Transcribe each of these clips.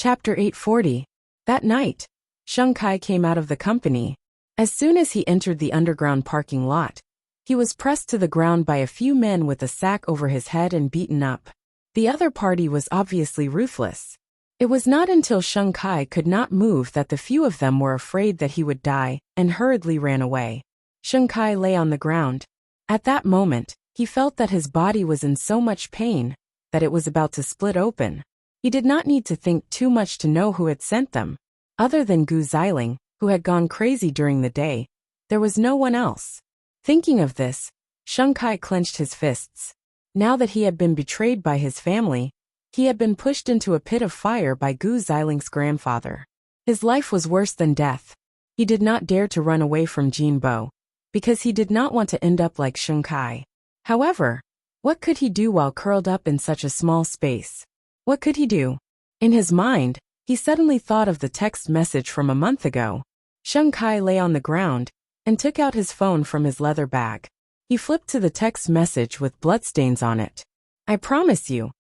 Chapter 840. That night, Sheng Kai came out of the company. As soon as he entered the underground parking lot, he was pressed to the ground by a few men with a sack over his head and beaten up. The other party was obviously ruthless. It was not until Sheng Kai could not move that the few of them were afraid that he would die and hurriedly ran away. Sheng Kai lay on the ground. At that moment, he felt that his body was in so much pain that it was about to split open. He did not need to think too much to know who had sent them. Other than Gu Xiling, who had gone crazy during the day, there was no one else. Thinking of this, Sheng Kai clenched his fists. Now that he had been betrayed by his family, he had been pushed into a pit of fire by Gu Xiling's grandfather. His life was worse than death. He did not dare to run away from Jinbo, because he did not want to end up like Sheng Kai. However, what could he do while curled up in such a small space? What could he do? In his mind, he suddenly thought of the text message from a month ago. Sheng Kai lay on the ground and took out his phone from his leather bag. He flipped to the text message with bloodstains on it. I promise you.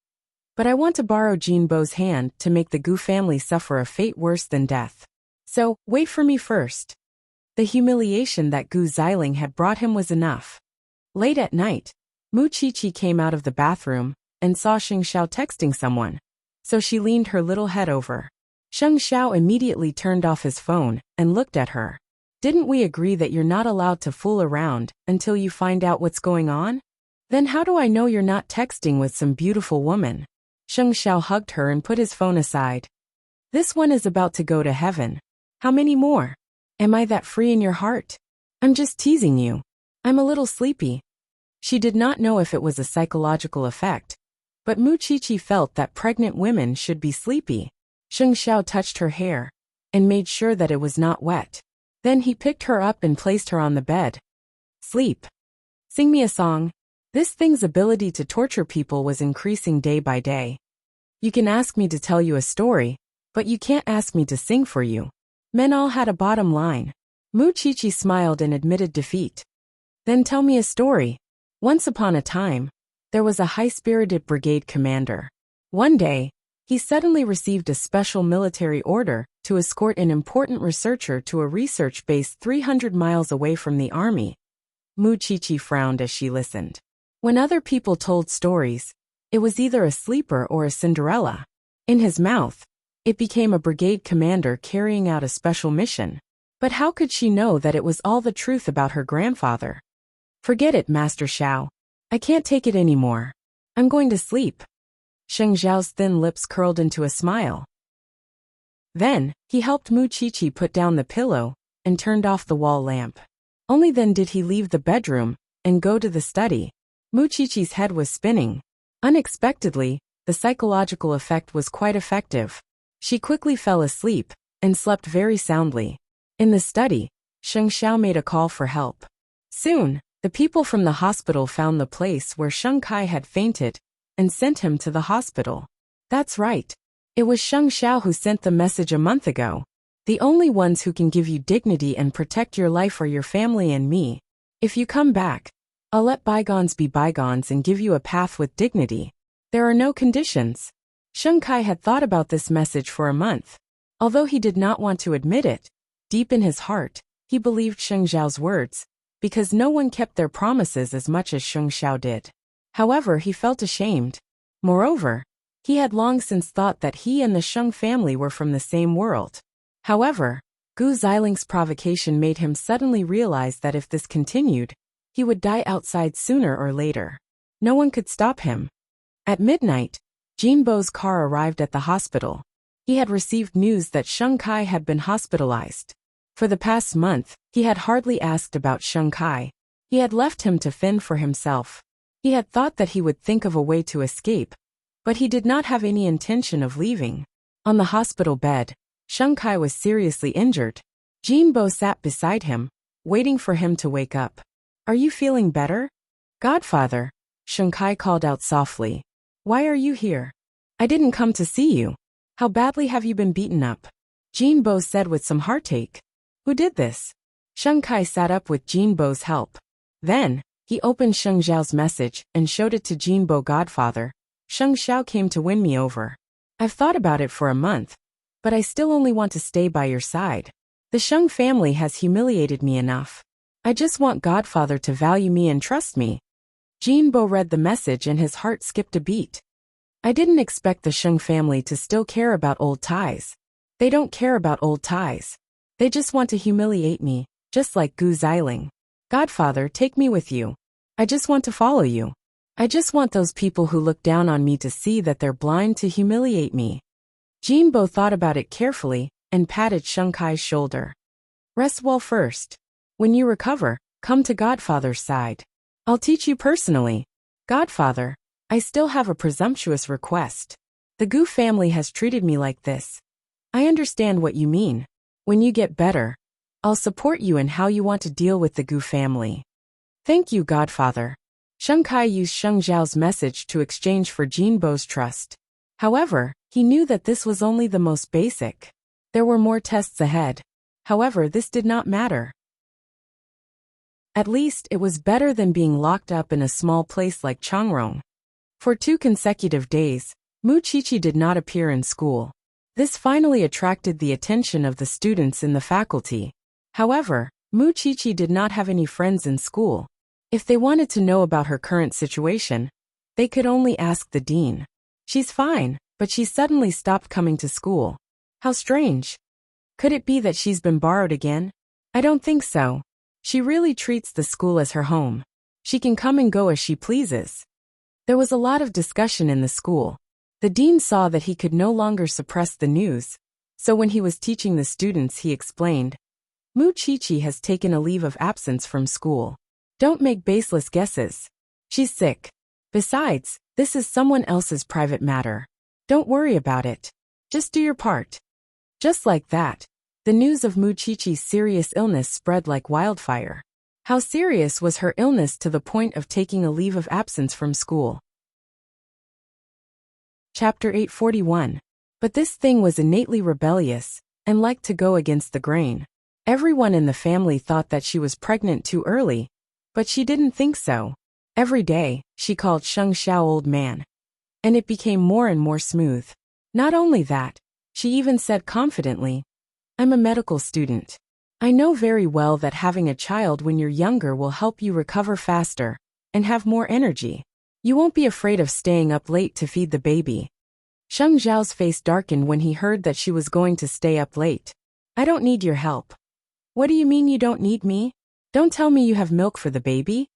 But I want to borrow Jinbo's hand to make the Gu family suffer a fate worse than death. So, wait for me first. The humiliation that Gu Xiling had brought him was enough. Late at night, Mu Qiqi came out of the bathroom and saw Sheng Xiao texting someone. So she leaned her little head over. Sheng Xiao immediately turned off his phone and looked at her. Didn't we agree that you're not allowed to fool around until you find out what's going on? Then how do I know you're not texting with some beautiful woman? Sheng Xiao hugged her and put his phone aside. This one is about to go to heaven. How many more? Am I that free in your heart? I'm just teasing you. I'm a little sleepy. She did not know if it was a psychological effect, but Mu Qiqi felt that pregnant women should be sleepy. Sheng Xiao touched her hair and made sure that it was not wet. Then he picked her up and placed her on the bed. Sleep. Sing me a song. This thing's ability to torture people was increasing day by day. You can ask me to tell you a story, but you can't ask me to sing for you. Men all had a bottom line. Mu Qiqi smiled and admitted defeat. Then tell me a story. Once upon a time, there was a high-spirited brigade commander. One day, he suddenly received a special military order to escort an important researcher to a research base 300 miles away from the army. Mu Qiqi frowned as she listened. When other people told stories, it was either a sleeper or a Cinderella. In his mouth, it became a brigade commander carrying out a special mission. But how could she know that it was all the truth about her grandfather? Forget it, Master Xiao. I can't take it anymore. I'm going to sleep. Sheng Xiao's thin lips curled into a smile. Then, he helped Mu Qiqi put down the pillow and turned off the wall lamp. Only then did he leave the bedroom and go to the study. Mu Qiqi's head was spinning. Unexpectedly, the psychological effect was quite effective. She quickly fell asleep and slept very soundly. In the study, Sheng Xiao made a call for help. Soon, the people from the hospital found the place where Sheng Kai had fainted and sent him to the hospital. That's right. It was Sheng Xiao who sent the message a month ago. The only ones who can give you dignity and protect your life are your family and me. If you come back, I'll let bygones be bygones and give you a path with dignity. There are no conditions. Sheng Kai had thought about this message for a month. Although he did not want to admit it, deep in his heart, he believed Sheng Xiao's words, because no one kept their promises as much as Sheng Xiao did. However, he felt ashamed. Moreover, he had long since thought that he and the Sheng family were from the same world. However, Gu Xiling's provocation made him suddenly realize that if this continued, he would die outside sooner or later. No one could stop him. At midnight, Jinbo's car arrived at the hospital. He had received news that Sheng Kai had been hospitalized. For the past month, he had hardly asked about Sheng Kai. He had left him to fend for himself. He had thought that he would think of a way to escape, but he did not have any intention of leaving. On the hospital bed, Sheng Kai was seriously injured. Jinbo sat beside him, waiting for him to wake up. Are you feeling better? Godfather, Sheng Kai called out softly. Why are you here? I didn't come to see you. How badly have you been beaten up? Jinbo said with some heartache. Who did this? Sheng Kai sat up with Jinbo's help. Then, he opened Sheng Xiao's message and showed it to Jinbo. Godfather, Sheng Xiao came to win me over. I've thought about it for a month, but I still only want to stay by your side. The Sheng family has humiliated me enough. I just want Godfather to value me and trust me." Jinbo read the message and his heart skipped a beat. I didn't expect the Sheng family to still care about old ties. They don't care about old ties. They just want to humiliate me, just like Gu Xiling. "Godfather, take me with you. I just want to follow you. I just want those people who look down on me to see that they're blind to humiliate me." Jinbo thought about it carefully and patted Sheng Kai's shoulder. "Rest well first. When you recover, come to Godfather's side. I'll teach you personally. Godfather, I still have a presumptuous request. The Gu family has treated me like this. I understand what you mean. When you get better, I'll support you in how you want to deal with the Gu family." "Thank you, Godfather." Sheng Kai used Sheng Zhao's message to exchange for Jinbo's trust. However, he knew that this was only the most basic. There were more tests ahead. However, this did not matter. At least it was better than being locked up in a small place like Changrong. For 2 consecutive days, Mu Qiqi did not appear in school. This finally attracted the attention of the students in the faculty. However, Mu Qiqi did not have any friends in school. If they wanted to know about her current situation, they could only ask the dean. "She's fine, but she suddenly stopped coming to school. How strange. Could it be that she's been borrowed again? I don't think so. She really treats the school as her home. She can come and go as she pleases." There was a lot of discussion in the school. The dean saw that he could no longer suppress the news, so when he was teaching the students he explained, "Mu Qiqi has taken a leave of absence from school. Don't make baseless guesses. She's sick. Besides, this is someone else's private matter. Don't worry about it. Just do your part." Just like that, the news of Mu Qiqi's serious illness spread like wildfire. How serious was her illness to the point of taking a leave of absence from school? Chapter 841. But this thing was innately rebellious and liked to go against the grain. Everyone in the family thought that she was pregnant too early, but she didn't think so. Every day, she called Sheng Xiao old man. And it became more and more smooth. Not only that, she even said confidently, "I'm a medical student. I know very well that having a child when you're younger will help you recover faster and have more energy. You won't be afraid of staying up late to feed the baby." Sheng Zhao's face darkened when he heard that she was going to stay up late. "I don't need your help." "What do you mean you don't need me? Don't tell me you have milk for the baby?"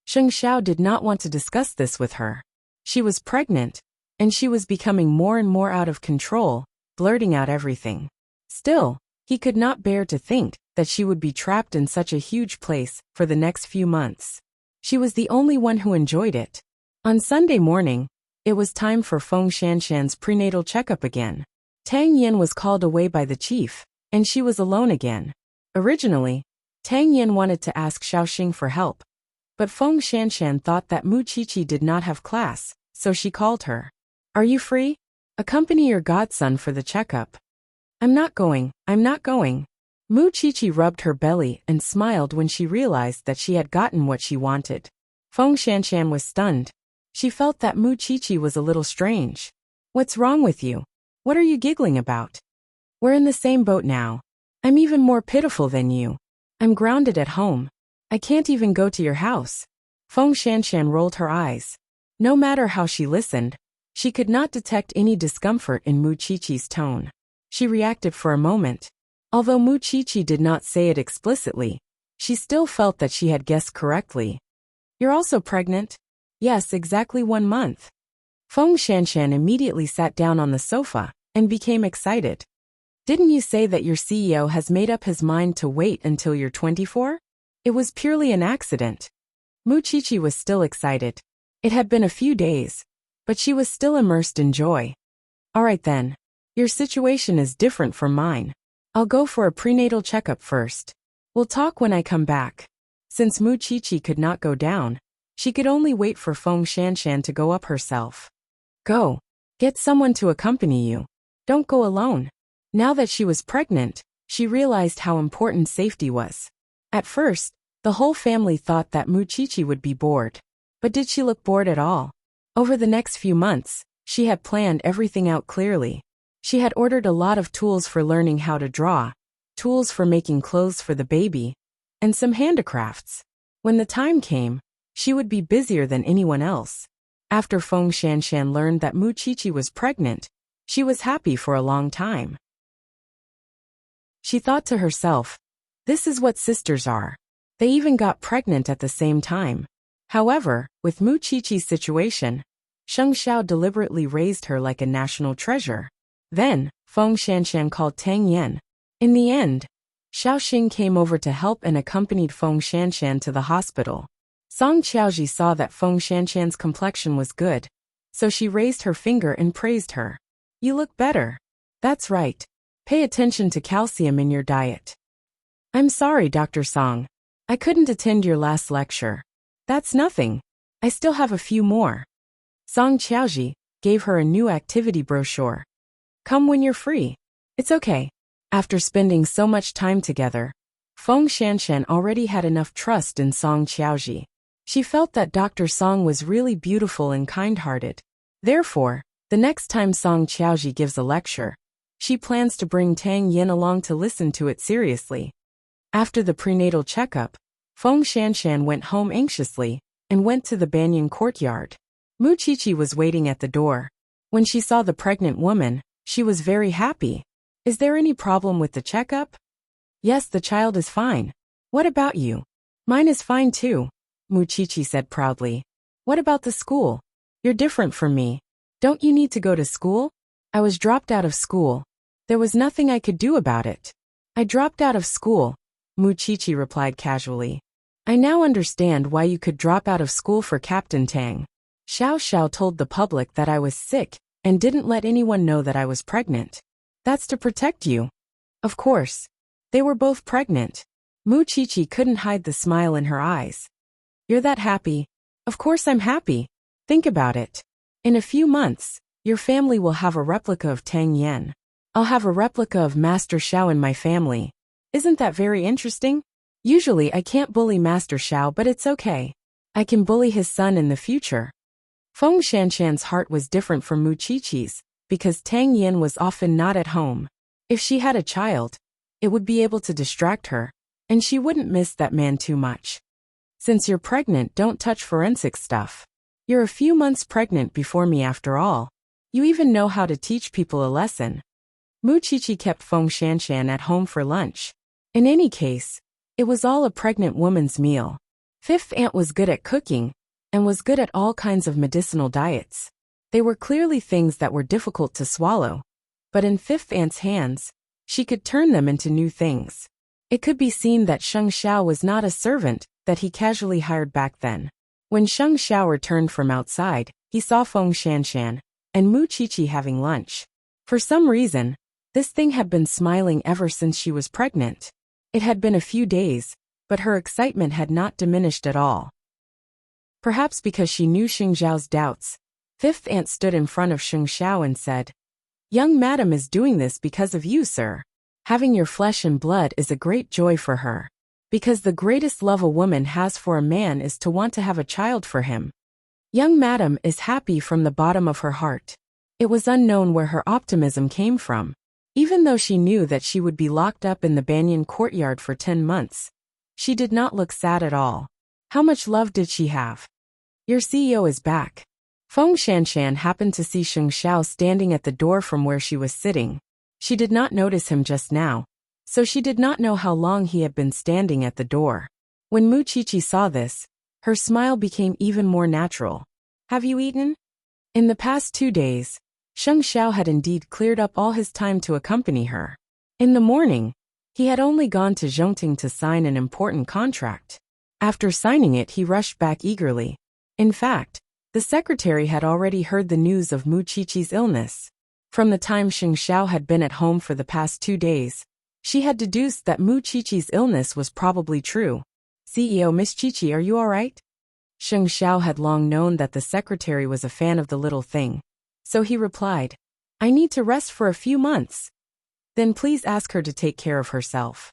Sheng Xiao did not want to discuss this with her. She was pregnant, and she was becoming more and more out of control, blurting out everything. Still, he could not bear to think that she would be trapped in such a huge place for the next few months. She was the only one who enjoyed it. On Sunday morning, it was time for Feng Shanshan's prenatal checkup again. Tang Yin was called away by the chief, and she was alone again. Originally, Tang Yin wanted to ask Xiaoxing for help, but Feng Shanshan thought that Mu Qiqi did not have class, so she called her. "Are you free? Accompany your godson for the checkup." I'm not going. Mu Qiqi rubbed her belly and smiled when she realized that she had gotten what she wanted. Feng Shanshan was stunned. She felt that Mu Qiqi was a little strange. "What's wrong with you? What are you giggling about? We're in the same boat now. I'm even more pitiful than you. I'm grounded at home. I can't even go to your house." Feng Shanshan rolled her eyes. No matter how she listened, she could not detect any discomfort in Mu Qiqi's tone. She reacted for a moment. Although Mu Qiqi did not say it explicitly, she still felt that she had guessed correctly. "You're also pregnant?" "Yes, exactly 1 month." Feng Shanshan immediately sat down on the sofa and became excited. "Didn't you say that your CEO has made up his mind to wait until you're 24? It was purely an accident." Mu Qiqi was still excited. It had been a few days, but she was still immersed in joy. "All right then. Your situation is different from mine. I'll go for a prenatal checkup first. We'll talk when I come back." Since Mu Qiqi could not go down, she could only wait for Feng Shanshan to go up herself. "Go. Get someone to accompany you. Don't go alone." Now that she was pregnant, she realized how important safety was. At first, the whole family thought that Mu Qiqi would be bored. But did she look bored at all? Over the next few months, she had planned everything out clearly. She had ordered a lot of tools for learning how to draw, tools for making clothes for the baby, and some handicrafts. When the time came, she would be busier than anyone else. After Feng Shanshan learned that Mu Qiqi was pregnant, she was happy for a long time. She thought to herself, this is what sisters are. They even got pregnant at the same time. However, with Mu Qiqi's situation, Sheng Xiao deliberately raised her like a national treasure. Then, Feng Shanshan called Tang Yan. In the end, Xiao Xing came over to help and accompanied Feng Shanshan to the hospital. Song Qiaoji saw that Feng Shanshan's complexion was good, so she raised her finger and praised her. You look better. That's right. Pay attention to calcium in your diet. I'm sorry, Dr. Song. I couldn't attend your last lecture. That's nothing. I still have a few more. Song Qiaoji gave her a new activity brochure. Come when you're free. It's okay. After spending so much time together, Feng Shanshan already had enough trust in Song Qiaoji. She felt that Dr. Song was really beautiful and kind-hearted. Therefore, the next time Song Qiaoji gives a lecture, she plans to bring Tang Yin along to listen to it seriously. After the prenatal checkup, Feng Shanshan went home anxiously and went to the banyan courtyard. Mu Qiqi was waiting at the door. When she saw the pregnant woman, she was very happy. Is there any problem with the checkup? Yes, the child is fine. What about you? Mine is fine too, Mu Qiqi said proudly. What about the school? You're different from me. Don't you need to go to school? I was dropped out of school. There was nothing I could do about it. I dropped out of school, Mu Qiqi replied casually. I now understand why you could drop out of school for Captain Tang. Xiao Xiao told the public that I was sick and didn't let anyone know that I was pregnant. That's to protect you. Of course. They were both pregnant. Mu Qiqi couldn't hide the smile in her eyes. You're that happy? Of course I'm happy. Think about it. In a few months, your family will have a replica of Tang Yan. I'll have a replica of Master Xiao in my family. Isn't that very interesting? Usually I can't bully Master Xiao, but it's okay. I can bully his son in the future. Feng Shanshan's heart was different from Mu Qiqi's, because Tang Yin was often not at home. If she had a child, it would be able to distract her, and she wouldn't miss that man too much. Since you're pregnant, don't touch forensic stuff. You're a few months pregnant before me after all. You even know how to teach people a lesson. Mu Qiqi kept Feng Shanshan at home for lunch. In any case, it was all a pregnant woman's meal. Fifth aunt was good at cooking, and was good at all kinds of medicinal diets. They were clearly things that were difficult to swallow, but in Fifth aunt's hands, she could turn them into new things. It could be seen that Sheng Xiao was not a servant that he casually hired back then. When Sheng Xiao returned from outside, he saw Feng Shanshan and Mu Qiqi having lunch. For some reason, this thing had been smiling ever since she was pregnant. It had been a few days, but her excitement had not diminished at all. Perhaps because she knew Xing Zhao's doubts, Fifth aunt stood in front of Sheng Xiao and said, Young madam is doing this because of you, sir. Having your flesh and blood is a great joy for her. Because the greatest love a woman has for a man is to want to have a child for him. Young madam is happy from the bottom of her heart. It was unknown where her optimism came from. Even though she knew that she would be locked up in the banyan courtyard for 10 months, she did not look sad at all. How much love did she have? Your CEO is back. Feng Shanshan happened to see Sheng Xiao standing at the door from where she was sitting. She did not notice him just now, so she did not know how long he had been standing at the door. When Mu Qiqi saw this, her smile became even more natural. Have you eaten? In the past 2 days, Sheng Xiao had indeed cleared up all his time to accompany her. In the morning, he had only gone to Zhongting to sign an important contract. After signing it, he rushed back eagerly. In fact, the secretary had already heard the news of Mu Qiqi's illness. From the time Sheng Xiao had been at home for the past 2 days, she had deduced that Mu Qiqi's illness was probably true. CEO Miss Qiqi, are you all right? Sheng Xiao had long known that the secretary was a fan of the little thing. So he replied, I need to rest for a few months. Then please ask her to take care of herself.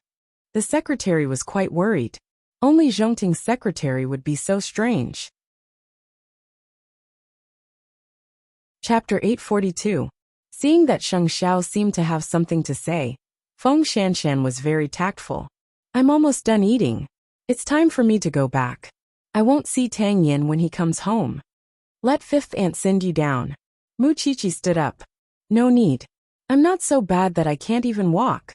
The secretary was quite worried. Only Zhongting's secretary would be so strange. Chapter 842. Seeing that Sheng Xiao seemed to have something to say, Feng Shanshan was very tactful. I'm almost done eating. It's time for me to go back. I won't see Tang Yin when he comes home. Let fifth aunt send you down. Mu Qiqi stood up. No need. I'm not so bad that I can't even walk.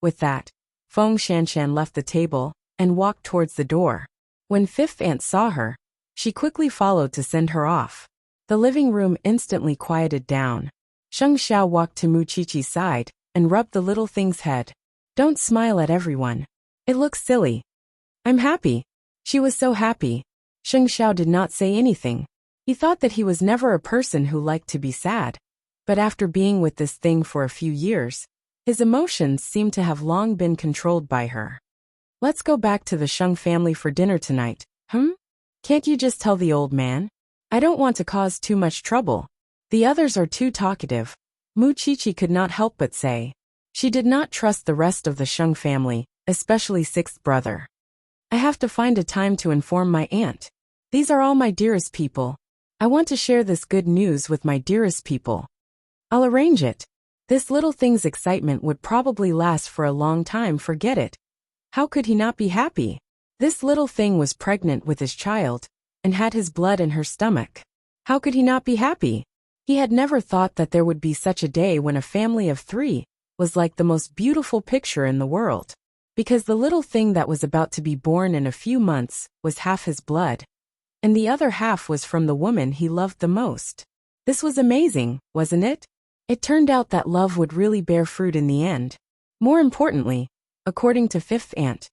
With that, Feng Shanshan left the table and walked towards the door. When fifth aunt saw her, she quickly followed to send her off. The living room instantly quieted down. Sheng Xiao walked to Mu Qiqi's side and rubbed the little thing's head. Don't smile at everyone. It looks silly. I'm happy. She was so happy. Sheng Xiao did not say anything. He thought that he was never a person who liked to be sad. But after being with this thing for a few years, his emotions seemed to have long been controlled by her. Let's go back to the Sheng family for dinner tonight. Can't you just tell the old man? I don't want to cause too much trouble. The others are too talkative. Mu Qiqi could not help but say. She did not trust the rest of the Sheng family, especially sixth brother. I have to find a time to inform my aunt. These are all my dearest people. I want to share this good news with my dearest people. I'll arrange it. This little thing's excitement would probably last for a long time, forget it. How could he not be happy? This little thing was pregnant with his child, and had his blood in her stomach. How could he not be happy? He had never thought that there would be such a day when a family of 3 was like the most beautiful picture in the world. Because the little thing that was about to be born in a few months was half his blood, and the other half was from the woman he loved the most. This was amazing, wasn't it? It turned out that love would really bear fruit in the end. More importantly, according to fifth aunt,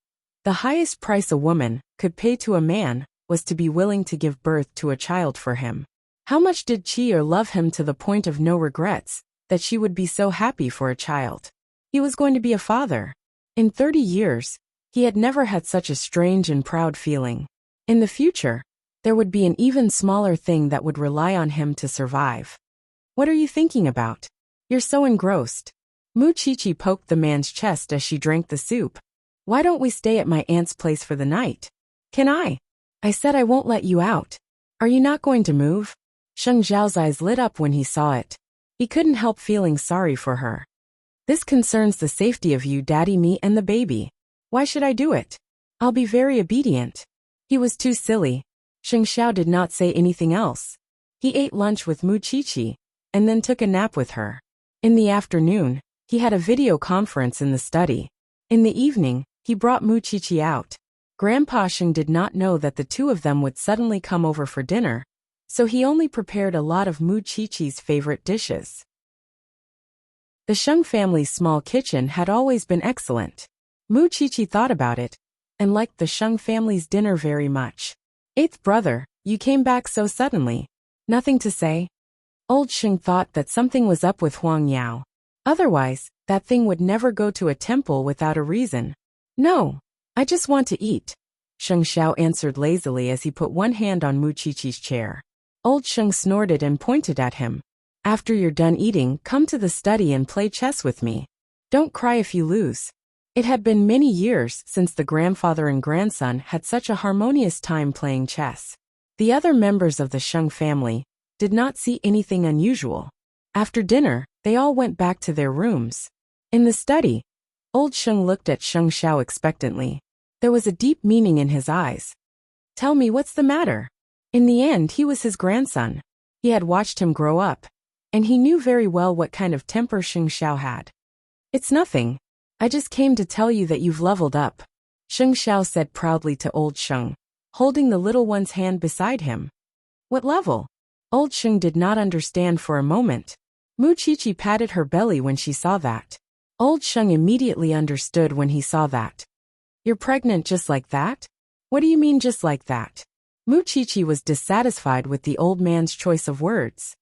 the highest price a woman could pay to a man was to be willing to give birth to a child for him. How much did Qi love him to the point of no regrets, that she would be so happy for a child? He was going to be a father. In 30 years, he had never had such a strange and proud feeling. In the future, there would be an even smaller thing that would rely on him to survive. What are you thinking about? You're so engrossed. Mu Qiqi poked the man's chest as she drank the soup. Why don't we stay at my aunt's place for the night? Can I? I said I won't let you out. Are you not going to move? Sheng Zhao's eyes lit up when he saw it. He couldn't help feeling sorry for her. This concerns the safety of you, Daddy, me, and the baby. Why should I do it? I'll be very obedient. He was too silly. Sheng Xiao did not say anything else. He ate lunch with Mu Qiqi, and then took a nap with her. In the afternoon, he had a video conference in the study. In the evening, he brought Mu Qiqi out. Grandpa Sheng did not know that the two of them would suddenly come over for dinner, so he only prepared a lot of Mu Qiqi's favorite dishes. The Sheng family's small kitchen had always been excellent. Mu Qiqi thought about it, and liked the Sheng family's dinner very much. Eighth brother, you came back so suddenly. Nothing to say? Old Sheng thought that something was up with Huang Yao. Otherwise, that thing would never go to a temple without a reason. No, I just want to eat. Sheng Xiao answered lazily as he put one hand on Mu Qiqi's chair. Old Sheng snorted and pointed at him. After you're done eating, come to the study and play chess with me. Don't cry if you lose. It had been many years since the grandfather and grandson had such a harmonious time playing chess. The other members of the Sheng family did not see anything unusual. After dinner, they all went back to their rooms. In the study, Old Sheng looked at Sheng Xiao expectantly. There was a deep meaning in his eyes. Tell me, what's the matter? In the end, he was his grandson. He had watched him grow up, and he knew very well what kind of temper Sheng Xiao had. It's nothing. I just came to tell you that you've leveled up, Sheng Xiao said proudly to Old Sheng, holding the little one's hand beside him. What level? Old Sheng did not understand for a moment. Mu Qiqi patted her belly when she saw that. Old Sheng immediately understood when he saw that. You're pregnant just like that? What do you mean just like that? Mu Qiqi was dissatisfied with the old man's choice of words.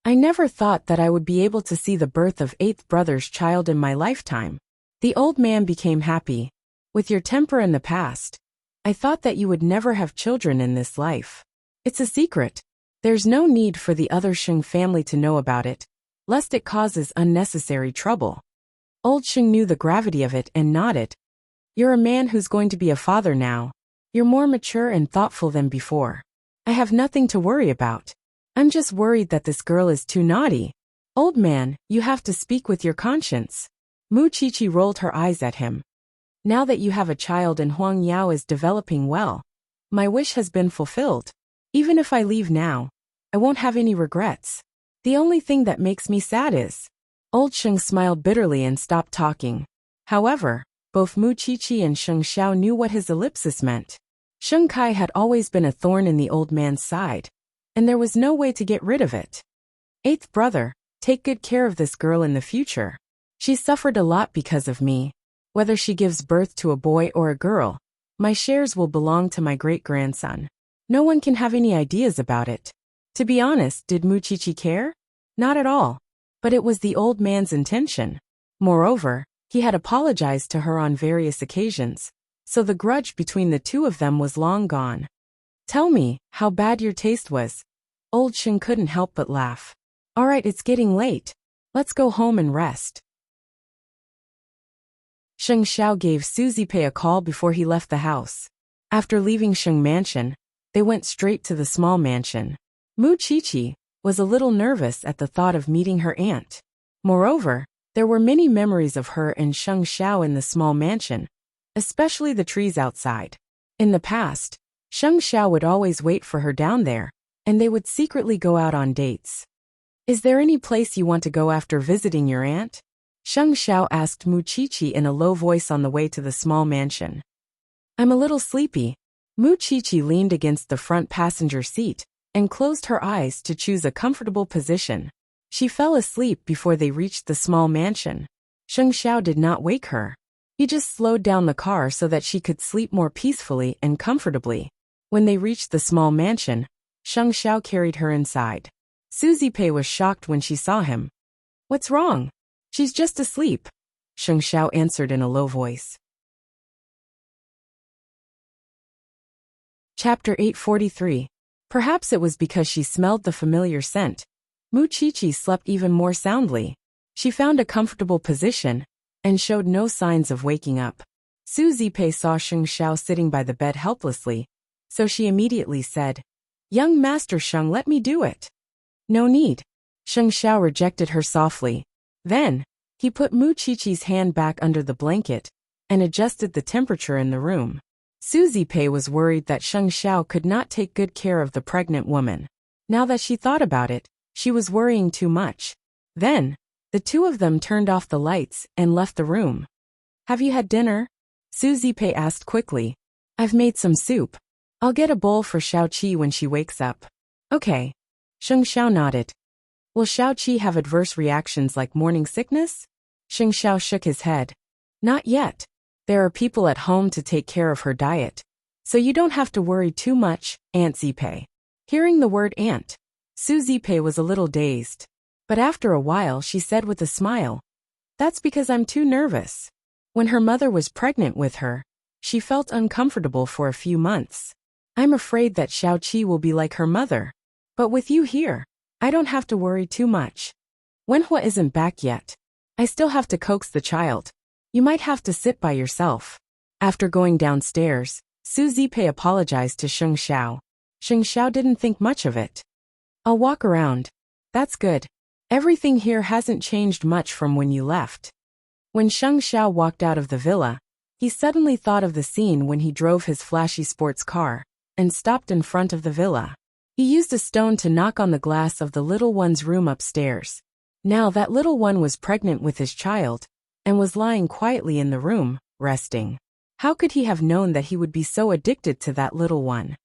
I never thought that I would be able to see the birth of eighth brother's child in my lifetime. The old man became happy. With your temper in the past, I thought that you would never have children in this life. It's a secret. There's no need for the other Sheng family to know about it, lest it causes unnecessary trouble. Old Sheng knew the gravity of it and nodded. You're a man who's going to be a father now. You're more mature and thoughtful than before. I have nothing to worry about. I'm just worried that this girl is too naughty. Old man, you have to speak with your conscience. Mu Chichi rolled her eyes at him. Now that you have a child and Huang Yao is developing well, my wish has been fulfilled. Even if I leave now, I won't have any regrets. The only thing that makes me sad is... Old Sheng smiled bitterly and stopped talking. However, both Mu Chichi and Sheng Xiao knew what his ellipsis meant. Sheng Kai had always been a thorn in the old man's side, and there was no way to get rid of it. Eighth brother, take good care of this girl in the future. She suffered a lot because of me. Whether she gives birth to a boy or a girl, my shares will belong to my great-grandson. No one can have any ideas about it. To be honest, did Mu Chichi care? Not at all. But it was the old man's intention. Moreover, he had apologized to her on various occasions, so the grudge between the two of them was long gone. Tell me how bad your taste was. Old Sheng couldn't help but laugh. All right, it's getting late. Let's go home and rest. Sheng Xiao gave Susie Pei a call before he left the house. After leaving Sheng Mansion, they went straight to the small mansion. Mu Chichi was a little nervous at the thought of meeting her aunt. Moreover, there were many memories of her and Sheng Xiao in the small mansion, especially the trees outside. In the past, Sheng Xiao would always wait for her down there, and they would secretly go out on dates. Is there any place you want to go after visiting your aunt? Sheng Xiao asked Mu Chichi in a low voice on the way to the small mansion. I'm a little sleepy. Mu Chichi leaned against the front passenger seat and closed her eyes to choose a comfortable position. She fell asleep before they reached the small mansion. Sheng Xiao did not wake her. He just slowed down the car so that she could sleep more peacefully and comfortably. When they reached the small mansion, Sheng Xiao carried her inside. Susie Pei was shocked when she saw him. What's wrong? She's just asleep, Sheng Xiao answered in a low voice. Chapter 843. Perhaps it was because she smelled the familiar scent. Mu Chichi slept even more soundly. She found a comfortable position and showed no signs of waking up. Susie Pei saw Sheng Xiao sitting by the bed helplessly, so she immediately said, Young Master Sheng, let me do it. No need. Sheng Xiao rejected her softly. Then, he put Mu Chichi's hand back under the blanket and adjusted the temperature in the room. Susie Pei was worried that Sheng Xiao could not take good care of the pregnant woman. Now that she thought about it, she was worrying too much. Then, the two of them turned off the lights and left the room. Have you had dinner? Susie Pei asked quickly. I've made some soup. I'll get a bowl for Xiao Qi when she wakes up. Okay. Sheng Xiao nodded. Will Xiao Qi have adverse reactions like morning sickness? Sheng Xiao shook his head. Not yet. There are people at home to take care of her diet, so you don't have to worry too much, Aunt Zipei. Hearing the word aunt, Susie Pei was a little dazed. But after a while she said with a smile, That's because I'm too nervous. When her mother was pregnant with her, she felt uncomfortable for a few months. I'm afraid that Xiao Qi will be like her mother. But with you here, I don't have to worry too much. Wenhua isn't back yet. I still have to coax the child. You might have to sit by yourself. After going downstairs, Susie Pei apologized to Sheng Xiao. Sheng Xiao didn't think much of it. I'll walk around. That's good. Everything here hasn't changed much from when you left. When Sheng Xiao walked out of the villa, he suddenly thought of the scene when he drove his flashy sports car and stopped in front of the villa. He used a stone to knock on the glass of the little one's room upstairs. Now that little one was pregnant with his child and was lying quietly in the room, resting. How could he have known that he would be so addicted to that little one?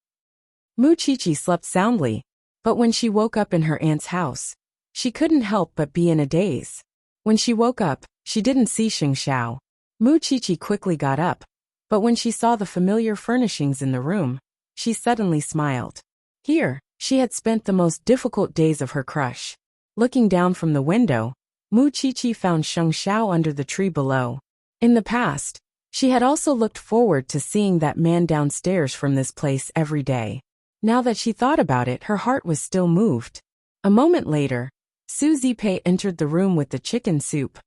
Mu Chichi slept soundly, but when she woke up in her aunt's house, she couldn't help but be in a daze. When she woke up, she didn't see Sheng Xiao. Mu Chichi quickly got up, but when she saw the familiar furnishings in the room, she suddenly smiled. Here, she had spent the most difficult days of her crush. Looking down from the window, Mu Chichi found Sheng Xiao under the tree below. In the past, she had also looked forward to seeing that man downstairs from this place every day. Now that she thought about it, her heart was still moved. A moment later, Susie Pei entered the room with the chicken soup.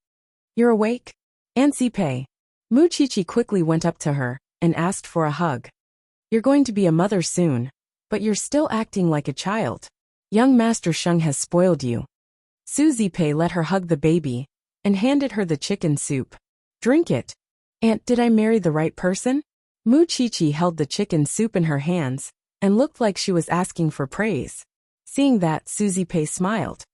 You're awake? Aunt Zipei. Mu Chichi quickly went up to her and asked for a hug. You're going to be a mother soon, but you're still acting like a child. Young Master Sheng has spoiled you. Susie Pei let her hug the baby and handed her the chicken soup. Drink it. Aunt, did I marry the right person? Mu Chi-Chi held the chicken soup in her hands and looked like she was asking for praise. Seeing that, Susie Pei smiled.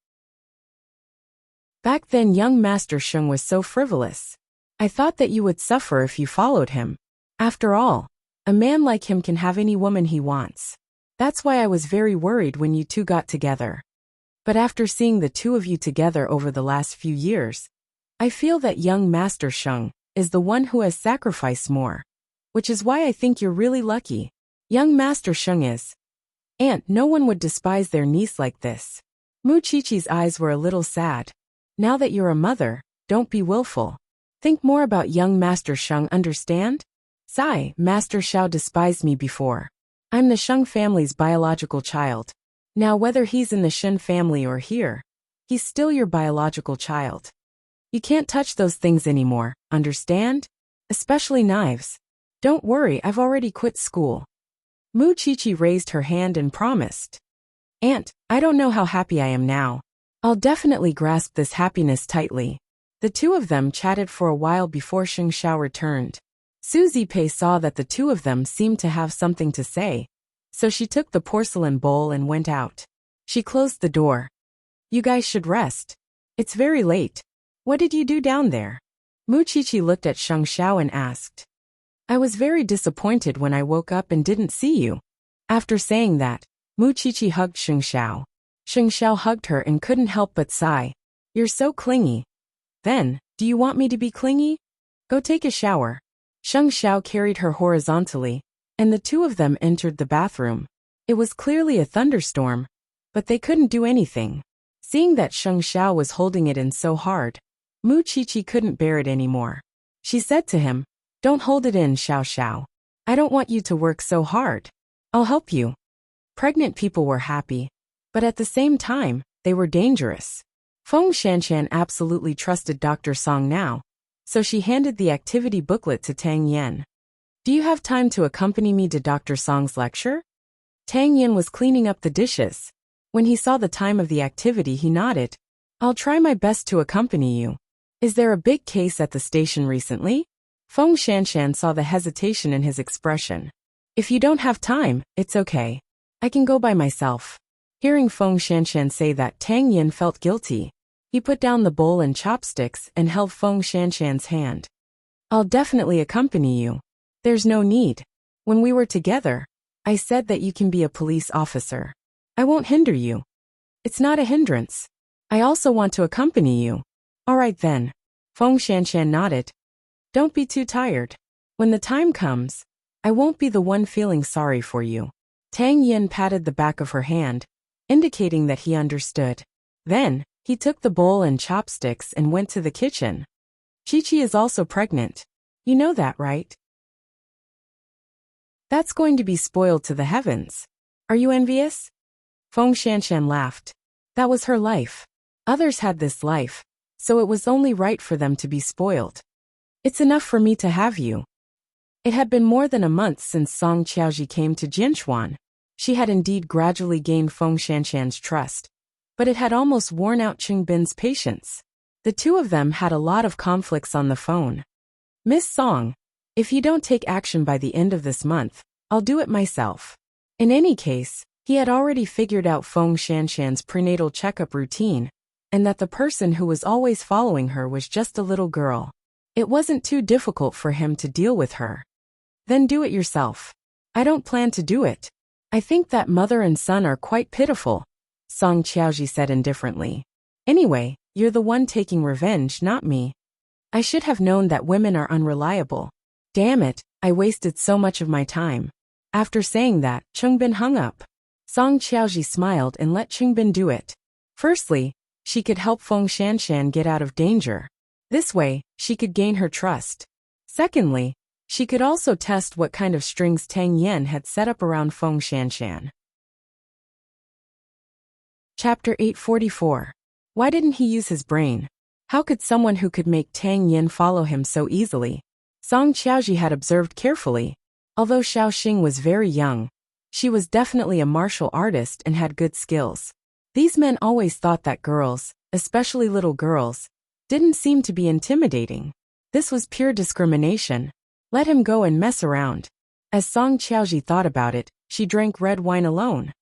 Back then young Master Sheng was so frivolous. I thought that you would suffer if you followed him. After all, a man like him can have any woman he wants. That's why I was very worried when you two got together. But after seeing the two of you together over the last few years, I feel that young Master Sheng is the one who has sacrificed more. Which is why I think you're really lucky. Young Master Sheng is. Aunt, no one would despise their niece like this. Mu Chi-Chi's eyes were a little sad. Now that you're a mother, don't be willful. Think more about young Master Sheng, understand? Sigh, Master Xiao despised me before. I'm the Sheng family's biological child. Now whether he's in the Shen family or here, he's still your biological child. You can't touch those things anymore, understand? Especially knives. Don't worry, I've already quit school. Mu Chi-Chi raised her hand and promised. Aunt, I don't know how happy I am now. I'll definitely grasp this happiness tightly. The two of them chatted for a while before Sheng Xiao returned. Susie Pei saw that the two of them seemed to have something to say, so she took the porcelain bowl and went out. She closed the door. You guys should rest. It's very late. What did you do down there? Mu Chi-Chi looked at Sheng Xiao and asked. I was very disappointed when I woke up and didn't see you. After saying that, Mu Chi-Chi hugged Sheng Xiao. Sheng Xiao hugged her and couldn't help but sigh. You're so clingy. Then, do you want me to be clingy? Go take a shower. Sheng Xiao carried her horizontally, and the two of them entered the bathroom. It was clearly a thunderstorm, but they couldn't do anything. Seeing that Sheng Xiao was holding it in so hard, Mu Chi-Chi couldn't bear it anymore. She said to him, Don't hold it in, Xiao Xiao. I don't want you to work so hard. I'll help you. Pregnant people were happy, but at the same time, they were dangerous. Feng Shanshan absolutely trusted Dr. Song now, so she handed the activity booklet to Tang Yen. Do you have time to accompany me to Dr. Song's lecture? Tang Yen was cleaning up the dishes. When he saw the time of the activity, he nodded. I'll try my best to accompany you. Is there a big case at the station recently? Feng Shanshan saw the hesitation in his expression. If you don't have time, it's okay. I can go by myself. Hearing Feng Shanshan say that, Tang Yen felt guilty. He put down the bowl and chopsticks and held Feng Shanshan's hand. I'll definitely accompany you. There's no need. When we were together, I said that you can be a police officer. I won't hinder you. It's not a hindrance. I also want to accompany you. All right then. Feng Shanshan nodded. Don't be too tired. When the time comes, I won't be the one feeling sorry for you. Tang Yen patted the back of her hand, indicating that he understood. Then, he took the bowl and chopsticks and went to the kitchen. Chi-Chi is also pregnant. You know that, right? That's going to be spoiled to the heavens. Are you envious? Feng Shanshan laughed. That was her life. Others had this life, so it was only right for them to be spoiled. It's enough for me to have you. It had been more than a month since Song Qiaoji came to Jinshuan. She had indeed gradually gained Feng Shanshan's trust, but it had almost worn out Qing Bin's patience. The two of them had a lot of conflicts on the phone. Miss Song, if you don't take action by the end of this month, I'll do it myself. In any case, he had already figured out Feng Shanshan's prenatal checkup routine, and that the person who was always following her was just a little girl. It wasn't too difficult for him to deal with her. Then do it yourself. I don't plan to do it. I think that mother and son are quite pitiful, Song Qiaoji said indifferently. Anyway, you're the one taking revenge, not me. I should have known that women are unreliable. Damn it, I wasted so much of my time. After saying that, Qingbin hung up. Song Qiaoji smiled and let Qingbin do it. Firstly, she could help Feng Shanshan get out of danger. This way, she could gain her trust. Secondly, she could also test what kind of strings Tang Yen had set up around Feng Shanshan. Chapter 844. Why didn't he use his brain? How could someone who could make Tang Yen follow him so easily? Song Qiaoji had observed carefully. Although Xiao Xing was very young, she was definitely a martial artist and had good skills. These men always thought that girls, especially little girls, didn't seem to be intimidating. This was pure discrimination. Let him go and mess around. As Song Qiaoji thought about it, she drank red wine alone.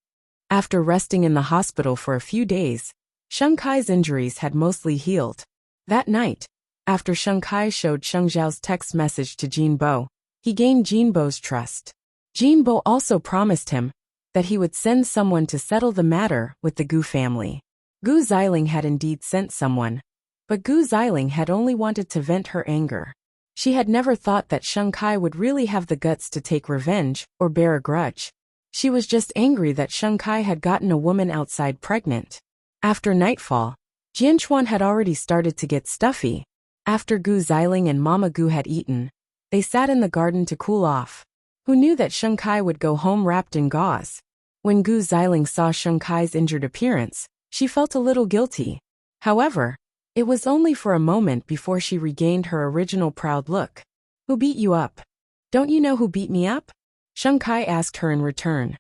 After resting in the hospital for a few days, Sheng Kai's injuries had mostly healed. That night, after Sheng Kai showed Sheng Zhao's text message to Jinbo, he gained Jinbo's trust. Jinbo also promised him that he would send someone to settle the matter with the Gu family. Gu Xiling had indeed sent someone, but Gu Xiling had only wanted to vent her anger. She had never thought that Sheng Kai would really have the guts to take revenge or bear a grudge. She was just angry that Sheng Kai had gotten a woman outside pregnant. After nightfall, Jianchuan had already started to get stuffy. After Gu Xiling and Mama Gu had eaten, they sat in the garden to cool off. Who knew that Sheng Kai would go home wrapped in gauze? When Gu Xiling saw Sheng Kai's injured appearance, she felt a little guilty. However, it was only for a moment before she regained her original proud look. Who beat you up? Don't you know who beat me up? Sheng Kai asked her in return.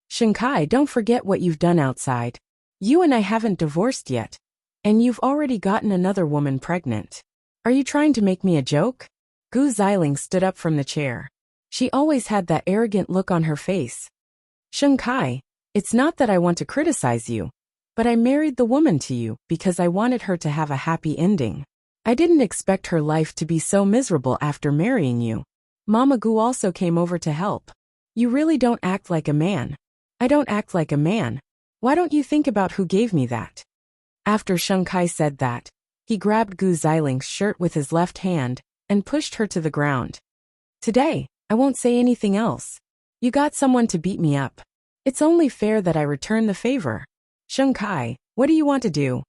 Sheng Kai, don't forget what you've done outside. You and I haven't divorced yet, and you've already gotten another woman pregnant. Are you trying to make me a joke? Gu Xiling stood up from the chair. She always had that arrogant look on her face. Sheng Kai, it's not that I want to criticize you, but I married the woman to you because I wanted her to have a happy ending. I didn't expect her life to be so miserable after marrying you. Mama Gu also came over to help. You really don't act like a man. I don't act like a man. Why don't you think about who gave me that? After Sheng Kai said that, he grabbed Gu Xiling's shirt with his left hand and pushed her to the ground. Today, I won't say anything else. You got someone to beat me up. It's only fair that I return the favor. Sheng Kai, what do you want to do?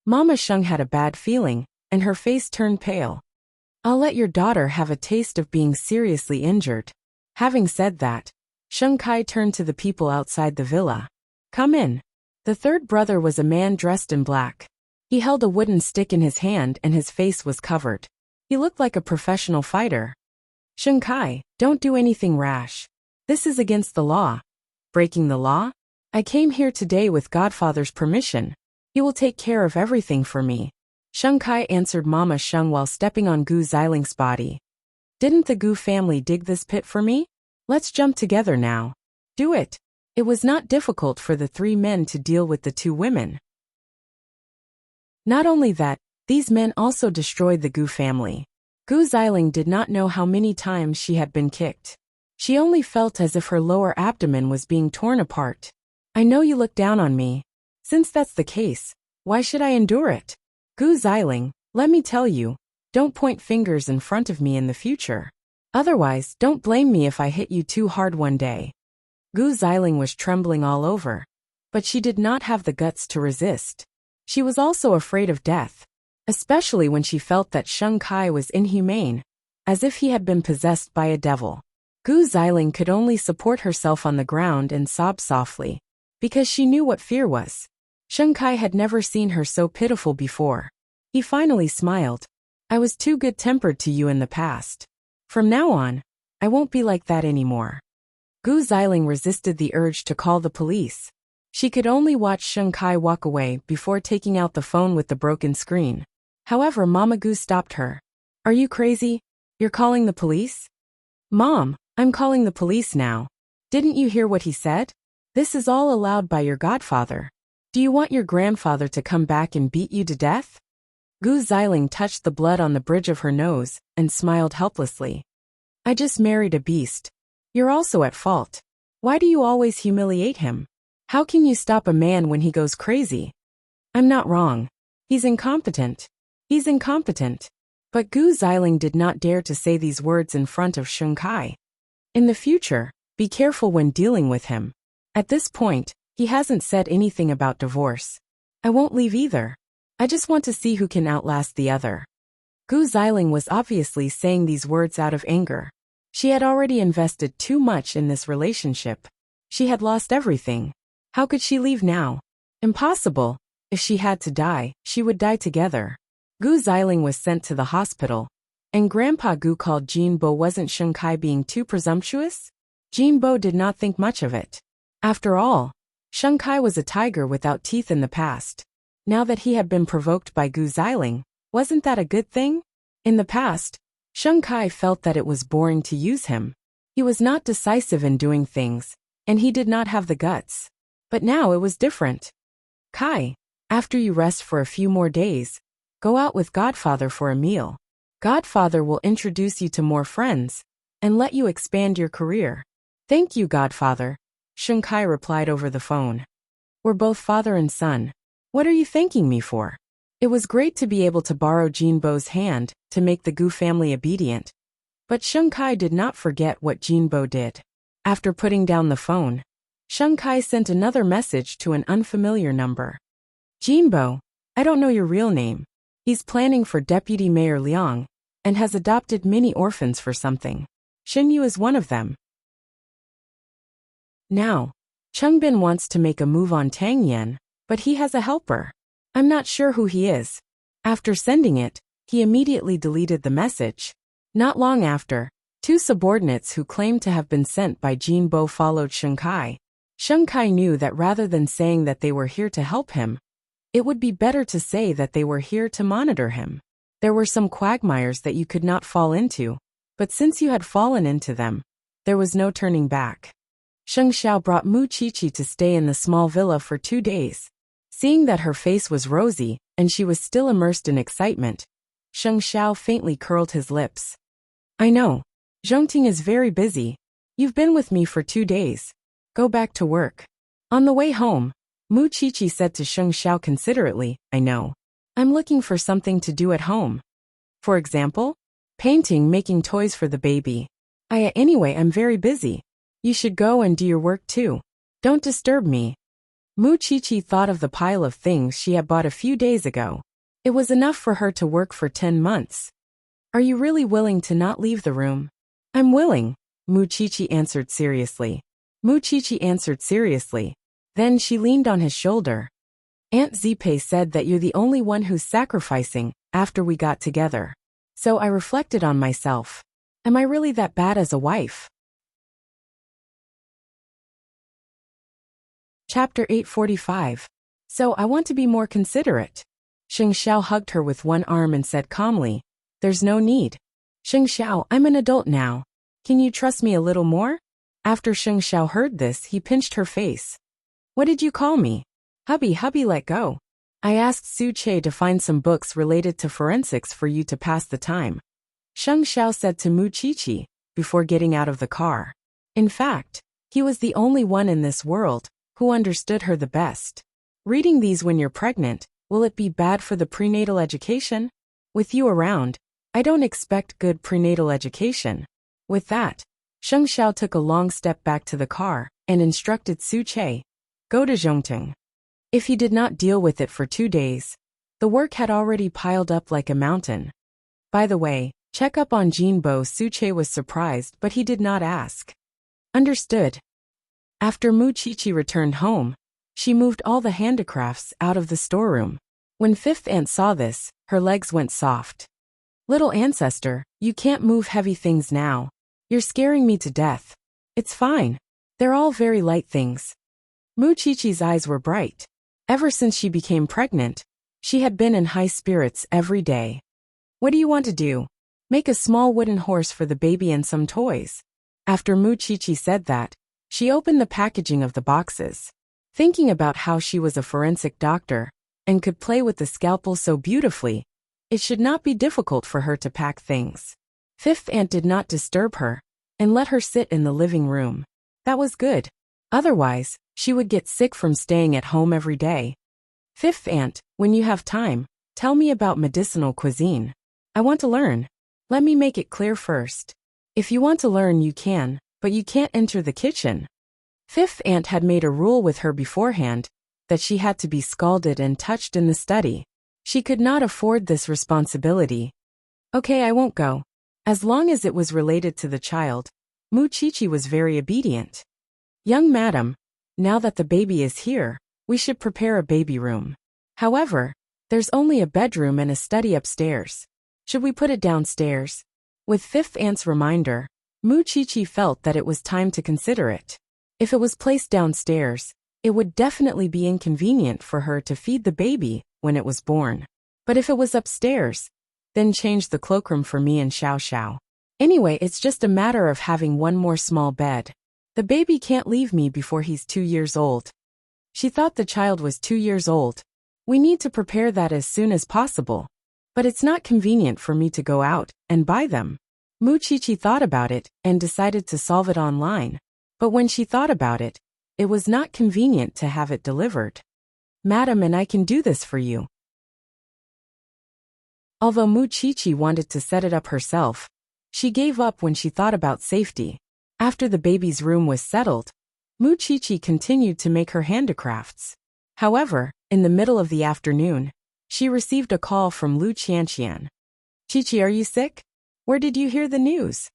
Mama Sheng had a bad feeling, and her face turned pale. I'll let your daughter have a taste of being seriously injured. Having said that, Sheng Kai turned to the people outside the villa. Come in. The third brother was a man dressed in black. He held a wooden stick in his hand and his face was covered. He looked like a professional fighter. Sheng Kai, don't do anything rash. This is against the law. Breaking the law? I came here today with Godfather's permission. He will take care of everything for me. Sheng Kai answered Mama Sheng while stepping on Gu Xiling's body. Didn't the Gu family dig this pit for me? Let's jump together now. Do it. It was not difficult for the three men to deal with the two women. Not only that, these men also destroyed the Gu family. Gu Xiling did not know how many times she had been kicked. She only felt as if her lower abdomen was being torn apart. I know you look down on me. Since that's the case, why should I endure it? Gu Xiling, let me tell you, don't point fingers in front of me in the future. Otherwise, don't blame me if I hit you too hard one day. Gu Xiling was trembling all over, but she did not have the guts to resist. She was also afraid of death, especially when she felt that Sheng Kai was inhumane, as if he had been possessed by a devil. Gu Xiling could only support herself on the ground and sob softly, because she knew what fear was. Sheng Kai had never seen her so pitiful before. He finally smiled. I was too good-tempered to you in the past. From now on, I won't be like that anymore. Gu Xiling resisted the urge to call the police. She could only watch Sheng Kai walk away before taking out the phone with the broken screen. However, Mama Gu stopped her. Are you crazy? You're calling the police? Mom, I'm calling the police now. Didn't you hear what he said? This is all allowed by your godfather. Do you want your grandfather to come back and beat you to death? Gu Xiling touched the blood on the bridge of her nose and smiled helplessly. I just married a beast. You're also at fault. Why do you always humiliate him? How can you stop a man when he goes crazy? I'm not wrong. He's incompetent. He's incompetent. But Gu Xiling did not dare to say these words in front of Sheng Kai. In the future, be careful when dealing with him. At this point, he hasn't said anything about divorce. I won't leave either. I just want to see who can outlast the other. Gu Xiling was obviously saying these words out of anger. She had already invested too much in this relationship. She had lost everything. How could she leave now? Impossible. If she had to die, she would die together. Gu Xiling was sent to the hospital, and Grandpa Gu called Jinbo. Wasn't Sheng Kai being too presumptuous? Jinbo did not think much of it. After all, Sheng Kai was a tiger without teeth in the past. Now that he had been provoked by Gu Xiling, wasn't that a good thing? In the past, Sheng Kai felt that it was boring to use him. He was not decisive in doing things, and he did not have the guts. But now it was different. Kai, after you rest for a few more days, go out with Godfather for a meal. Godfather will introduce you to more friends, and let you expand your career. Thank you, Godfather, Sheng Kai replied over the phone. We're both father and son. What are you thanking me for? It was great to be able to borrow Jinbo's hand to make the Gu family obedient. But Sheng Kai did not forget what Jinbo did. After putting down the phone, Sheng Kai sent another message to an unfamiliar number. Jinbo, I don't know your real name. He's planning for Deputy Mayor Liang, and has adopted many orphans for something. Shinyu is one of them. Now, Changbin wants to make a move on Tang Yan, but he has a helper. I'm not sure who he is. After sending it, he immediately deleted the message. Not long after, two subordinates who claimed to have been sent by Jinbo followed Sheng Kai. Sheng Kai knew that rather than saying that they were here to help him, it would be better to say that they were here to monitor him. There were some quagmires that you could not fall into, but since you had fallen into them, there was no turning back. Sheng Xiao brought Mu Qiqi to stay in the small villa for 2 days. Seeing that her face was rosy, and she was still immersed in excitement, Sheng Xiao faintly curled his lips. I know. Zhongting is very busy. You've been with me for 2 days. Go back to work. On the way home, Mu Qiqi said to Sheng Xiao considerately, I know. I'm looking for something to do at home. For example, painting, making toys for the baby. Anyway, I'm very busy. You should go and do your work too. Don't disturb me. Mu Qiqi thought of the pile of things she had bought a few days ago. It was enough for her to work for 10 months. Are you really willing to not leave the room? I'm willing, Mu Qiqi answered seriously. Then she leaned on his shoulder. Aunt Zipe said that you're the only one who's sacrificing after we got together. So I reflected on myself. Am I really that bad as a wife? Chapter 845. So I want to be more considerate. Sheng Xiao hugged her with one arm and said calmly, There's no need. Sheng Xiao, I'm an adult now. Can you trust me a little more? After Sheng Xiao heard this, he pinched her face. What did you call me? Hubby, let go. I asked Su Che to find some books related to forensics for you to pass the time. Sheng Xiao said to Mu Qiqi, before getting out of the car. In fact, he was the only one in this world who understood her the best. Reading these when you're pregnant, will it be bad for the prenatal education? With you around, I don't expect good prenatal education. With that, Sheng Xiao took a long step back to the car and instructed Su Che, go to Zhongting. If he did not deal with it for 2 days, the work had already piled up like a mountain. By the way, check up on Jinbo. Su Che was surprised, but he did not ask. Understood. After Mu Qiqi returned home, she moved all the handicrafts out of the storeroom. When Fifth Aunt saw this, her legs went soft. Little ancestor, you can't move heavy things now. You're scaring me to death. It's fine. They're all very light things. Mu Qiqi's eyes were bright. Ever since she became pregnant, she had been in high spirits every day. What do you want to do? Make a small wooden horse for the baby and some toys. After Mu Qiqi said that, she opened the packaging of the boxes. Thinking about how she was a forensic doctor and could play with the scalpel so beautifully, it should not be difficult for her to pack things. Fifth Aunt did not disturb her and let her sit in the living room. That was good. Otherwise, she would get sick from staying at home every day. Fifth Aunt, when you have time, tell me about medicinal cuisine. I want to learn. Let me make it clear first. If you want to learn, you can, but you can't enter the kitchen. Fifth Aunt had made a rule with her beforehand that she had to be scalded and touched in the study. She could not afford this responsibility. Okay, I won't go. As long as it was related to the child, Mu Qiqi was very obedient. Young madam, now that the baby is here, we should prepare a baby room. However, there's only a bedroom and a study upstairs. Should we put it downstairs? With Fifth Aunt's reminder, Mu Qiqi felt that it was time to consider it. If it was placed downstairs, it would definitely be inconvenient for her to feed the baby when it was born. But if it was upstairs, then change the cloakroom for me and Xiao Xiao. Anyway, it's just a matter of having one more small bed. The baby can't leave me before he's 2 years old. She thought the child was 2 years old. We need to prepare that as soon as possible. But it's not convenient for me to go out and buy them. Muchichi thought about it and decided to solve it online. But when she thought about it, it was not convenient to have it delivered. Madam, and I can do this for you. Although Muchichi wanted to set it up herself, she gave up when she thought about safety. After the baby's room was settled, Muchichi continued to make her handicrafts. However, in the middle of the afternoon, she received a call from Lu Qianqian. Chichi, are you sick? Where did you hear the news?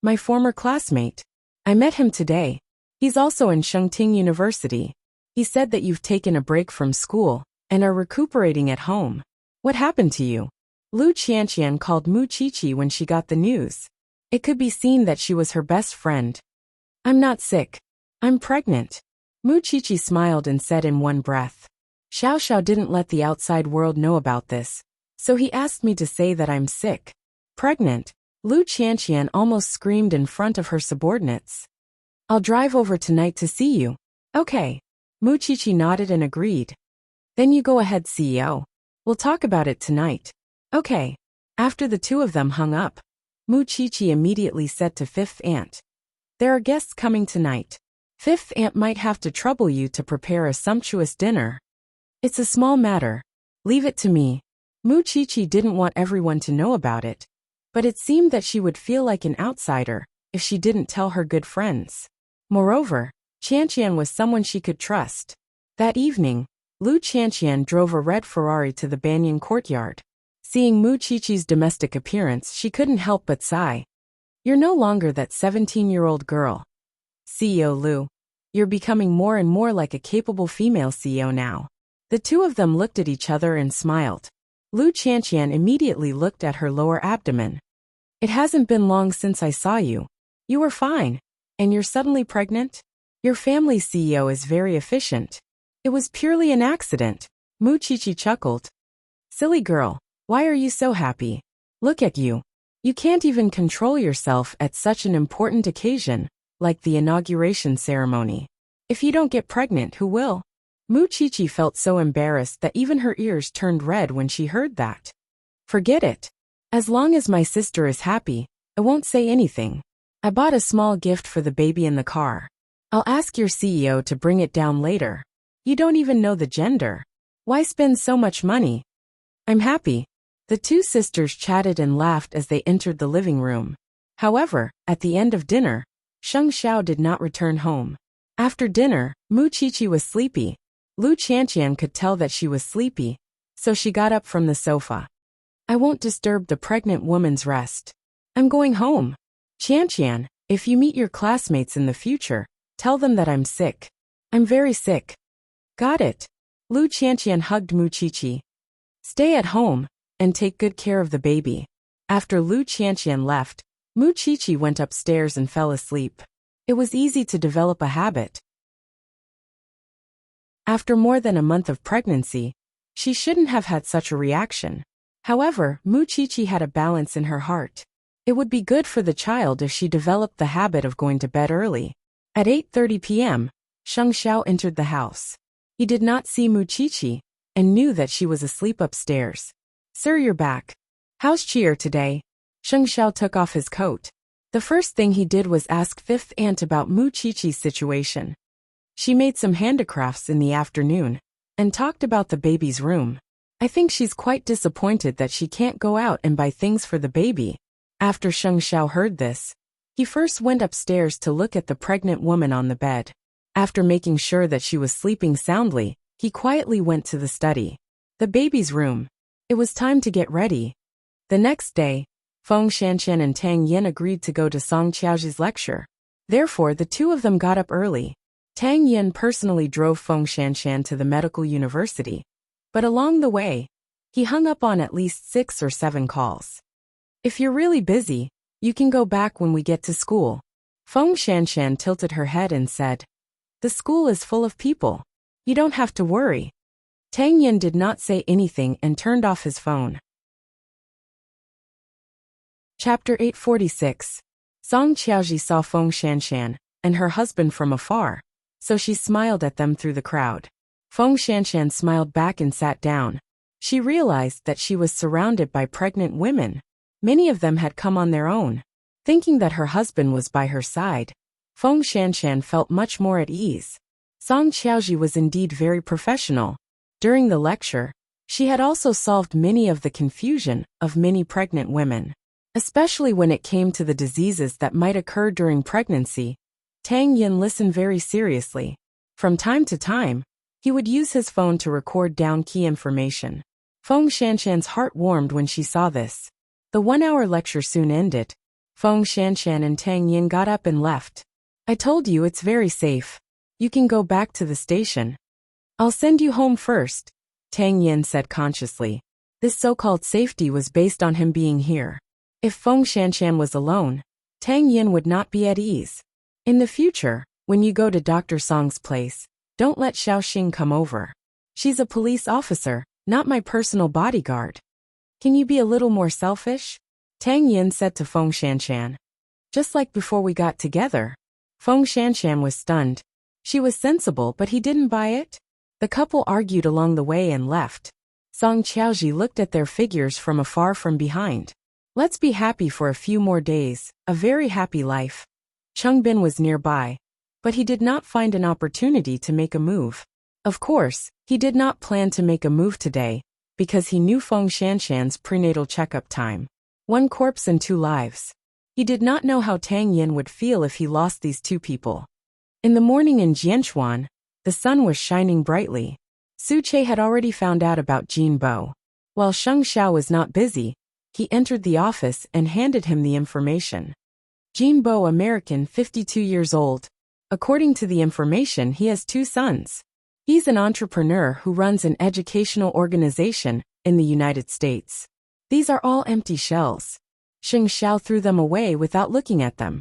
My former classmate. I met him today. He's also in Shengting University. He said that you've taken a break from school and are recuperating at home. What happened to you? Lu Qianqian called Muchichi when she got the news. It could be seen that she was her best friend. I'm not sick. I'm pregnant. Muchichi smiled and said in one breath. Xiao Xiao didn't let the outside world know about this, so he asked me to say that I'm sick. Pregnant? Lu Qianqian almost screamed in front of her subordinates. I'll drive over tonight to see you. Okay. Muchichi nodded and agreed. Then you go ahead, CEO. We'll talk about it tonight. Okay. After the two of them hung up, Muchichi immediately said to Fifth Aunt. There are guests coming tonight. Fifth Aunt might have to trouble you to prepare a sumptuous dinner. It's a small matter. Leave it to me. Muchichi didn't want everyone to know about it, but it seemed that she would feel like an outsider if she didn't tell her good friends. Moreover, Qianqian was someone she could trust. That evening, Lu Qianqian drove a red Ferrari to the Banyan courtyard. Seeing Muchichi's domestic appearance, she couldn't help but sigh. You're no longer that 17-year-old girl. CEO Lu, you're becoming more and more like a capable female CEO now. The two of them looked at each other and smiled. Lu Qianqian immediately looked at her lower abdomen. It hasn't been long since I saw you. You were fine. And you're suddenly pregnant? Your family's CEO is very efficient. It was purely an accident. Muchichi chuckled. Silly girl, why are you so happy? Look at you. You can't even control yourself at such an important occasion, like the inauguration ceremony. If you don't get pregnant, who will? Muchichi felt so embarrassed that even her ears turned red when she heard that. Forget it. As long as my sister is happy, I won't say anything. I bought a small gift for the baby in the car. I'll ask your CEO to bring it down later. You don't even know the gender. Why spend so much money? I'm happy. The two sisters chatted and laughed as they entered the living room. However, at the end of dinner, Sheng Xiao did not return home. After dinner, Muchichi was sleepy. Lu Qianqian could tell that she was sleepy, so she got up from the sofa. I won't disturb the pregnant woman's rest. I'm going home. Qianqian, if you meet your classmates in the future, tell them that I'm sick. I'm very sick. Got it. Lu Qianqian hugged Muchichi. Stay at home and take good care of the baby. After Lu Qianqian left, Muchichi went upstairs and fell asleep. It was easy to develop a habit. After more than a month of pregnancy, she shouldn't have had such a reaction. However, Muchichi had a balance in her heart. It would be good for the child if she developed the habit of going to bed early. At 8:30 p.m., Sheng Xiao entered the house. He did not see Muchichi and knew that she was asleep upstairs. Sir, you're back. How's cheer today? Sheng Xiao took off his coat. The first thing he did was ask Fifth Aunt about Muchichi's situation. She made some handicrafts in the afternoon and talked about the baby's room. I think she's quite disappointed that she can't go out and buy things for the baby. After Sheng Xiao heard this, he first went upstairs to look at the pregnant woman on the bed. After making sure that she was sleeping soundly, he quietly went to the study. The baby's room. It was time to get ready. The next day, Feng Shanshan and Tang Yin agreed to go to Song Qiaoji's lecture. Therefore, the two of them got up early. Tang Yin personally drove Feng Shanshan to the medical university. But along the way, he hung up on at least 6 or 7 calls. If you're really busy, you can go back when we get to school. Feng Shanshan tilted her head and said, the school is full of people. You don't have to worry. Tang Yin did not say anything and turned off his phone. Chapter 846. Song Qiaoji saw Feng Shanshan and her husband from afar, so she smiled at them through the crowd. Feng Shanshan smiled back and sat down. She realized that she was surrounded by pregnant women. Many of them had come on their own. Thinking that her husband was by her side, Feng Shanshan felt much more at ease. Song Qiaoji was indeed very professional. During the lecture, she had also solved many of the confusion of many pregnant women. Especially when it came to the diseases that might occur during pregnancy, Tang Yin listened very seriously. From time to time, he would use his phone to record down key information. Feng Shanshan's heart warmed when she saw this. The 1-hour lecture soon ended. Feng Shanshan and Tang Yin got up and left. I told you it's very safe. You can go back to the station. I'll send you home first, Tang Yin said consciously. This so-called safety was based on him being here. If Feng Shanshan was alone, Tang Yin would not be at ease. In the future, when you go to Dr. Song's place, don't let Xiao Xing come over. She's a police officer, not my personal bodyguard. Can you be a little more selfish? Tang Yin said to Feng Shanshan. Just like before we got together. Feng Shanshan was stunned. She was sensible, but he didn't buy it. The couple argued along the way and left. Song Qiaoji looked at their figures from afar from behind. Let's be happy for a few more days, a very happy life. Cheng Bin was nearby, but he did not find an opportunity to make a move. Of course, he did not plan to make a move today, because he knew Feng Shanshan's prenatal checkup time. 1 corpse and 2 lives. He did not know how Tang Yin would feel if he lost these 2 people. In the morning in Jianchuan, the sun was shining brightly. Su Che had already found out about Jin Bo. While Sheng Xiao was not busy, he entered the office and handed him the information. Jin Bo, American, 52 years old. According to the information, he has 2 sons. He's an entrepreneur who runs an educational organization in the United States. These are all empty shells. Sheng Xiao threw them away without looking at them.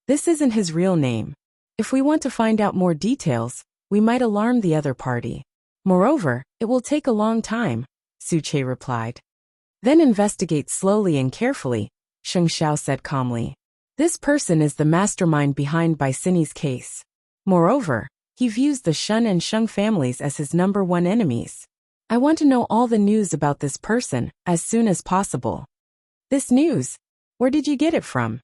This isn't his real name. If we want to find out more details, we might alarm the other party. Moreover, it will take a long time, Su Che replied. Then investigate slowly and carefully, Sheng Xiao said calmly. This person is the mastermind behind Baisini's case. Moreover, he views the Shun and Sheng families as his #1 enemies. I want to know all the news about this person as soon as possible. This news? Where did you get it from?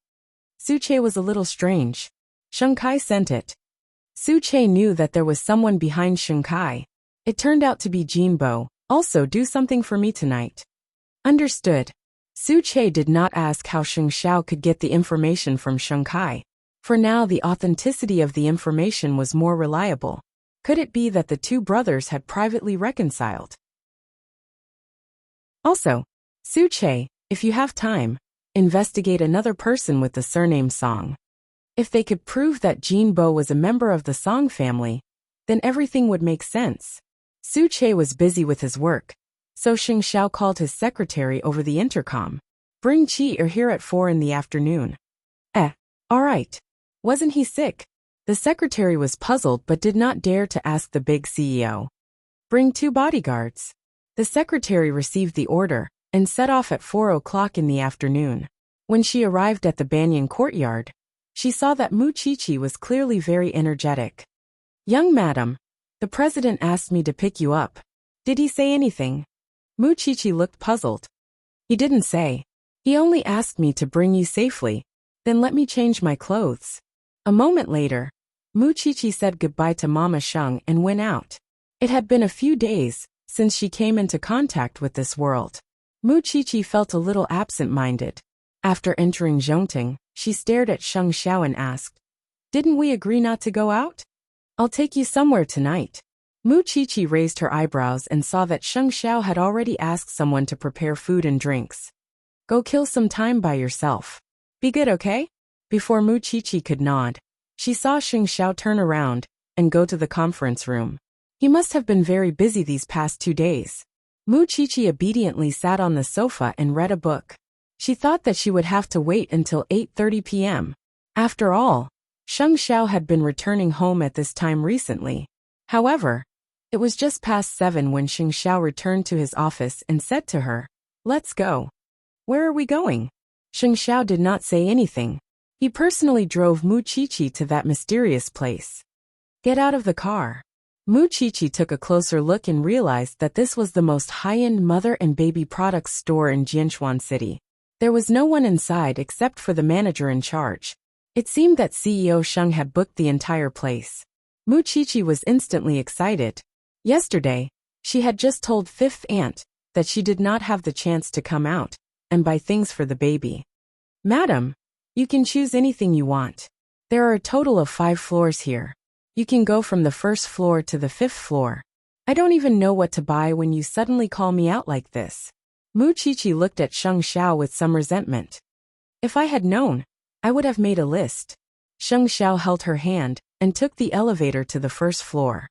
Su Che was a little strange. Sheng Kai sent it. Su Che knew that there was someone behind Sheng Kai. It turned out to be Jin Bo. Also, do something for me tonight. Understood. Su Che did not ask how Sheng Xiao could get the information from Sheng Kai. For now, the authenticity of the information was more reliable. Could it be that the 2 brothers had privately reconciled? Also, Su Che, if you have time, investigate another person with the surname Song. If they could prove that Jin Bo was a member of the Song family, then everything would make sense. Su Che was busy with his work, so Sheng Xiao called his secretary over the intercom. Bring Qi Er here at 4 in the afternoon. All right. Wasn't he sick? The secretary was puzzled but did not dare to ask the big CEO. Bring 2 bodyguards. The secretary received the order and set off at 4 o'clock in the afternoon. When she arrived at the Banyan courtyard, she saw that Mu Chichi was clearly very energetic. Young madam, the president asked me to pick you up. Did he say anything? Mu Chichi looked puzzled. He didn't say. He only asked me to bring you safely, then let me change my clothes. A moment later, Mu Chichi said goodbye to Mama Sheng and went out. It had been a few days since she came into contact with this world. Mu Chichi felt a little absent-minded. After entering Zhongting, she stared at Sheng Xiao and asked, Didn't we agree not to go out? I'll take you somewhere tonight. Mu Chichi raised her eyebrows and saw that Sheng Xiao had already asked someone to prepare food and drinks. Go kill some time by yourself. Be good, okay? Before Mu Chichi could nod, she saw Sheng Xiao turn around and go to the conference room. He must have been very busy these past 2 days. Mu Chichi obediently sat on the sofa and read a book. She thought that she would have to wait until 8:30 p.m. After all, Sheng Xiao had been returning home at this time recently. However, It was just past 7 when Xing Xiao returned to his office and said to her, "Let's go." "Where are we going?" Xing Xiao did not say anything. He personally drove Mu Qiqi to that mysterious place. "Get out of the car." Mu Qiqi took a closer look and realized that this was the most high-end mother and baby products store in Jianchuan City. There was no one inside except for the manager in charge. It seemed that CEO Sheng had booked the entire place. Mu Qiqi was instantly excited. Yesterday, she had just told Fifth Aunt that she did not have the chance to come out and buy things for the baby. "Madam, you can choose anything you want. There are a total of 5 floors here. You can go from the first floor to the 5th floor. I don't even know what to buy when you suddenly call me out like this." Mu Qiqi looked at Sheng Xiao with some resentment. "If I had known, I would have made a list." Sheng Xiao held her hand and took the elevator to the first floor.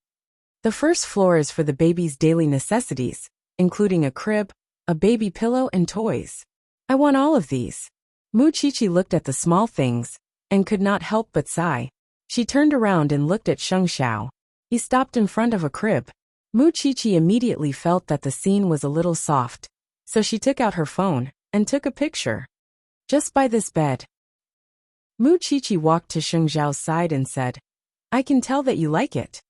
The first floor is for the baby's daily necessities, including a crib, a baby pillow and toys. "I want all of these." Mu Qiqi looked at the small things and could not help but sigh. She turned around and looked at Sheng Xiao. He stopped in front of a crib. Mu Qiqi immediately felt that the scene was a little soft, so she took out her phone and took a picture. "Just by this bed." Mu Qiqi walked to Sheng Xiao's side and said, "I can tell that you like it."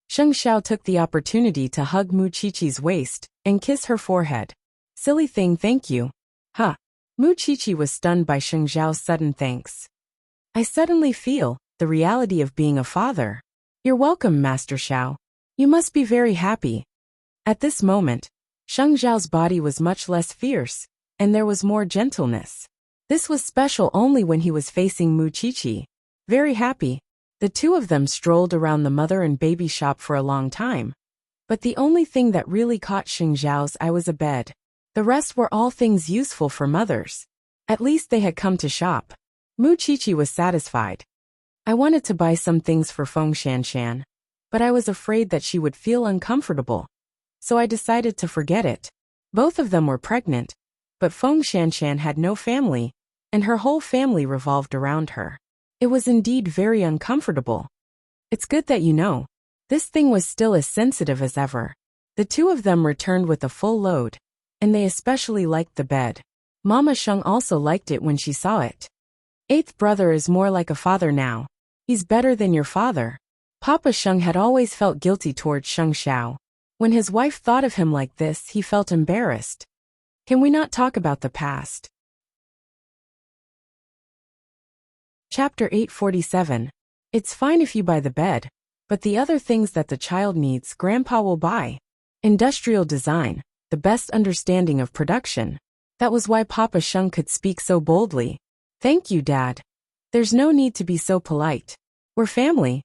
Sheng Xiao took the opportunity to hug Mu Qiqi's waist and kiss her forehead. "Silly thing, thank you." "Huh." Mu Qiqi was stunned by Sheng Xiao's sudden thanks. "I suddenly feel the reality of being a father." "You're welcome, Master Xiao. You must be very happy." At this moment, Sheng Xiao's body was much less fierce, and there was more gentleness. This was special only when he was facing Mu Qiqi. Very happy, the two of them strolled around the mother and baby shop for a long time. But the only thing that really caught Sheng Xiao's eye was a bed. The rest were all things useful for mothers. At least they had come to shop. Mu Qiqi was satisfied. "I wanted to buy some things for Feng Shanshan, but I was afraid that she would feel uncomfortable. So I decided to forget it." Both of them were pregnant, but Feng Shanshan had no family, and her whole family revolved around her. It was indeed very uncomfortable. "It's good that you know." This thing was still as sensitive as ever. The two of them returned with a full load, and they especially liked the bed. Mama Sheng also liked it when she saw it. "Eighth brother is more like a father now. He's better than your father." Papa Sheng had always felt guilty towards Sheng Xiao. When his wife thought of him like this, he felt embarrassed. "Can we not talk about the past?" Chapter 847. It's fine if you buy the bed, but the other things that the child needs, Grandpa will buy. Industrial design, the best understanding of production. That was why Papa Sheng could speak so boldly. "Thank you, Dad. There's no need to be so polite. We're family."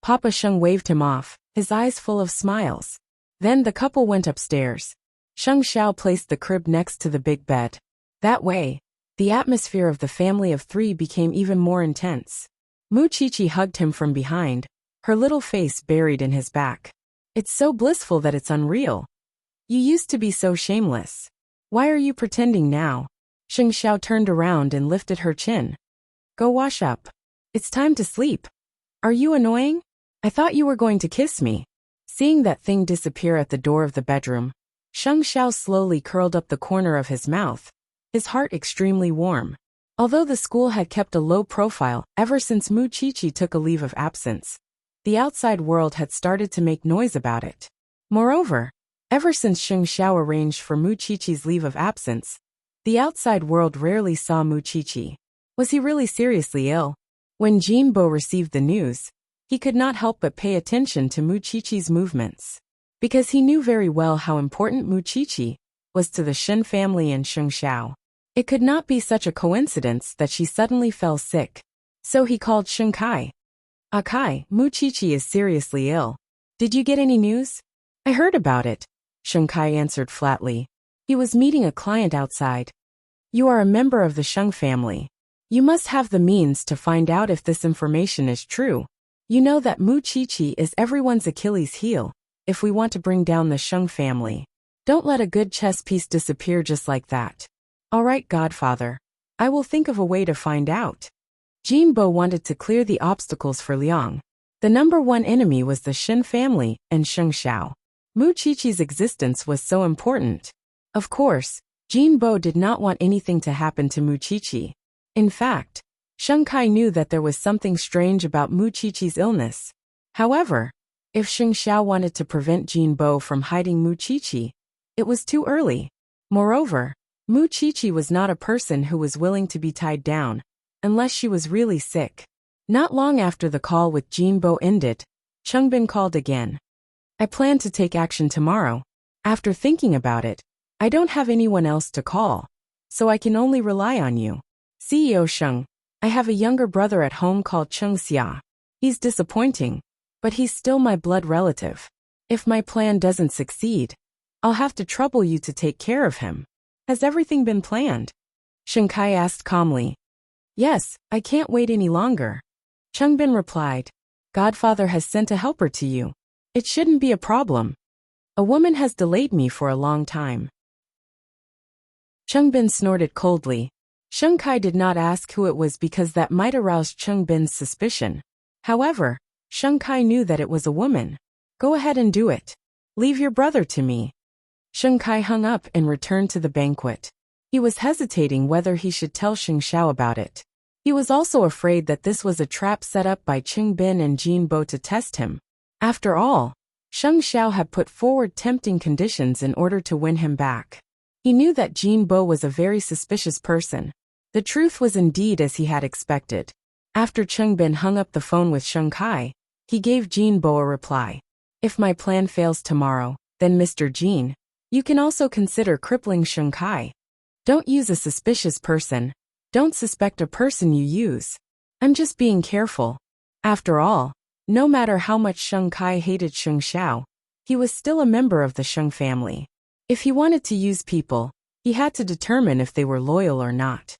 Papa Sheng waved him off, his eyes full of smiles. Then the couple went upstairs. Sheng Xiao placed the crib next to the big bed. That way, the atmosphere of the family of 3 became even more intense. Mu Qiqi hugged him from behind, her little face buried in his back. "It's so blissful that it's unreal. You used to be so shameless. Why are you pretending now?" Sheng Xiao turned around and lifted her chin. "Go wash up. It's time to sleep. Are you annoying? I thought you were going to kiss me." Seeing that thing disappear at the door of the bedroom, Sheng Xiao slowly curled up the corner of his mouth, his heart extremely warm. Although the school had kept a low profile ever since Mu Qiqi took a leave of absence, the outside world had started to make noise about it. Moreover, ever since Sheng Xiao arranged for Mu Qiqi's leave of absence, the outside world rarely saw Mu Qiqi. Was he really seriously ill? When Jinbo received the news, he could not help but pay attention to Mu Qiqi's movements. Because he knew very well how important Mu Qiqi was to the Shen family and Sheng Xiao. It could not be such a coincidence that she suddenly fell sick. So he called Sheng Kai. "Ah Kai, Mu Qiqi is seriously ill. Did you get any news?" "I heard about it," Sheng Kai answered flatly. He was meeting a client outside. "You are a member of the Sheng family. You must have the means to find out if this information is true. You know that Mu Qiqi is everyone's Achilles heel. If we want to bring down the Sheng family, don't let a good chess piece disappear just like that." "All right, Godfather. I will think of a way to find out." Jinbo wanted to clear the obstacles for Liang. The number one enemy was the Shen family and Sheng Xiao. Mu Qiqi's existence was so important. Of course, Jinbo did not want anything to happen to Mu Qiqi. In fact, Sheng Kai knew that there was something strange about Mu Qiqi's illness. However, if Sheng Xiao wanted to prevent Jinbo from hiding Mu Qiqi, it was too early. Moreover, Mu Qiqi was not a person who was willing to be tied down, unless she was really sick. Not long after the call with Jinbo ended, Chengbin called again. I plan to take action tomorrow. After thinking about it, I don't have anyone else to call, so I can only rely on you. CEO Sheng, I have a younger brother at home called Cheng Xia. He's disappointing, but he's still my blood relative. If my plan doesn't succeed, I'll have to trouble you to take care of him. Has everything been planned? Sheng Kai asked calmly. Yes, I can't wait any longer. Chengbin replied. Godfather has sent a helper to you. It shouldn't be a problem. A woman has delayed me for a long time. Chengbin snorted coldly. Sheng Kai did not ask who it was because that might arouse Chengbin's suspicion. However, Sheng Kai knew that it was a woman. Go ahead and do it. Leave your brother to me. Sheng Kai hung up and returned to the banquet. He was hesitating whether he should tell Sheng Xiao about it. He was also afraid that this was a trap set up by Chengbin and Jinbo to test him. After all, Sheng Xiao had put forward tempting conditions in order to win him back. He knew that Jinbo was a very suspicious person. The truth was indeed as he had expected. After Chengbin hung up the phone with Sheng Kai, he gave Jinbo a reply. If my plan fails tomorrow, then Mr. Jin, you can also consider crippling Sheng Kai. Don't use a suspicious person. Don't suspect a person you use. I'm just being careful. After all, no matter how much Sheng Kai hated Sheng Xiao, he was still a member of the Sheng family. If he wanted to use people, he had to determine if they were loyal or not.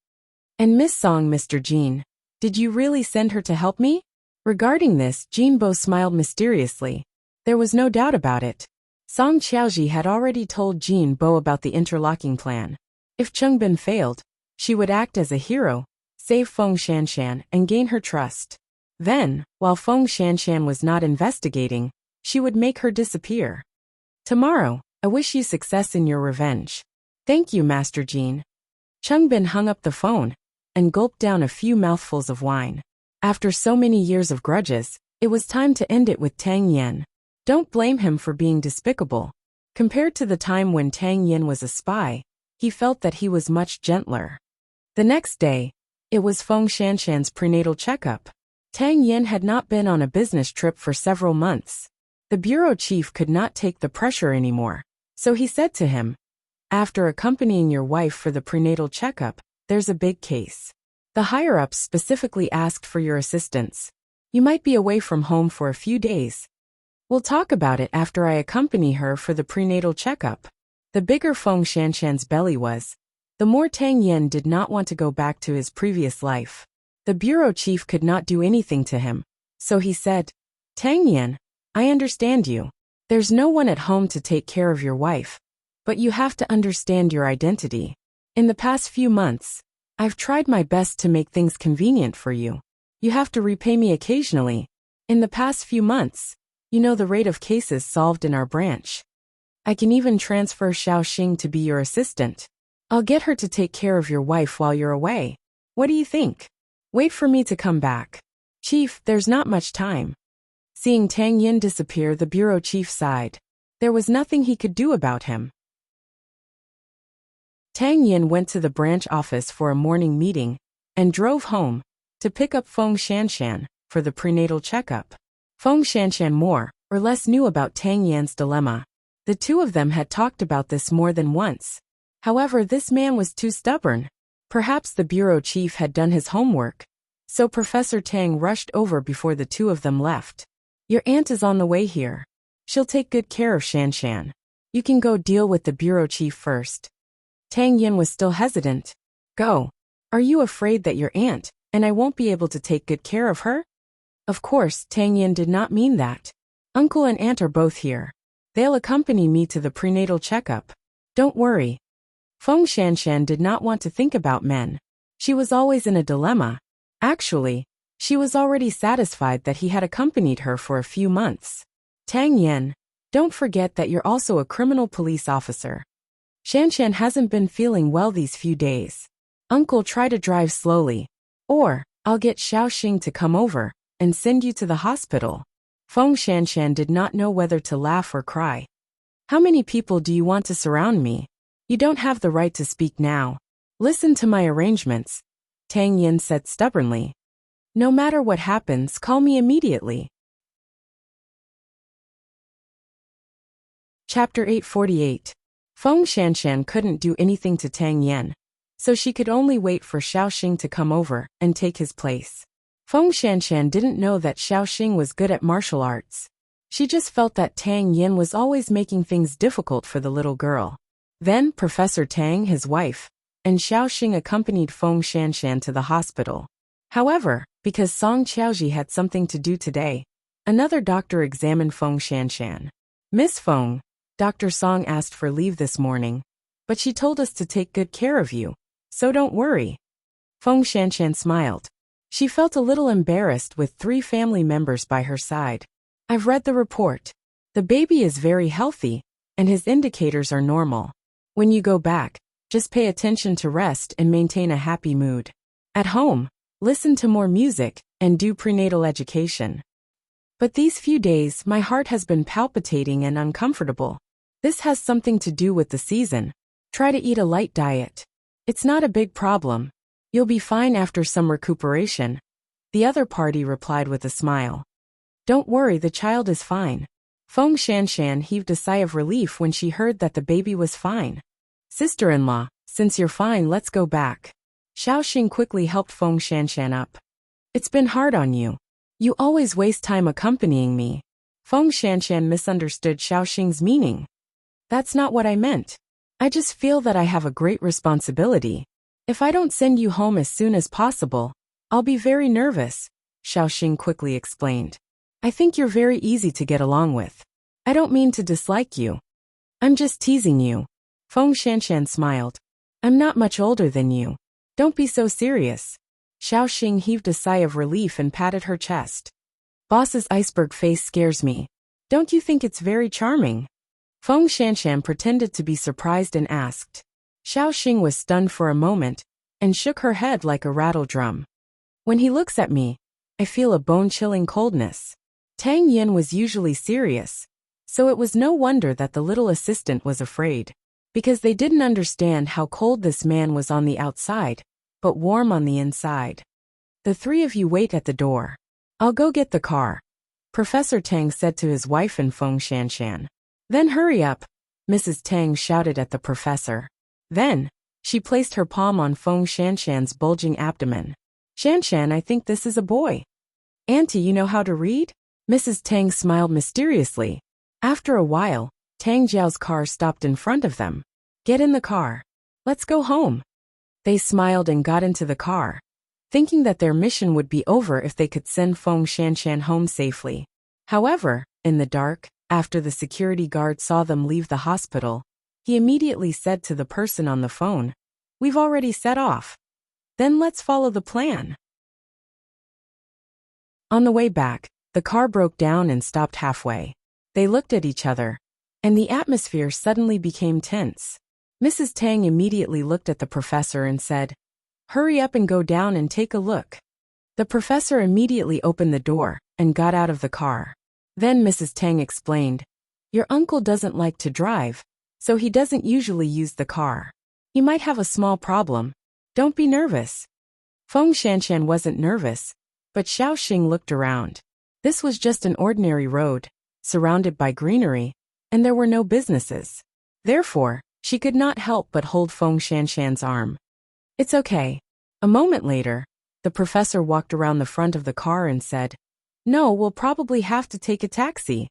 And Miss Song, Mr. Jin, did you really send her to help me? Regarding this, Jinbo smiled mysteriously. There was no doubt about it. Song Qiaoji had already told Jinbo about the interlocking plan. If Chengbin failed, she would act as a hero, save Feng Shanshan and gain her trust. Then, while Feng Shanshan was not investigating, she would make her disappear. Tomorrow, I wish you success in your revenge. Thank you, Master Jin. Chengbin hung up the phone and gulped down a few mouthfuls of wine. After so many years of grudges, it was time to end it with Tang Yen. Don't blame him for being despicable. Compared to the time when Tang Yen was a spy, he felt that he was much gentler. The next day, it was Feng Shanshan's prenatal checkup. Tang Yen had not been on a business trip for several months. The bureau chief could not take the pressure anymore, so he said to him, after accompanying your wife for the prenatal checkup, there's a big case. The higher-ups specifically asked for your assistance. You might be away from home for a few days. We'll talk about it after I accompany her for the prenatal checkup. The bigger Feng Shanshan's belly was, the more Tang Yen did not want to go back to his previous life. The bureau chief could not do anything to him, so he said, Tang Yen, I understand you. There's no one at home to take care of your wife, but you have to understand your identity. In the past few months, I've tried my best to make things convenient for you. You have to repay me occasionally. In the past few months, you know the rate of cases solved in our branch. I can even transfer Xiao Xing to be your assistant. I'll get her to take care of your wife while you're away. What do you think? Wait for me to come back. Chief, there's not much time. Seeing Tang Yen disappear, the bureau chief sighed. There was nothing he could do about him. Tang Yen went to the branch office for a morning meeting and drove home to pick up Feng Shanshan for the prenatal checkup. Feng Shanshan more or less knew about Tang Yan's dilemma. The two of them had talked about this more than once. However, this man was too stubborn. Perhaps the bureau chief had done his homework, so Professor Tang rushed over before the two of them left. Your aunt is on the way here. She'll take good care of Shanshan. You can go deal with the bureau chief first. Tang Yen was still hesitant. Go. Are you afraid that your aunt and I won't be able to take good care of her? Of course, Tang Yen did not mean that. Uncle and aunt are both here. They'll accompany me to the prenatal checkup. Don't worry. Feng Shanshan did not want to think about men. She was always in a dilemma. Actually, she was already satisfied that he had accompanied her for a few months. Tang Yen, Don't forget that you're also a criminal police officer. Shanshan hasn't been feeling well these few days. Uncle, try to drive slowly. Or, I'll get Xiaoxing to come over and send you to the hospital. Feng Shanshan did not know whether to laugh or cry. How many people do you want to surround me? You don't have the right to speak now. Listen to my arrangements, Tang Yin said stubbornly. No matter what happens, call me immediately. Chapter 848. Feng Shanshan couldn't do anything to Tang Yin, so she could only wait for Xiaoxing to come over and take his place. Feng Shanshan didn't know that Xiaoxing was good at martial arts. She just felt that Tang Yin was always making things difficult for the little girl. Then Professor Tang, his wife, and Xiaoxing accompanied Feng Shanshan to the hospital. However, because Song Qiaoji had something to do today, another doctor examined Feng Shanshan. Miss Feng, Dr. Song asked for leave this morning, but she told us to take good care of you, so don't worry. Feng Shanshan smiled. She felt a little embarrassed with 3 family members by her side. I've read the report. The baby is very healthy, and his indicators are normal. When you go back, just pay attention to rest and maintain a happy mood. At home, listen to more music and do prenatal education. But these few days my heart has been palpitating and uncomfortable. This has something to do with the season. Try to eat a light diet. It's not a big problem. You'll be fine after some recuperation. The other party replied with a smile. Don't worry, the child is fine. Feng Shanshan heaved a sigh of relief when she heard that the baby was fine. Sister-in-law, since you're fine, let's go back. Xiaoxing quickly helped Feng Shanshan up. It's been hard on you. You always waste time accompanying me. Feng Shanshan misunderstood Xiaoxing's meaning. That's not what I meant. I just feel that I have a great responsibility. If I don't send you home as soon as possible, I'll be very nervous, Xiaoxing quickly explained. I think you're very easy to get along with. I don't mean to dislike you. I'm just teasing you. Feng Shanshan smiled. I'm not much older than you. Don't be so serious. Xiaoxing heaved a sigh of relief and patted her chest. Boss's iceberg face scares me. Don't you think it's very charming? Feng Shanshan pretended to be surprised and asked. Xiaoxing was stunned for a moment and shook her head like a rattle drum. When he looks at me, I feel a bone-chilling coldness. Tang Yin was usually serious, so it was no wonder that the little assistant was afraid, because they didn't understand how cold this man was on the outside, but warm on the inside. The 3 of you wait at the door. I'll go get the car, Professor Tang said to his wife and Feng Shanshan. Then hurry up, Mrs. Tang shouted at the professor. Then, she placed her palm on Feng Shanshan's bulging abdomen. Shanshan, I think this is a boy. Auntie, you know how to read? Mrs. Tang smiled mysteriously. After a while, Tang Jiao's car stopped in front of them. Get in the car. Let's go home. They smiled and got into the car, thinking that their mission would be over if they could send Feng Shanshan home safely. However, in the dark, after the security guard saw them leave the hospital, he immediately said to the person on the phone, We've already set off. Then let's follow the plan. On the way back, the car broke down and stopped halfway. They looked at each other, and the atmosphere suddenly became tense. Mrs. Tang immediately looked at the professor and said, Hurry up and go down and take a look. The professor immediately opened the door and got out of the car. Then Mrs. Tang explained, Your uncle doesn't like to drive, so he doesn't usually use the car. He might have a small problem. Don't be nervous. Feng Shanshan wasn't nervous, but Xiaoxing looked around. This was just an ordinary road, surrounded by greenery, and there were no businesses. Therefore, she could not help but hold Feng Shanshan's arm. It's okay. A moment later, the professor walked around the front of the car and said, No, we'll probably have to take a taxi.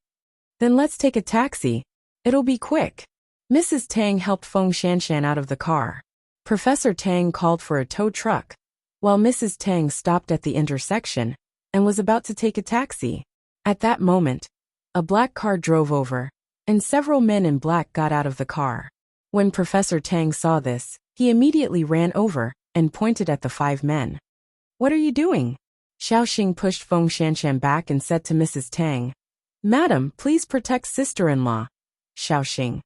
Then let's take a taxi. It'll be quick. Mrs. Tang helped Feng Shanshan out of the car. Professor Tang called for a tow truck, while Mrs. Tang stopped at the intersection and was about to take a taxi. At that moment, a black car drove over, and several men in black got out of the car. When Professor Tang saw this, he immediately ran over and pointed at the 5 men. What are you doing? Xiaoxing pushed Feng Shanshan back and said to Mrs. Tang, Madam, please protect sister-in-law, Xiaoxing.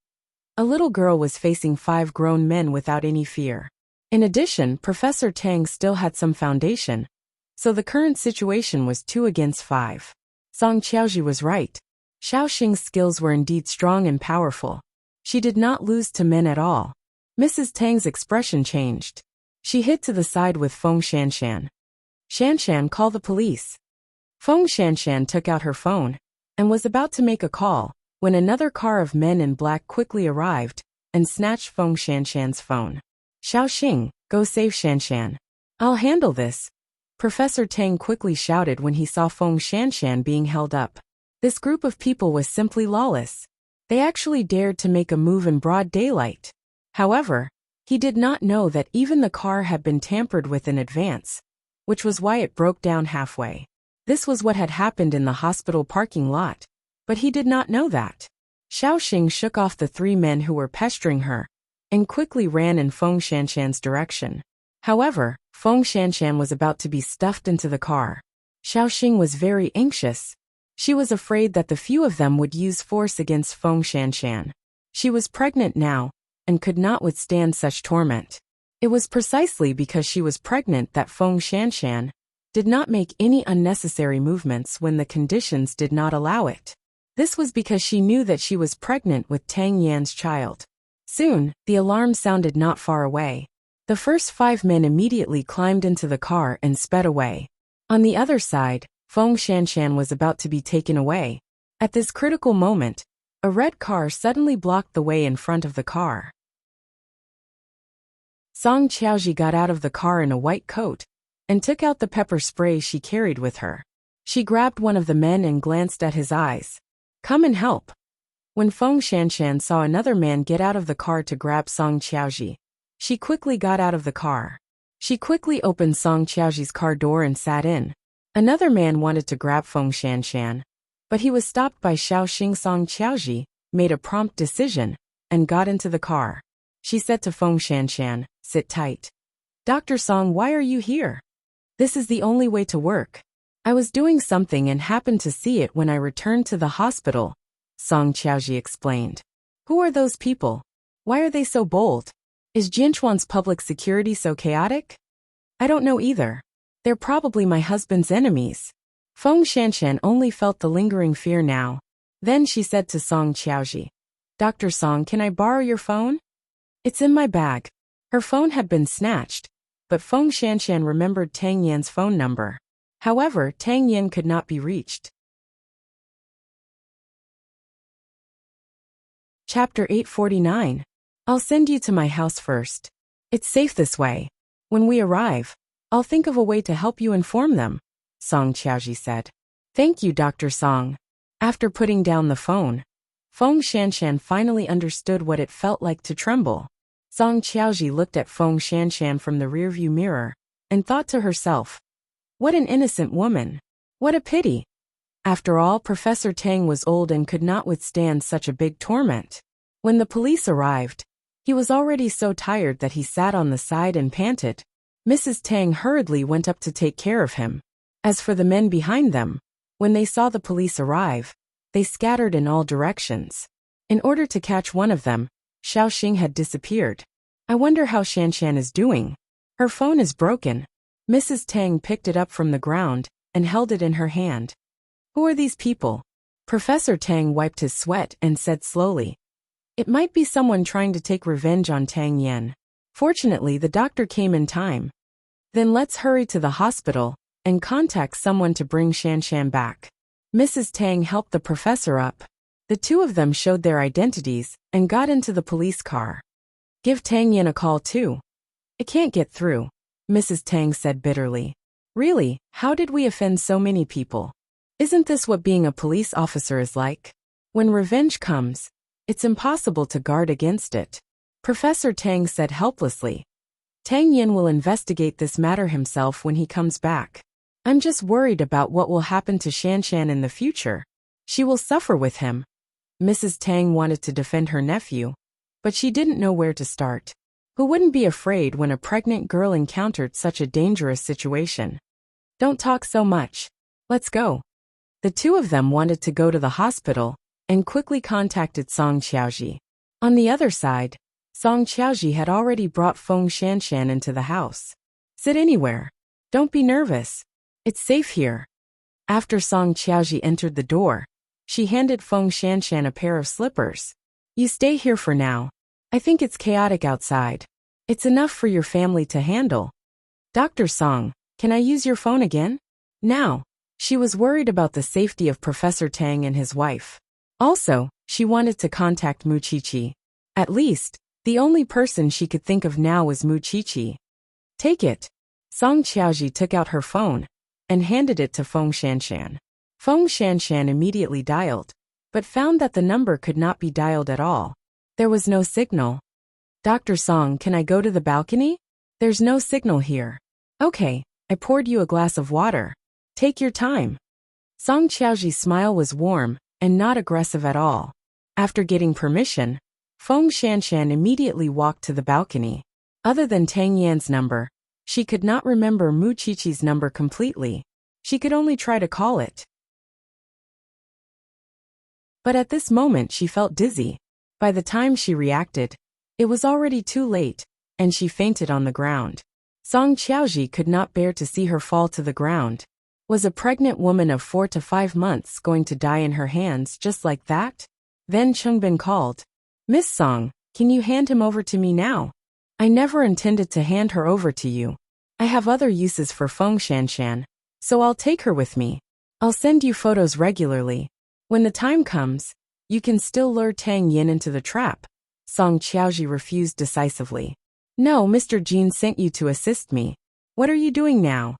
A little girl was facing 5 grown men without any fear. In addition, Professor Tang still had some foundation, so the current situation was 2 against 5. Song Qiaoji was right. Xiaoxing's skills were indeed strong and powerful. She did not lose to men at all. Mrs. Tang's expression changed. She hid to the side with Feng Shanshan. Shanshan, call the police. Feng Shanshan took out her phone and was about to make a call when another car of men in black quickly arrived and snatched Feng Shanshan's phone. Xiaoxing, go save Shanshan. I'll handle this, Professor Tang quickly shouted when he saw Feng Shanshan being held up. This group of people was simply lawless. They actually dared to make a move in broad daylight. However, he did not know that even the car had been tampered with in advance, which was why it broke down halfway. This was what had happened in the hospital parking lot, but he did not know that. Xiaoxing shook off the 3 men who were pestering her and quickly ran in Feng Shanshan's direction. However, Feng Shanshan was about to be stuffed into the car. Xiaoxing was very anxious. She was afraid that the few of them would use force against Feng Shanshan. She was pregnant now and could not withstand such torment. It was precisely because she was pregnant that Feng Shanshan did not make any unnecessary movements when the conditions did not allow it. This was because she knew that she was pregnant with Tang Yan's child. Soon, the alarm sounded not far away. The first 5 men immediately climbed into the car and sped away. On the other side, Feng Shanshan was about to be taken away. At this critical moment, a red car suddenly blocked the way in front of the car. Song Qiaoji got out of the car in a white coat and took out the pepper spray she carried with her. She grabbed one of the men and glanced at his eyes. Come and help. When Feng Shanshan saw another man get out of the car to grab Song Qiaoji, she quickly got out of the car. She quickly opened Song Qiaoji's car door and sat in. Another man wanted to grab Feng Shanshan, but he was stopped by Xiaoxing. Song Qiaoji made a prompt decision and got into the car. She said to Feng Shanshan, sit tight. Dr. Song, why are you here? This is the only way to work. I was doing something and happened to see it when I returned to the hospital, Song Qiaoji explained. Who are those people? Why are they so bold? Is Jinchuan's public security so chaotic? I don't know either. They're probably my husband's enemies. Feng Shanshan only felt the lingering fear now. Then she said to Song Qiaoji, Dr. Song, can I borrow your phone? It's in my bag. Her phone had been snatched, but Feng Shanshan remembered Tang Yan's phone number. However, Tang Yan could not be reached. Chapter 849. I'll send you to my house first. It's safe this way. When we arrive, I'll think of a way to help you inform them, Song Qiaoji said. Thank you, Dr. Song. After putting down the phone, Feng Shanshan finally understood what it felt like to tremble. Song Qiaoji looked at Feng Shanshan from the rearview mirror and thought to herself, what an innocent woman. What a pity. After all, Professor Tang was old and could not withstand such a big torment. When the police arrived, he was already so tired that he sat on the side and panted. Mrs. Tang hurriedly went up to take care of him. As for the men behind them, when they saw the police arrive, they scattered in all directions. In order to catch one of them, Xiaoxing had disappeared. I wonder how Shanshan is doing. Her phone is broken. Mrs. Tang picked it up from the ground and held it in her hand. Who are these people? Professor Tang wiped his sweat and said slowly. It might be someone trying to take revenge on Tang Yan. Fortunately, the doctor came in time. Then let's hurry to the hospital and contact someone to bring Shanshan back. Mrs. Tang helped the professor up. The two of them showed their identities and got into the police car. Give Tang Yan a call too. It can't get through, Mrs. Tang said bitterly. Really, how did we offend so many people? Isn't this what being a police officer is like? When revenge comes, it's impossible to guard against it. Professor Tang said helplessly. Tang Yan will investigate this matter himself when he comes back. I'm just worried about what will happen to Shanshan in the future. She will suffer with him. Mrs. Tang wanted to defend her nephew, but she didn't know where to start. Who wouldn't be afraid when a pregnant girl encountered such a dangerous situation? Don't talk so much. Let's go. The two of them wanted to go to the hospital and quickly contacted Song Qiaoji. On the other side, Song Qiaoji had already brought Feng Shanshan into the house. Sit anywhere. Don't be nervous. It's safe here. After Song Qiaoji entered the door, she handed Feng Shanshan a pair of slippers. You stay here for now. I think it's chaotic outside. It's enough for your family to handle. Dr. Song, can I use your phone again? Now. She was worried about the safety of Professor Tang and his wife. Also, she wanted to contact Mu Qiqi. At least, the only person she could think of now was Mu Qiqi. Take it. Song Qiaoji took out her phone and handed it to Feng Shanshan. Feng Shanshan immediately dialed, but found that the number could not be dialed at all. There was no signal. Dr. Song, can I go to the balcony? There's no signal here. Okay, I poured you a glass of water. Take your time. Song Qiaoji's smile was warm and not aggressive at all. After getting permission, Feng Shanshan immediately walked to the balcony. Other than Tang Yan's number, she could not remember Mu Qiqi's number completely. She could only try to call it. But at this moment she felt dizzy. By the time she reacted, it was already too late, and she fainted on the ground. Song Qiaoji could not bear to see her fall to the ground. Was a pregnant woman of 4 to 5 months going to die in her hands just like that? Then Chengbin called. Miss Song, can you hand him over to me now? I never intended to hand her over to you. I have other uses for Feng Shanshan, so I'll take her with me. I'll send you photos regularly. When the time comes, you can still lure Tang Yin into the trap. Song Qiaoji refused decisively. No, Mr. Jin sent you to assist me. What are you doing now?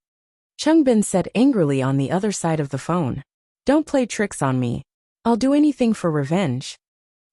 Chengbin said angrily on the other side of the phone. Don't play tricks on me. I'll do anything for revenge.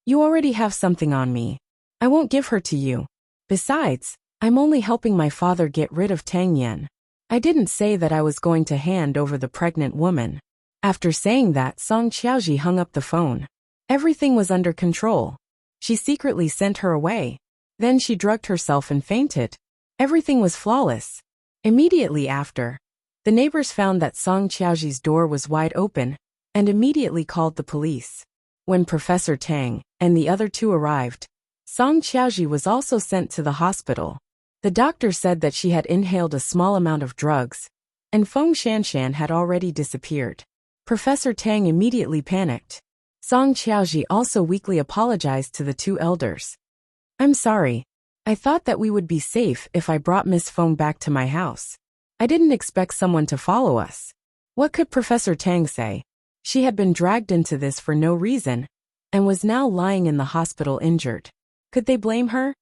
You already have something on me. I won't give her to you. Besides, I'm only helping my father get rid of Tang Yin. I didn't say that I was going to hand over the pregnant woman. After saying that, Song Qiaoji hung up the phone. Everything was under control. She secretly sent her away. Then she drugged herself and fainted. Everything was flawless. Immediately after, the neighbors found that Song Qiaoji's door was wide open and immediately called the police. When Professor Tang and the other two arrived, Song Qiaoji was also sent to the hospital. The doctor said that she had inhaled a small amount of drugs, and Feng Shanshan had already disappeared. Professor Tang immediately panicked. Song Qiaoji also weakly apologized to the two elders. I'm sorry. I thought that we would be safe if I brought Miss Feng back to my house. I didn't expect someone to follow us. What could Professor Tang say? She had been dragged into this for no reason, and was now lying in the hospital injured. Could they blame her?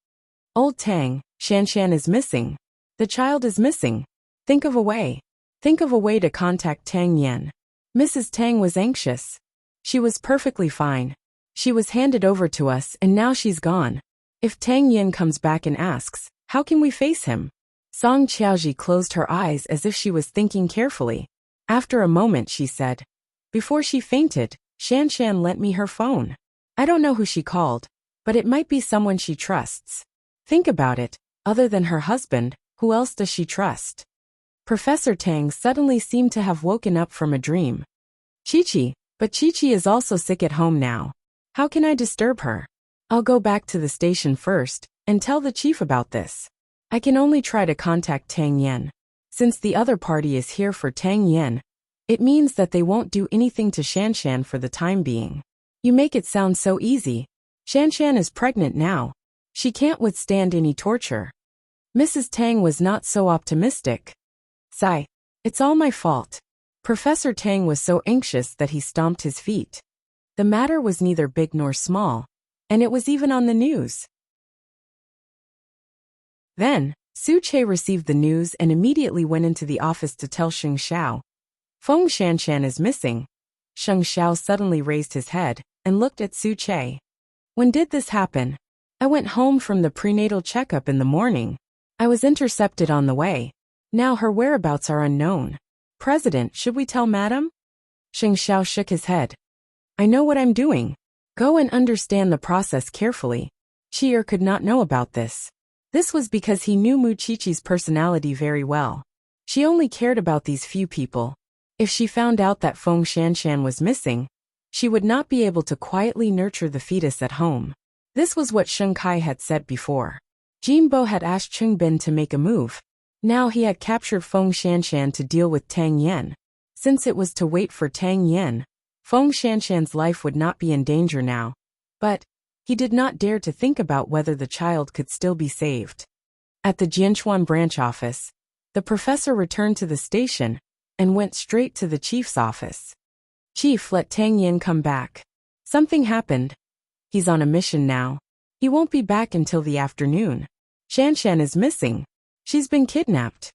Old Tang, Shanshan is missing. The child is missing. Think of a way. Think of a way to contact Tang Yin. Mrs. Tang was anxious. She was perfectly fine. She was handed over to us and now she's gone. If Tang Yin comes back and asks, how can we face him? Song Qiaoji closed her eyes as if she was thinking carefully. After a moment she said, before she fainted, Shanshan lent me her phone. I don't know who she called, but it might be someone she trusts. Think about it, other than her husband, who else does she trust? Professor Tang suddenly seemed to have woken up from a dream. Qiqi, but Qiqi is also sick at home now. How can I disturb her? I'll go back to the station first and tell the chief about this. I can only try to contact Tang Yin. Since the other party is here for Tang Yin, it means that they won't do anything to Shanshan for the time being. You make it sound so easy. Shanshan is pregnant now. She can't withstand any torture. Mrs. Tang was not so optimistic. Sigh. It's all my fault. Professor Tang was so anxious that he stomped his feet. The matter was neither big nor small, and it was even on the news. Then, Su Che received the news and immediately went into the office to tell Sheng Xiao. Feng Shanshan is missing. Sheng Xiao suddenly raised his head and looked at Su Che. When did this happen? I went home from the prenatal checkup in the morning. I was intercepted on the way. Now her whereabouts are unknown. President, should we tell Madam? Sheng Xiao shook his head. I know what I'm doing. Go and understand the process carefully. Chi'er could not know about this. This was because he knew Mu Qiqi's personality very well. She only cared about these few people. If she found out that Feng Shanshan was missing, she would not be able to quietly nurture the fetus at home. This was what Sheng Kai had said before. Jinbo had asked Chungbin to make a move. Now he had captured Feng Shanshan to deal with Tang Yen. Since it was to wait for Tang Yen, Feng Shanshan's life would not be in danger now. But he did not dare to think about whether the child could still be saved. At the Jianchuan branch office, the professor returned to the station and went straight to the chief's office. Chief, let Tang Yen come back. Something happened. He's on a mission now. He won't be back until the afternoon. Shanshan is missing. She's been kidnapped.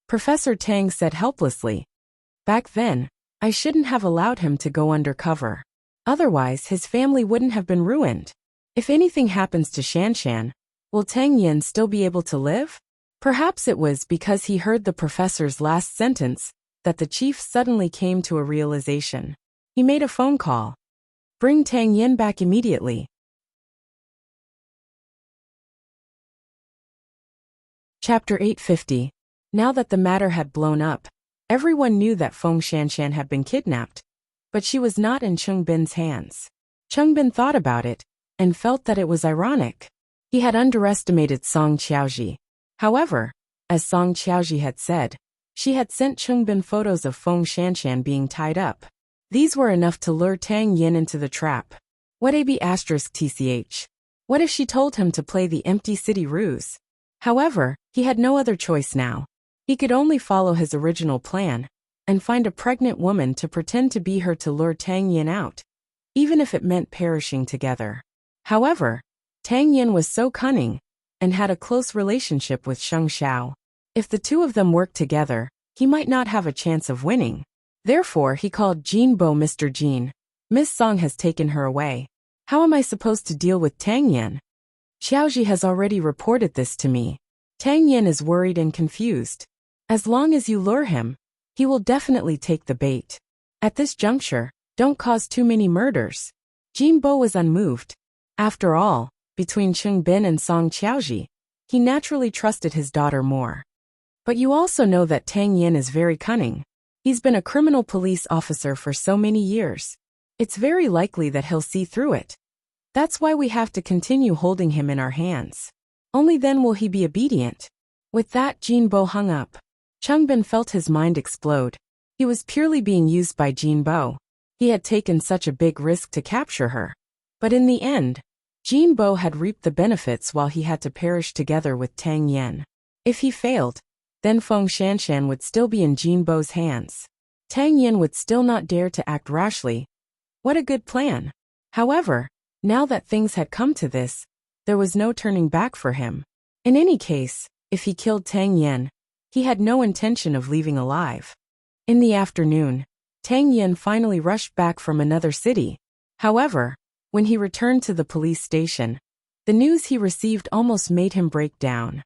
Professor Tang said helplessly. Back then, I shouldn't have allowed him to go undercover. Otherwise, his family wouldn't have been ruined. If anything happens to Shanshan, will Tang Yen still be able to live? Perhaps it was because he heard the professor's last sentence that the chief suddenly came to a realization. He made a phone call. Bring Tang Yen back immediately. Chapter 850. Now that the matter had blown up, everyone knew that Feng Shanshan had been kidnapped, but she was not in Chungbin's hands. Chungbin thought about it and felt that it was ironic. He had underestimated Song Qiaoji. However, as Song Qiaoji had said, she had sent Chungbin photos of Feng Shanshan being tied up. These were enough to lure Tang Yen into the trap. What *TCH? What if she told him to play the empty city ruse? However, he had no other choice now. He could only follow his original plan and find a pregnant woman to pretend to be her to lure Tang Yen out, even if it meant perishing together. However, Tang Yen was so cunning and had a close relationship with Sheng Xiao. If the two of them worked together, he might not have a chance of winning. Therefore, he called Jinbo Mr. Jin. Miss Song has taken her away. How am I supposed to deal with Tang Yen? Xiaoji has already reported this to me. Tang Yen is worried and confused. As long as you lure him, he will definitely take the bait. At this juncture, don't cause too many murders. Jinbo was unmoved. After all, between Chungbin and Song Qiaoji, he naturally trusted his daughter more. But you also know that Tang Yen is very cunning. He's been a criminal police officer for so many years. It's very likely that he'll see through it. That's why we have to continue holding him in our hands. Only then will he be obedient. With that, Jinbo hung up. Chungbin felt his mind explode. He was purely being used by Jinbo. He had taken such a big risk to capture her. But in the end, Jinbo had reaped the benefits while he had to perish together with Tang Yen. If he failed, then Feng Shanshan would still be in Jinbo's hands. Tang Yen would still not dare to act rashly. What a good plan. However, now that things had come to this, there was no turning back for him. In any case, if he killed Tang Yen, he had no intention of leaving alive. In the afternoon, Tang Yen finally rushed back from another city. However, when he returned to the police station, the news he received almost made him break down.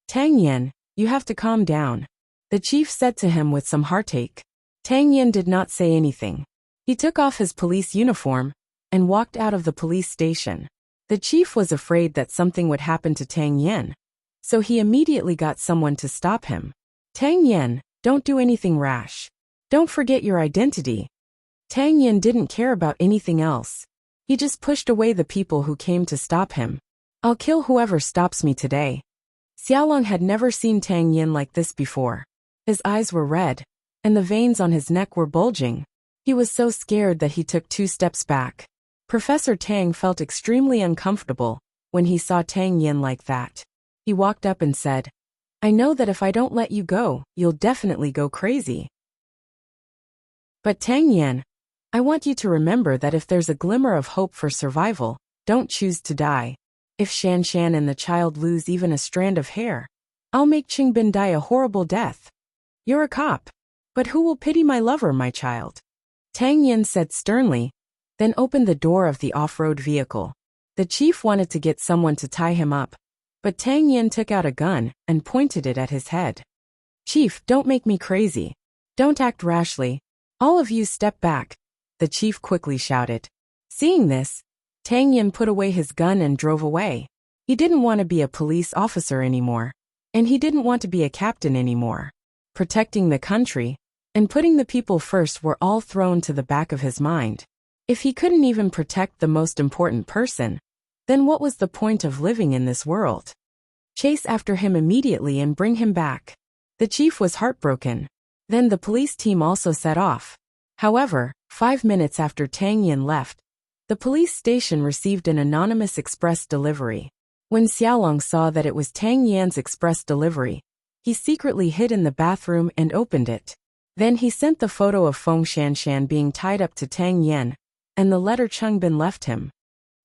Tang Yen, you have to calm down, the chief said to him with some heartache. Tang Yen did not say anything. He took off his police uniform and walked out of the police station. The chief was afraid that something would happen to Tang Yen, so he immediately got someone to stop him. Tang Yen, don't do anything rash. Don't forget your identity. Tang Yen didn't care about anything else. He just pushed away the people who came to stop him. I'll kill whoever stops me today. Xiaolong had never seen Tang Yen like this before. His eyes were red, and the veins on his neck were bulging. He was so scared that he took 2 steps back. Professor Tang felt extremely uncomfortable when he saw Tang Yen like that. He walked up and said, I know that if I don't let you go, you'll definitely go crazy. But Tang Yen, I want you to remember that if there's a glimmer of hope for survival, don't choose to die. If Shanshan and the child lose even a strand of hair, I'll make Qingbin die a horrible death. You're a cop. But who will pity my lover, my child? Tang Yen said sternly, then opened the door of the off-road vehicle. The chief wanted to get someone to tie him up, but Tang Yen took out a gun and pointed it at his head. Chief, don't make me crazy. Don't act rashly. All of you step back, the chief quickly shouted. Seeing this, Tang Yen put away his gun and drove away. He didn't want to be a police officer anymore, and he didn't want to be a captain anymore. Protecting the country and putting the people first were all thrown to the back of his mind. If he couldn't even protect the most important person, then what was the point of living in this world? Chase after him immediately and bring him back. The chief was heartbroken. Then the police team also set off. However, 5 minutes after Tang Yin left, the police station received an anonymous express delivery. When Xiaolong saw that it was Tang Yan's express delivery, he secretly hid in the bathroom and opened it. Then he sent the photo of Feng Shanshan being tied up to Tang Yan, and the letter Chungbin left him.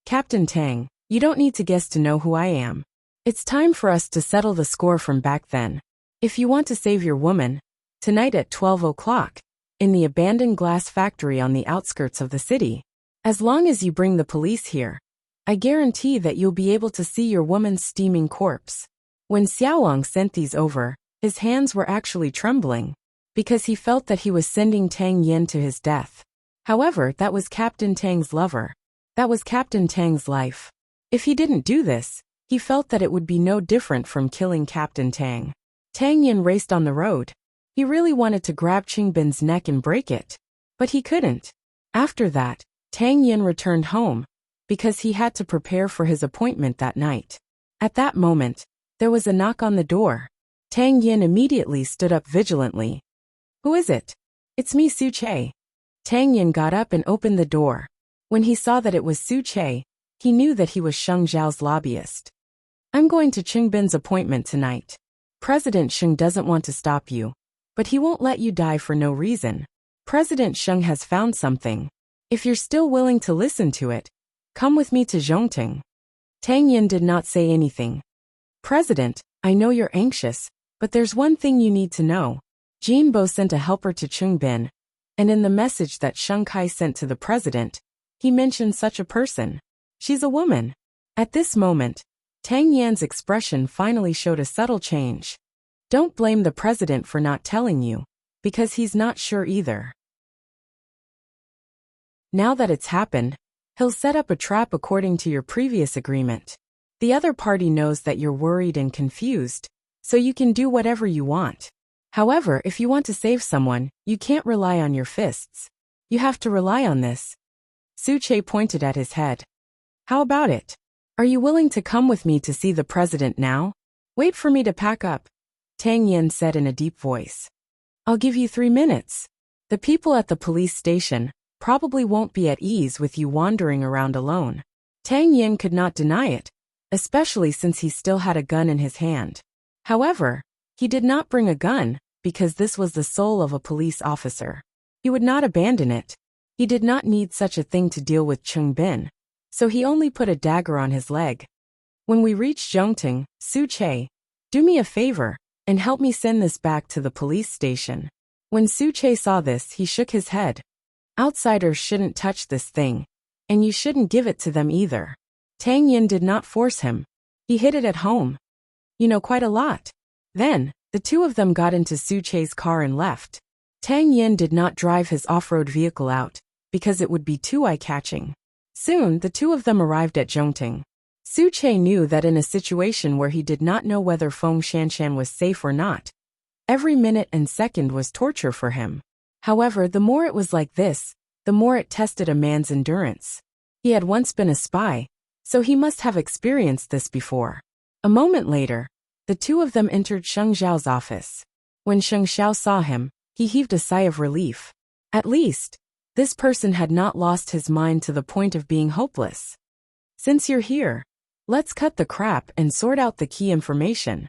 Captain Tang, you don't need to guess to know who I am. It's time for us to settle the score from back then. If you want to save your woman, tonight at 12 o'clock, in the abandoned glass factory on the outskirts of the city. As long as you bring the police here, I guarantee that you'll be able to see your woman's steaming corpse. When Xiaolong sent these over, his hands were actually trembling, because he felt that he was sending Tang Yin to his death. However, that was Captain Tang's lover. That was Captain Tang's life. If he didn't do this, he felt that it would be no different from killing Captain Tang. Tang Yin raced on the road. He really wanted to grab Qingbin's neck and break it, but he couldn't. After that, Tang Yin returned home, because he had to prepare for his appointment that night. At that moment, there was a knock on the door. Tang Yin immediately stood up vigilantly. Who is it? It's me, Su Che. Tang Yin got up and opened the door. When he saw that it was Su Che, he knew that he was Sheng Zhao's lobbyist. I'm going to Qingbin's appointment tonight. President Sheng doesn't want to stop you, but he won't let you die for no reason. President Sheng has found something. If you're still willing to listen to it, come with me to Zhongting. Tang Yin did not say anything. President, I know you're anxious, but there's one thing you need to know. Jin Bo sent a helper to Qingbin, and in the message that Sheng Kai sent to the president, he mentioned such a person. She's a woman. At this moment, Tang Yan's expression finally showed a subtle change. Don't blame the president for not telling you, because he's not sure either. Now that it's happened, he'll set up a trap according to your previous agreement. The other party knows that you're worried and confused, so you can do whatever you want. However, if you want to save someone, you can't rely on your fists. You have to rely on this. Su Che pointed at his head. How about it? Are you willing to come with me to see the president now? Wait for me to pack up, Tang Yin said in a deep voice. I'll give you 3 minutes. The people at the police station probably won't be at ease with you wandering around alone. Tang Yin could not deny it, especially since he still had a gun in his hand. However, he did not bring a gun, because this was the soul of a police officer. He would not abandon it. He did not need such a thing to deal with Qingbin, so he only put a dagger on his leg. When we reach Zhongting, Su Che, do me a favor, and help me send this back to the police station. When Su Che saw this, he shook his head. Outsiders shouldn't touch this thing, and you shouldn't give it to them either. Tang Yin did not force him. He hid it at home. You know quite a lot. Then, the two of them got into Su Che's car and left. Tang Yin did not drive his off-road vehicle out, because it would be too eye-catching. Soon, the two of them arrived at Zhongting. Su Che knew that in a situation where he did not know whether Feng Shanshan was safe or not, every minute and second was torture for him. However, the more it was like this, the more it tested a man's endurance. He had once been a spy, so he must have experienced this before. A moment later, the two of them entered Sheng Zhao's office. When Sheng Zhao saw him, he heaved a sigh of relief. At least, this person had not lost his mind to the point of being hopeless. Since you're here, let's cut the crap and sort out the key information.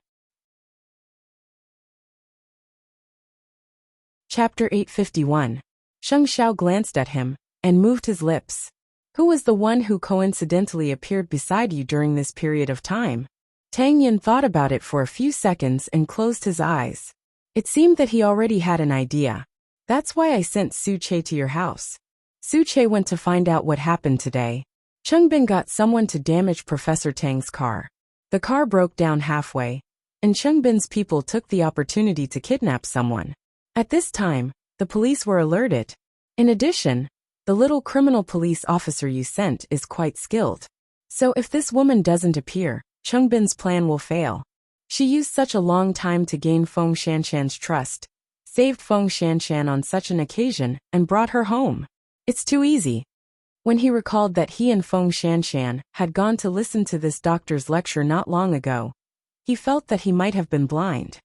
Chapter 851. Sheng Zhao glanced at him and moved his lips. Who was the one who coincidentally appeared beside you during this period of time? Tang Yin thought about it for a few seconds and closed his eyes. It seemed that he already had an idea. That's why I sent Su Che to your house. Su Che went to find out what happened today. Qingbin got someone to damage Professor Tang's car. The car broke down halfway, and Qingbin's people took the opportunity to kidnap someone. At this time, the police were alerted. In addition, the little criminal police officer you sent is quite skilled. So if this woman doesn't appear, Qingbin's plan will fail. She used such a long time to gain Feng Shanshan's trust, saved Feng Shanshan on such an occasion, and brought her home. It's too easy. When he recalled that he and Feng Shanshan had gone to listen to this doctor's lecture not long ago, he felt that he might have been blind.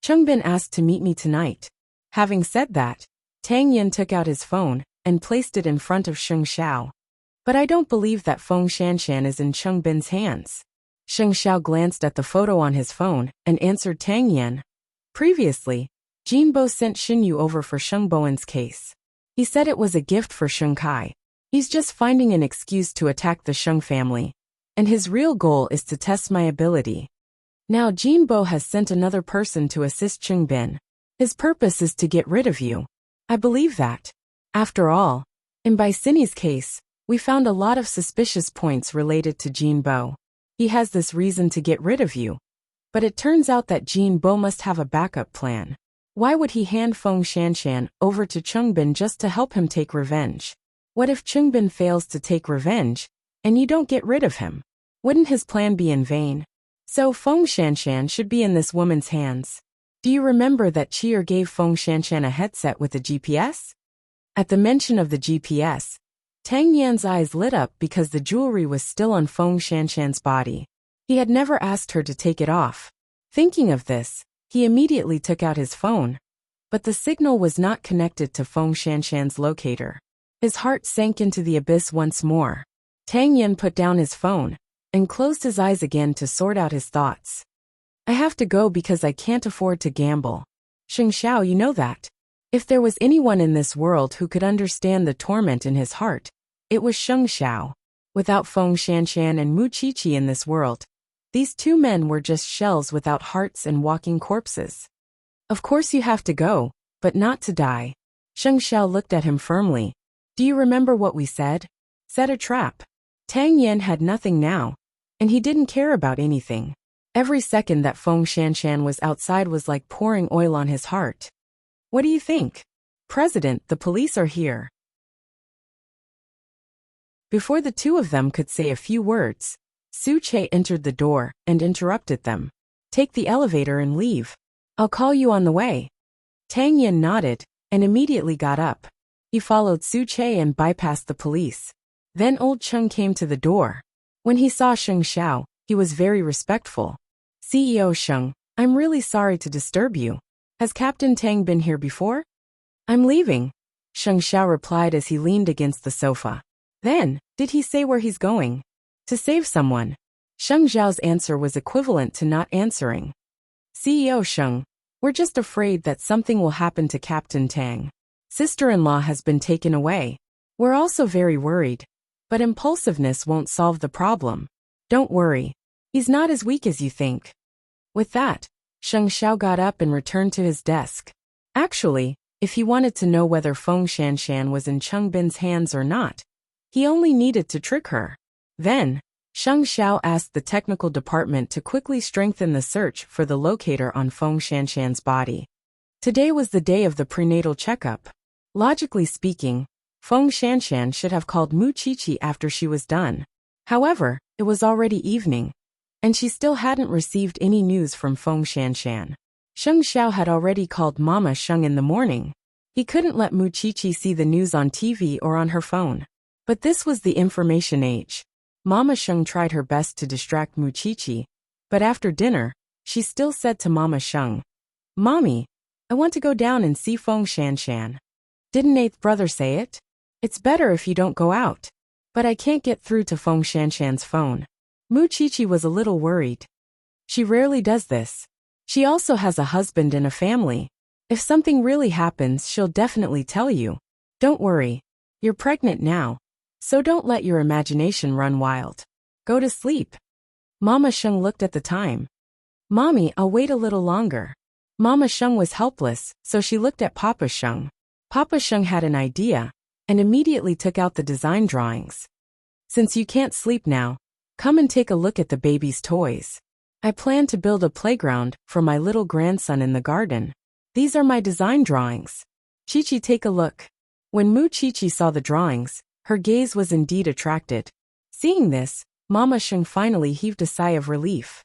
Chungbin asked to meet me tonight. Having said that, Tang Yin took out his phone and placed it in front of Sheng Xiao. But I don't believe that Feng Shanshan is in Chungbin's hands. Sheng Xiao glanced at the photo on his phone and answered Tang Yin. Previously, Jinbo sent Xinyu over for Sheng Bowen's case. He said it was a gift for Sheng Kai. He's just finding an excuse to attack the Sheng family, and his real goal is to test my ability. Now Jinbo has sent another person to assist Chungbin. His purpose is to get rid of you. I believe that. After all, in Baisini's case, we found a lot of suspicious points related to Jinbo. He has this reason to get rid of you. But it turns out that Jinbo must have a backup plan. Why would he hand Feng Shanshan over to Chungbin just to help him take revenge? What if Chungbin fails to take revenge, and you don't get rid of him? Wouldn't his plan be in vain? So Feng Shanshan should be in this woman's hands. Do you remember that Chi'er gave Feng Shanshan a headset with a GPS? At the mention of the GPS, Tang Yan's eyes lit up because the jewelry was still on Feng Shanshan's body. He had never asked her to take it off. Thinking of this, he immediately took out his phone. But the signal was not connected to Feng Shanshan's locator. His heart sank into the abyss once more. Tang Yan put down his phone and closed his eyes again to sort out his thoughts. I have to go because I can't afford to gamble. Sheng Xiao, you know that. If there was anyone in this world who could understand the torment in his heart, it was Sheng Xiao. Without Feng Shanshan and Mu Qiqi in this world, these two men were just shells without hearts and walking corpses. Of course you have to go, but not to die. Sheng Xiao looked at him firmly. Do you remember what we said? Set a trap. Tang Yan had nothing now, and he didn't care about anything. Every second that Feng Shanshan was outside was like pouring oil on his heart. What do you think? President, the police are here. Before the two of them could say a few words, Su Che entered the door and interrupted them. Take the elevator and leave. I'll call you on the way. Tang Yin nodded and immediately got up. He followed Su Che and bypassed the police. Then old Chung came to the door. When he saw Sheng Xiao, he was very respectful. CEO Sheng, I'm really sorry to disturb you. Has Captain Tang been here before? I'm leaving, Sheng Xiao replied as he leaned against the sofa. Then, did he say where he's going? To save someone. Sheng Xiao's answer was equivalent to not answering. CEO Sheng, we're just afraid that something will happen to Captain Tang. Sister-in-law has been taken away. We're also very worried. But impulsiveness won't solve the problem. Don't worry. He's not as weak as you think. With that, Sheng Xiao got up and returned to his desk. Actually, if he wanted to know whether Feng Shanshan was in Chungbin's hands or not, he only needed to trick her. Then, Sheng Xiao asked the technical department to quickly strengthen the search for the locator on Feng Shanshan's body. Today was the day of the prenatal checkup. Logically speaking, Feng Shanshan should have called Mu Qiqi after she was done. However, it was already evening, and she still hadn't received any news from Feng Shanshan. Sheng Xiao had already called Mama Sheng in the morning. He couldn't let Mu Qiqi see the news on TV or on her phone. But this was the information age. Mama Sheng tried her best to distract Mu Qiqi, but after dinner, she still said to Mama Sheng, Mommy, I want to go down and see Feng Shanshan. Didn't eighth brother say it? It's better if you don't go out. But I can't get through to Feng Shanshan's phone. Mu Qiqi was a little worried. She rarely does this. She also has a husband and a family. If something really happens, she'll definitely tell you. Don't worry. You're pregnant now, so don't let your imagination run wild. Go to sleep. Mama Sheng looked at the time. Mommy, I'll wait a little longer. Mama Sheng was helpless, so she looked at Papa Sheng. Papa Sheng had an idea, and immediately took out the design drawings. Since you can't sleep now, come and take a look at the baby's toys. I plan to build a playground for my little grandson in the garden. These are my design drawings. Qiqi, take a look. When Mu Qiqi saw the drawings, her gaze was indeed attracted. Seeing this, Mama Sheng finally heaved a sigh of relief.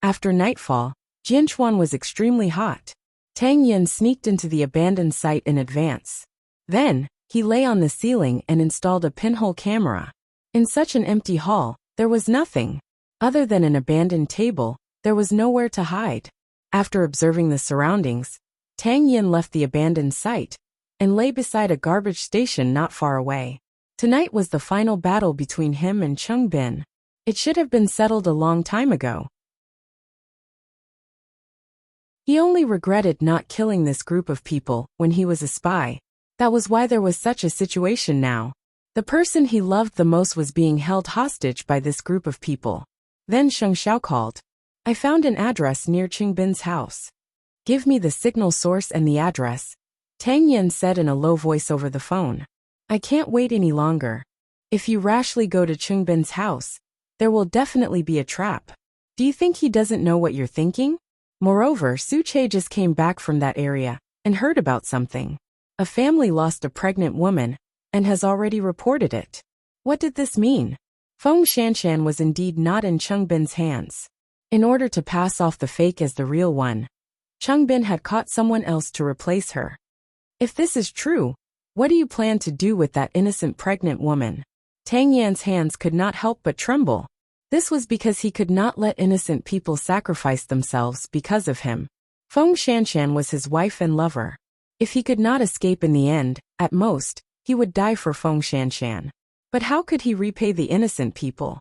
After nightfall, Jianchuan was extremely hot. Tang Yin sneaked into the abandoned site in advance. Then, he lay on the ceiling and installed a pinhole camera. In such an empty hall, there was nothing. Other than an abandoned table, there was nowhere to hide. After observing the surroundings, Tang Yin left the abandoned site and lay beside a garbage station not far away. Tonight was the final battle between him and Cheng Bin. It should have been settled a long time ago. He only regretted not killing this group of people when he was a spy. That was why there was such a situation now. The person he loved the most was being held hostage by this group of people. Then Sheng Xiao called. I found an address near Cheng Bin's house. Give me the signal source and the address, Tang Yin said in a low voice over the phone. I can't wait any longer. If you rashly go to Cheng Bin's house, there will definitely be a trap. Do you think he doesn't know what you're thinking? Moreover, Su Che just came back from that area and heard about something. A family lost a pregnant woman and has already reported it. What did this mean? Feng Shanshan was indeed not in Cheng Bin's hands. In order to pass off the fake as the real one, Cheng Bin had caught someone else to replace her. If this is true, what do you plan to do with that innocent pregnant woman? Tang Yan's hands could not help but tremble. This was because he could not let innocent people sacrifice themselves because of him. Feng Shanshan was his wife and lover. If he could not escape in the end, at most, he would die for Feng Shanshan. But how could he repay the innocent people?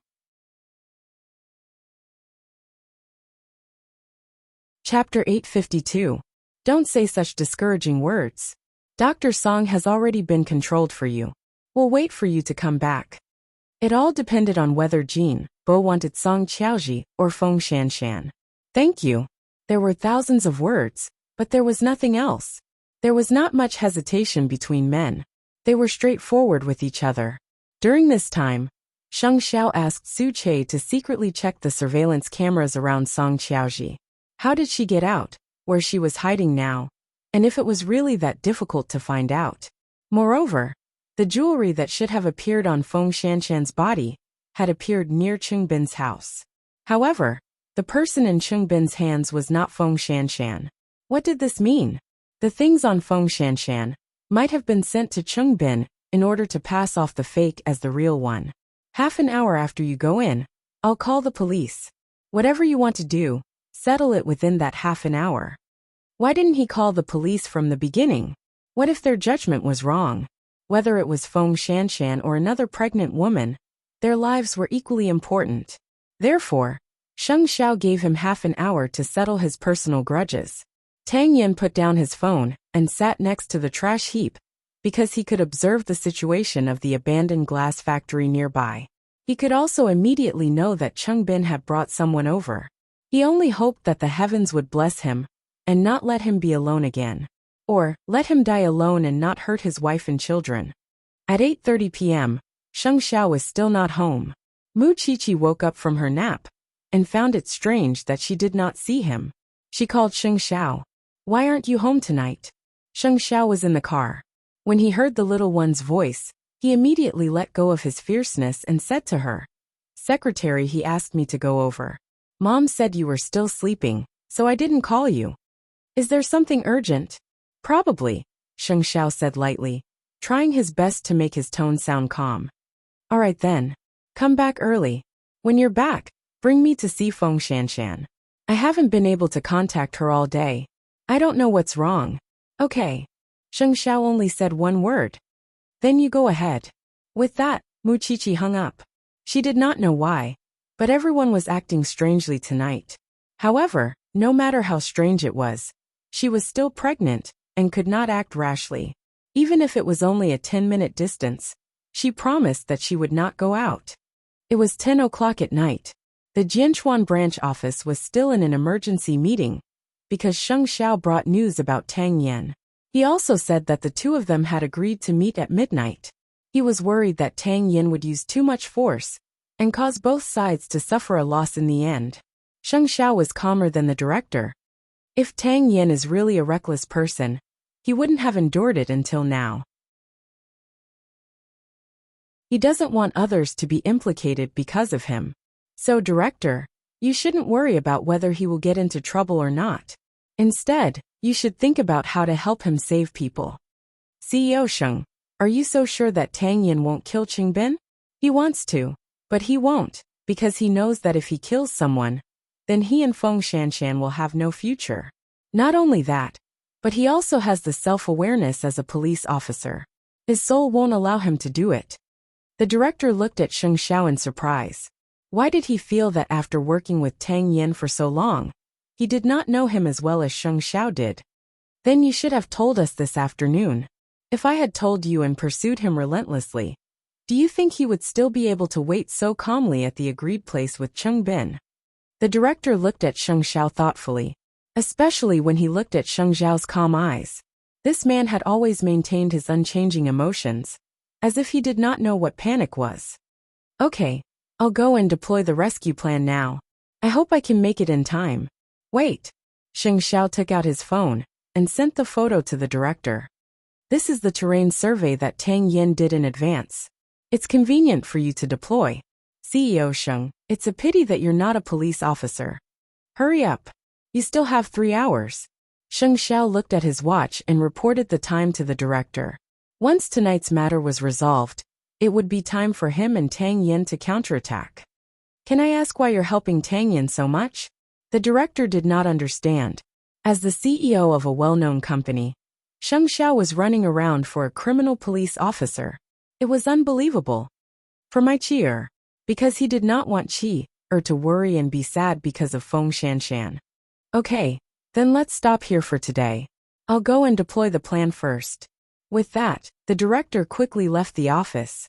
Chapter 852. Don't say such discouraging words. Dr. Song has already been controlled for you. We'll wait for you to come back. It all depended on whether Jin Bo wanted Song Qiaoji or Feng Shanshan. Thank you. There were thousands of words, but there was nothing else. There was not much hesitation between men. They were straightforward with each other. During this time, Sheng Xiao asked Su Che to secretly check the surveillance cameras around Song Qiaoji. How did she get out, where she was hiding now, and if it was really that difficult to find out? Moreover, the jewelry that should have appeared on Feng Shanshan's body had appeared near Cheng Bin's house. However, the person in Cheng Bin's hands was not Feng Shanshan. What did this mean? The things on Feng Shanshan might have been sent to Cheng Bin in order to pass off the fake as the real one. Half an hour after you go in, I'll call the police. Whatever you want to do, settle it within that half an hour. Why didn't he call the police from the beginning? What if their judgment was wrong? Whether it was Feng Shanshan or another pregnant woman, their lives were equally important. Therefore, Sheng Xiao gave him half an hour to settle his personal grudges. Tang Yin put down his phone and sat next to the trash heap because he could observe the situation of the abandoned glass factory nearby. He could also immediately know that Cheng Bin had brought someone over. He only hoped that the heavens would bless him and not let him be alone again. Or, let him die alone and not hurt his wife and children. At 8:30 p.m., Sheng Xiao was still not home. Mu Qiqi woke up from her nap and found it strange that she did not see him. She called Sheng Xiao. Why aren't you home tonight? Sheng Xiao was in the car. When he heard the little one's voice, he immediately let go of his fierceness and said to her, Secretary, he asked me to go over. Mom said you were still sleeping, so I didn't call you. Is there something urgent? Probably, Sheng Xiao said lightly, trying his best to make his tone sound calm. All right then. Come back early. When you're back, bring me to see Feng Shanshan. I haven't been able to contact her all day. I don't know what's wrong. Okay. Sheng Xiao only said one word. Then you go ahead. With that, Mu Qiqi hung up. She did not know why, but everyone was acting strangely tonight. However, no matter how strange it was, she was still pregnant and could not act rashly. Even if it was only a 10-minute distance, she promised that she would not go out. It was 10 o'clock at night. The Jianchuan branch office was still in an emergency meeting because Sheng Xiao brought news about Tang Yin. He also said that the two of them had agreed to meet at midnight. He was worried that Tang Yin would use too much force and cause both sides to suffer a loss in the end. Sheng Xiao was calmer than the director. If Tang Yin is really a reckless person, he wouldn't have endured it until now. He doesn't want others to be implicated because of him. So, director, you shouldn't worry about whether he will get into trouble or not. Instead, You should think about how to help him save people. CEO Sheng, are you so sure that Tang Yin won't kill Qingbin? He wants to, but he won't, because he knows that if he kills someone, then he and Feng Shanshan will have no future. Not only that, but he also has the self-awareness as a police officer. His soul won't allow him to do it. The director looked at Sheng Xiao in surprise. Why did he feel that after working with Tang Yin for so long, he did not know him as well as Sheng Xiao did? Then you should have told us this afternoon. If I had told you and pursued him relentlessly, do you think he would still be able to wait so calmly at the agreed place with Qingbin? The director looked at Sheng Xiao thoughtfully, especially when he looked at Sheng Xiao's calm eyes. This man had always maintained his unchanging emotions, as if he did not know what panic was. Okay, I'll go and deploy the rescue plan now. I hope I can make it in time. Wait. Sheng Xiao took out his phone and sent the photo to the director. This is the terrain survey that Tang Yin did in advance. It's convenient for you to deploy. CEO Sheng, it's a pity that you're not a police officer. Hurry up. You still have 3 hours. Sheng Xiao looked at his watch and reported the time to the director. Once tonight's matter was resolved, it would be time for him and Tang Yin to counterattack. Can I ask why you're helping Tang Yin so much? The director did not understand. As the CEO of a well-known company, Sheng Xiao was running around for a criminal police officer. It was unbelievable. For my Qi, because he did not want Qi to worry and be sad because of Feng Shanshan. Okay, then let's stop here for today. I'll go and deploy the plan first. With that, the director quickly left the office.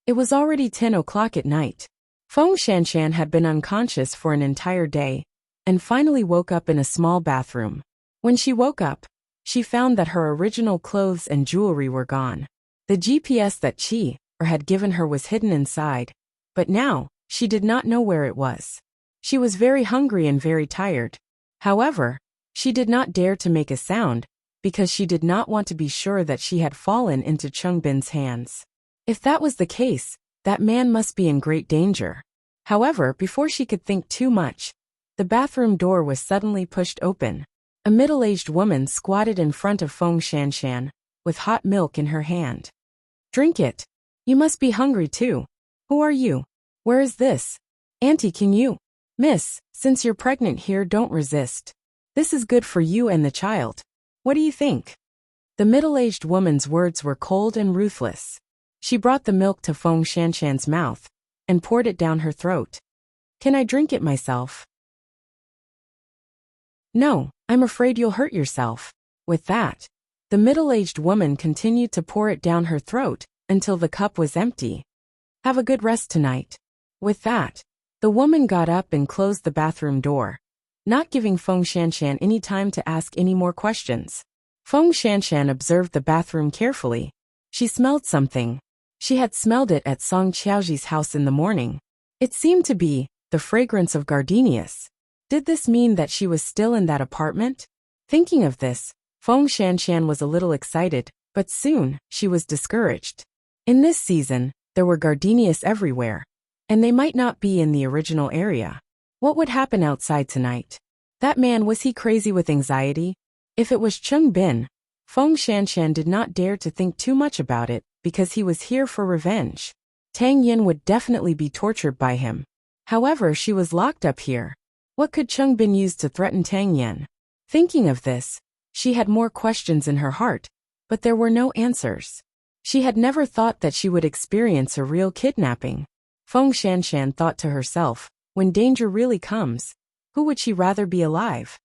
It was already 10 o'clock at night. Feng Shanshan had been unconscious for an entire day, and finally woke up in a small bathroom. When she woke up, she found that her original clothes and jewelry were gone. The GPS that Qi had given her was hidden inside, but now, she did not know where it was. She was very hungry and very tired. However, she did not dare to make a sound, because she did not want to be sure that she had fallen into Qingbin's hands. If that was the case, that man must be in great danger. However, before she could think too much, the bathroom door was suddenly pushed open. A middle-aged woman squatted in front of Feng Shanshan, with hot milk in her hand. Drink it. You must be hungry too. Who are you? Where is this? Auntie, can you? Miss, since you're pregnant here, don't resist. This is good for you and the child. What do you think? The middle-aged woman's words were cold and ruthless. She brought the milk to Feng Shanshan's mouth and poured it down her throat. Can I drink it myself? No, I'm afraid you'll hurt yourself. With that, the middle-aged woman continued to pour it down her throat until the cup was empty. Have a good rest tonight. With that, the woman got up and closed the bathroom door, not giving Feng Shanshan any time to ask any more questions. Feng Shanshan observed the bathroom carefully. She smelled something. She had smelled it at Song Qiaoji's house in the morning. It seemed to be the fragrance of gardenias. Did this mean that she was still in that apartment? Thinking of this, Feng Shanshan was a little excited, but soon, she was discouraged. In this season, there were gardenias everywhere, and they might not be in the original area. What would happen outside tonight? That man, was he crazy with anxiety? If it was Qingbin, Feng Shanshan did not dare to think too much about it, because he was here for revenge. Tang Yin would definitely be tortured by him. However, she was locked up here. What could Qingbin use to threaten Tang Yin? Thinking of this, she had more questions in her heart, but there were no answers. She had never thought that she would experience a real kidnapping. Feng Shanshan thought to herself, when danger really comes, who would she rather be alive?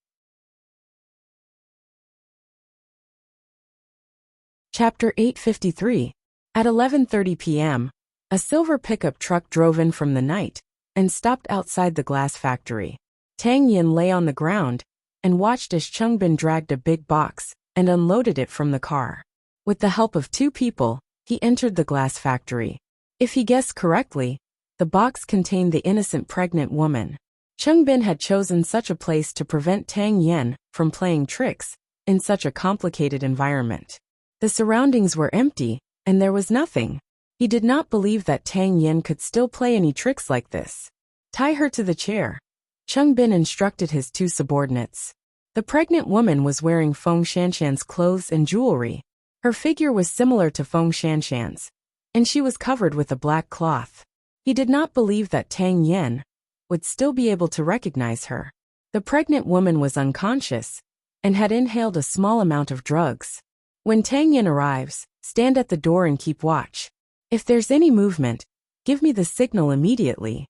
Chapter 853. At 11:30 p.m., a silver pickup truck drove in from the night and stopped outside the glass factory. Tang Yin lay on the ground and watched as Qingbin dragged a big box and unloaded it from the car. With the help of 2 people, he entered the glass factory. If he guessed correctly, the box contained the innocent pregnant woman. Qingbin had chosen such a place to prevent Tang Yin from playing tricks in such a complicated environment. The surroundings were empty, and there was nothing. He did not believe that Tang Yin could still play any tricks like this. Tie her to the chair. Qingbin instructed his 2 subordinates. The pregnant woman was wearing Feng Shanshan's clothes and jewelry. Her figure was similar to Feng Shanshan's, and she was covered with a black cloth. He did not believe that Tang Yin would still be able to recognize her. The pregnant woman was unconscious and had inhaled a small amount of drugs. When Tang Yin arrives, stand at the door and keep watch. If there's any movement, give me the signal immediately.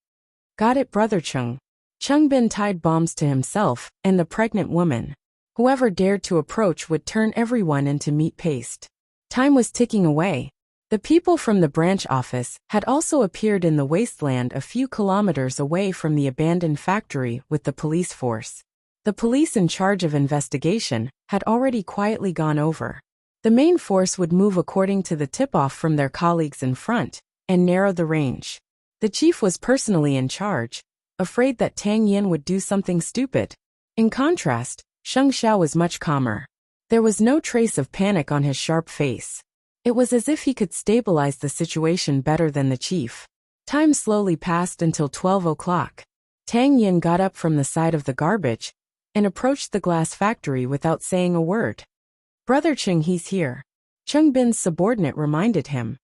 Got it, Brother Cheng. Cheng Bin tied bombs to himself and the pregnant woman. Whoever dared to approach would turn everyone into meat paste. Time was ticking away. The people from the branch office had also appeared in the wasteland a few kilometers away from the abandoned factory with the police force. The police in charge of investigation had already quietly gone over. The main force would move according to the tip-off from their colleagues in front and narrow the range. The chief was personally in charge, afraid that Tang Yin would do something stupid. In contrast, Sheng Xiao was much calmer. There was no trace of panic on his sharp face. It was as if he could stabilize the situation better than the chief. Time slowly passed until 12 o'clock. Tang Yin got up from the side of the garbage and approached the glass factory without saying a word. Brother Cheng, he's here. Cheng Bin's subordinate reminded him.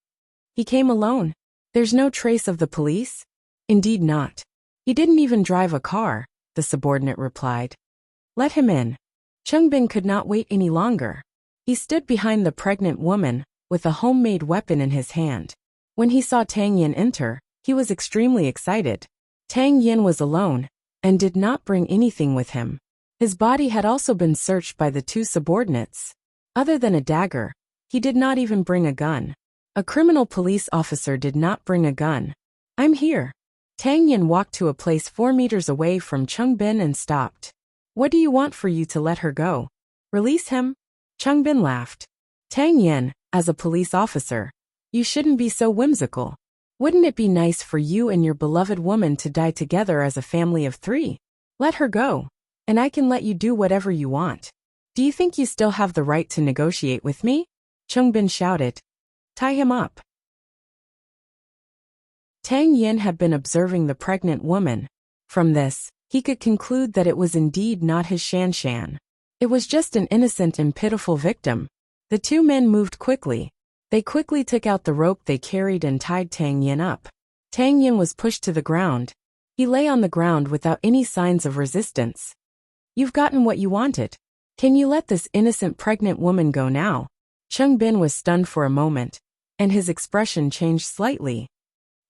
He came alone. There's no trace of the police? Indeed not. He didn't even drive a car, the subordinate replied. Let him in. Cheng Bin could not wait any longer. He stood behind the pregnant woman with a homemade weapon in his hand. When he saw Tang Yin enter, he was extremely excited. Tang Yin was alone and did not bring anything with him. His body had also been searched by the two subordinates. Other than a dagger, he did not even bring a gun. A criminal police officer did not bring a gun. I'm here. Tang Yin walked to a place 4 meters away from Cheng Bin and stopped. What do you want for you to let her go? Release him? Cheng Bin laughed. Tang Yin, as a police officer, you shouldn't be so whimsical. Wouldn't it be nice for you and your beloved woman to die together as a family of 3? Let her go, and I can let you do whatever you want. Do you think you still have the right to negotiate with me? Cheng Bin shouted. Tie him up. Tang Yin had been observing the pregnant woman. From this, he could conclude that it was indeed not his Shanshan. It was just an innocent and pitiful victim. The two men moved quickly. They quickly took out the rope they carried and tied Tang Yin up. Tang Yin was pushed to the ground. He lay on the ground without any signs of resistance. You've gotten what you wanted. Can you let this innocent pregnant woman go now? Cheng Bin was stunned for a moment, and his expression changed slightly.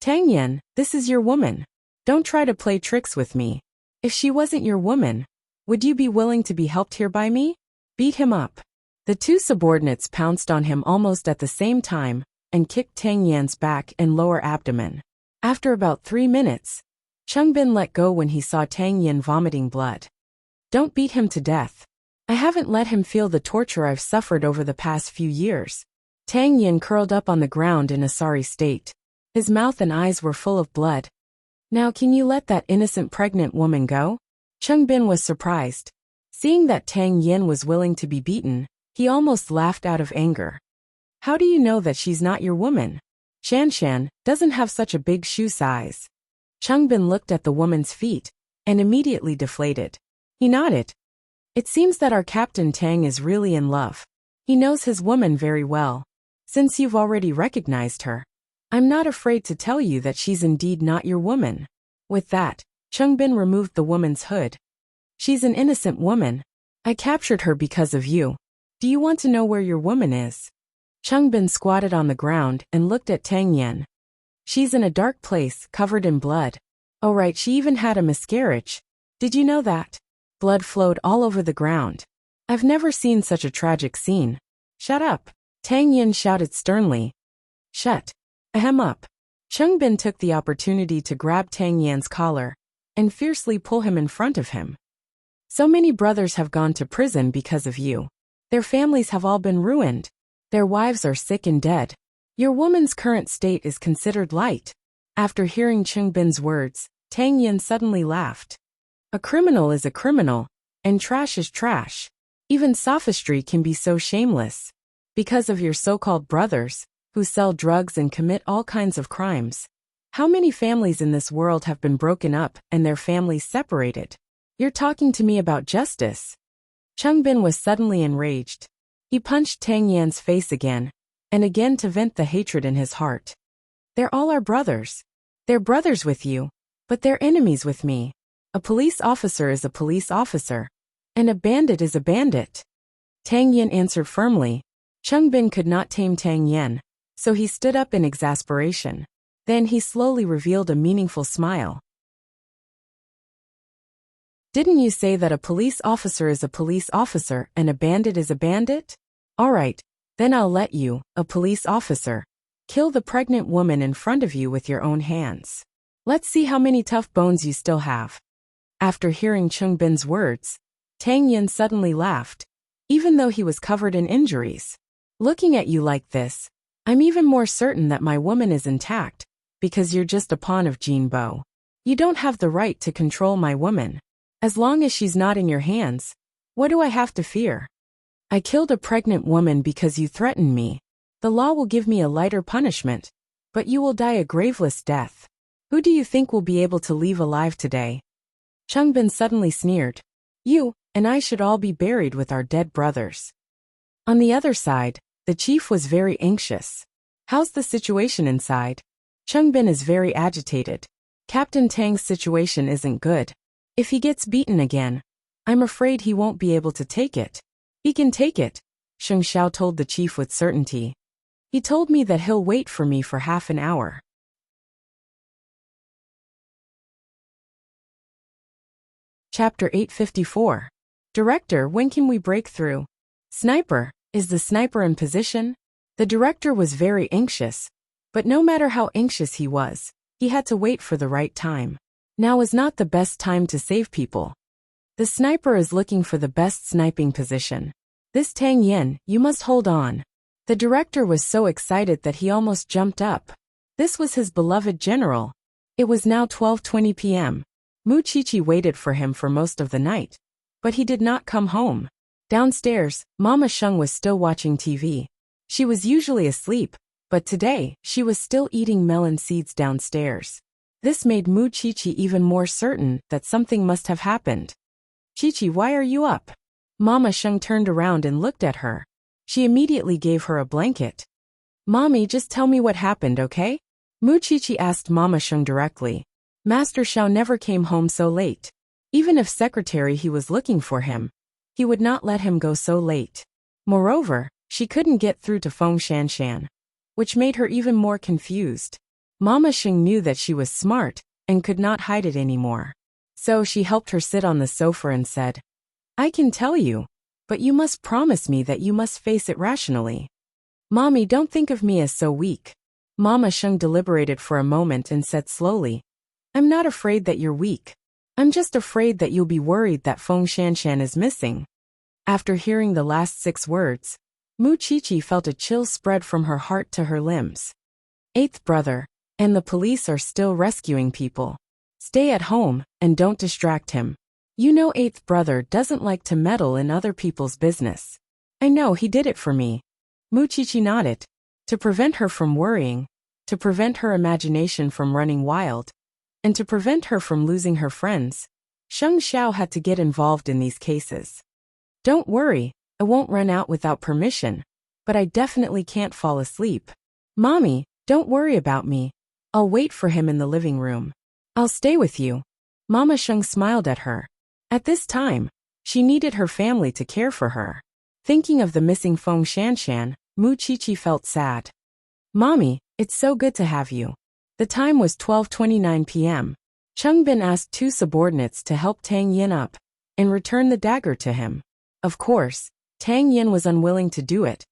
Tang Yin, this is your woman. Don't try to play tricks with me. If she wasn't your woman, would you be willing to be helped here by me? Beat him up. The two subordinates pounced on him almost at the same time and kicked Tang Yin's back and lower abdomen. After about 3 minutes, Cheng Bin let go when he saw Tang Yin vomiting blood. Don't beat him to death. I haven't let him feel the torture I've suffered over the past few years. Tang Yin curled up on the ground in a sorry state. His mouth and eyes were full of blood. Now can you let that innocent pregnant woman go? Cheng Bin was surprised. Seeing that Tang Yin was willing to be beaten, he almost laughed out of anger. How do you know that she's not your woman? Shanshan doesn't have such a big shoe size. Cheng Bin looked at the woman's feet and immediately deflated. He nodded. It seems that our Captain Tang is really in love. He knows his woman very well. Since you've already recognized her, I'm not afraid to tell you that she's indeed not your woman. With that, Cheng Bin removed the woman's hood. She's an innocent woman. I captured her because of you. Do you want to know where your woman is? Cheng Bin squatted on the ground and looked at Tang Yin. She's in a dark place, covered in blood. Oh right, she even had a miscarriage. Did you know that? Blood flowed all over the ground. I've never seen such a tragic scene. Shut up. Tang Yin shouted sternly. Shut. Ahem up. Cheng Bin took the opportunity to grab Tang Yin's collar and fiercely pull him in front of him. So many brothers have gone to prison because of you. Their families have all been ruined. Their wives are sick and dead. Your woman's current state is considered light. After hearing Cheng Bin's words, Tang Yin suddenly laughed. A criminal is a criminal, and trash is trash. Even sophistry can be so shameless. Because of your so-called brothers, who sell drugs and commit all kinds of crimes. How many families in this world have been broken up and their families separated? You're talking to me about justice. Chungbin was suddenly enraged. He punched Tang Yan's face again, and again to vent the hatred in his heart. They're all our brothers. They're brothers with you, but they're enemies with me. A police officer is a police officer, and a bandit is a bandit. Tang Yan answered firmly. Chungbin could not tame Tang Yan, so he stood up in exasperation. Then he slowly revealed a meaningful smile. Didn't you say that a police officer is a police officer and a bandit is a bandit? All right, then I'll let you, a police officer, kill the pregnant woman in front of you with your own hands. Let's see how many tough bones you still have. After hearing Chungbin's words, Tang Yan suddenly laughed, even though he was covered in injuries. Looking at you like this, I'm even more certain that my woman is intact, because you're just a pawn of Jinbo. You don't have the right to control my woman. As long as she's not in your hands, what do I have to fear? I killed a pregnant woman because you threatened me. The law will give me a lighter punishment, but you will die a graveless death. Who do you think will be able to leave alive today? Chungbin suddenly sneered. You and I should all be buried with our dead brothers. On the other side, the chief was very anxious. How's the situation inside? Chungbin is very agitated. Captain Tang's situation isn't good. If he gets beaten again, I'm afraid he won't be able to take it. He can take it, Sheng Xiao told the chief with certainty. He told me that he'll wait for me for half an hour. Chapter 854. Director, when can we break through? Sniper, is the sniper in position? The director was very anxious, but no matter how anxious he was, he had to wait for the right time. Now is not the best time to save people. The sniper is looking for the best sniping position. This Tang Yan, you must hold on. The director was so excited that he almost jumped up. This was his beloved general. It was now 12:20 p.m. Mu Chichi waited for him for most of the night, but he did not come home. Downstairs, Mama Sheng was still watching TV. She was usually asleep, but today, she was still eating melon seeds downstairs. This made Mu Chichi even more certain that something must have happened. Chichi, why are you up? Mama Sheng turned around and looked at her. She immediately gave her a blanket. Mommy, just tell me what happened, okay? Mu Chichi asked Mama Sheng directly. Master Xiao never came home so late. Even if secretary he was looking for him, he would not let him go so late. Moreover, she couldn't get through to Feng Shanshan, which made her even more confused. Mama Sheng knew that she was smart and could not hide it anymore. So she helped her sit on the sofa and said, I can tell you, but you must promise me that you must face it rationally. Mommy, don't think of me as so weak. Mama Sheng deliberated for a moment and said slowly, I'm not afraid that you're weak. I'm just afraid that you'll be worried that Feng Shanshan is missing. After hearing the last 6 words, Mu Chichi felt a chill spread from her heart to her limbs. 8th brother, and the police are still rescuing people. Stay at home, and don't distract him. You know 8th brother doesn't like to meddle in other people's business. I know he did it for me. Mu Chichi nodded. To prevent her from worrying, to prevent her imagination from running wild, and to prevent her from losing her friends, Sheng Xiao had to get involved in these cases. Don't worry, I won't run out without permission, but I definitely can't fall asleep. Mommy, don't worry about me. I'll wait for him in the living room. I'll stay with you. Mama Sheng smiled at her. At this time, she needed her family to care for her. Thinking of the missing Feng Shanshan, Mu Chichi felt sad. Mommy, it's so good to have you. The time was 12:29 p.m. Chungbin asked 2 subordinates to help Tang Yin up and return the dagger to him. Of course, Tang Yin was unwilling to do it,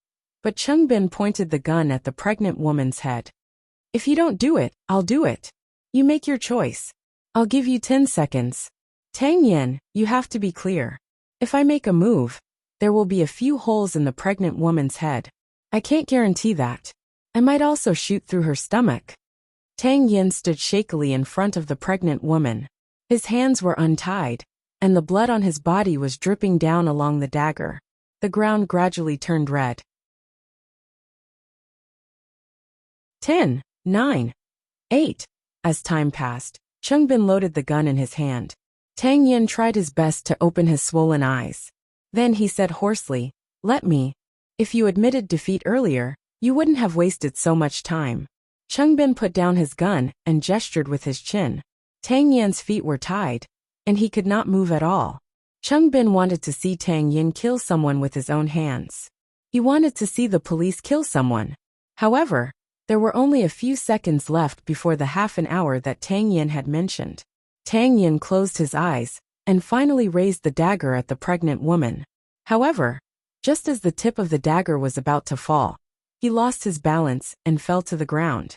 but Chungbin pointed the gun at the pregnant woman's head. If you don't do it, I'll do it. You make your choice. I'll give you 10 seconds. Tang Yin, you have to be clear. If I make a move, there will be a few holes in the pregnant woman's head. I can't guarantee that. I might also shoot through her stomach. Tang Yin stood shakily in front of the pregnant woman. His hands were untied, and the blood on his body was dripping down along the dagger. The ground gradually turned red. 10, 9, 8. As time passed, Chungbin loaded the gun in his hand. Tang Yin tried his best to open his swollen eyes. Then he said hoarsely, "Let me. If you admitted defeat earlier, you wouldn't have wasted so much time." Changbin put down his gun and gestured with his chin. Tang Yan's feet were tied, and he could not move at all. Changbin wanted to see Tang Yan kill someone with his own hands. He wanted to see the police kill someone. However, there were only a few seconds left before the half an hour that Tang Yan had mentioned. Tang Yan closed his eyes and finally raised the dagger at the pregnant woman. However, just as the tip of the dagger was about to fall, he lost his balance and fell to the ground.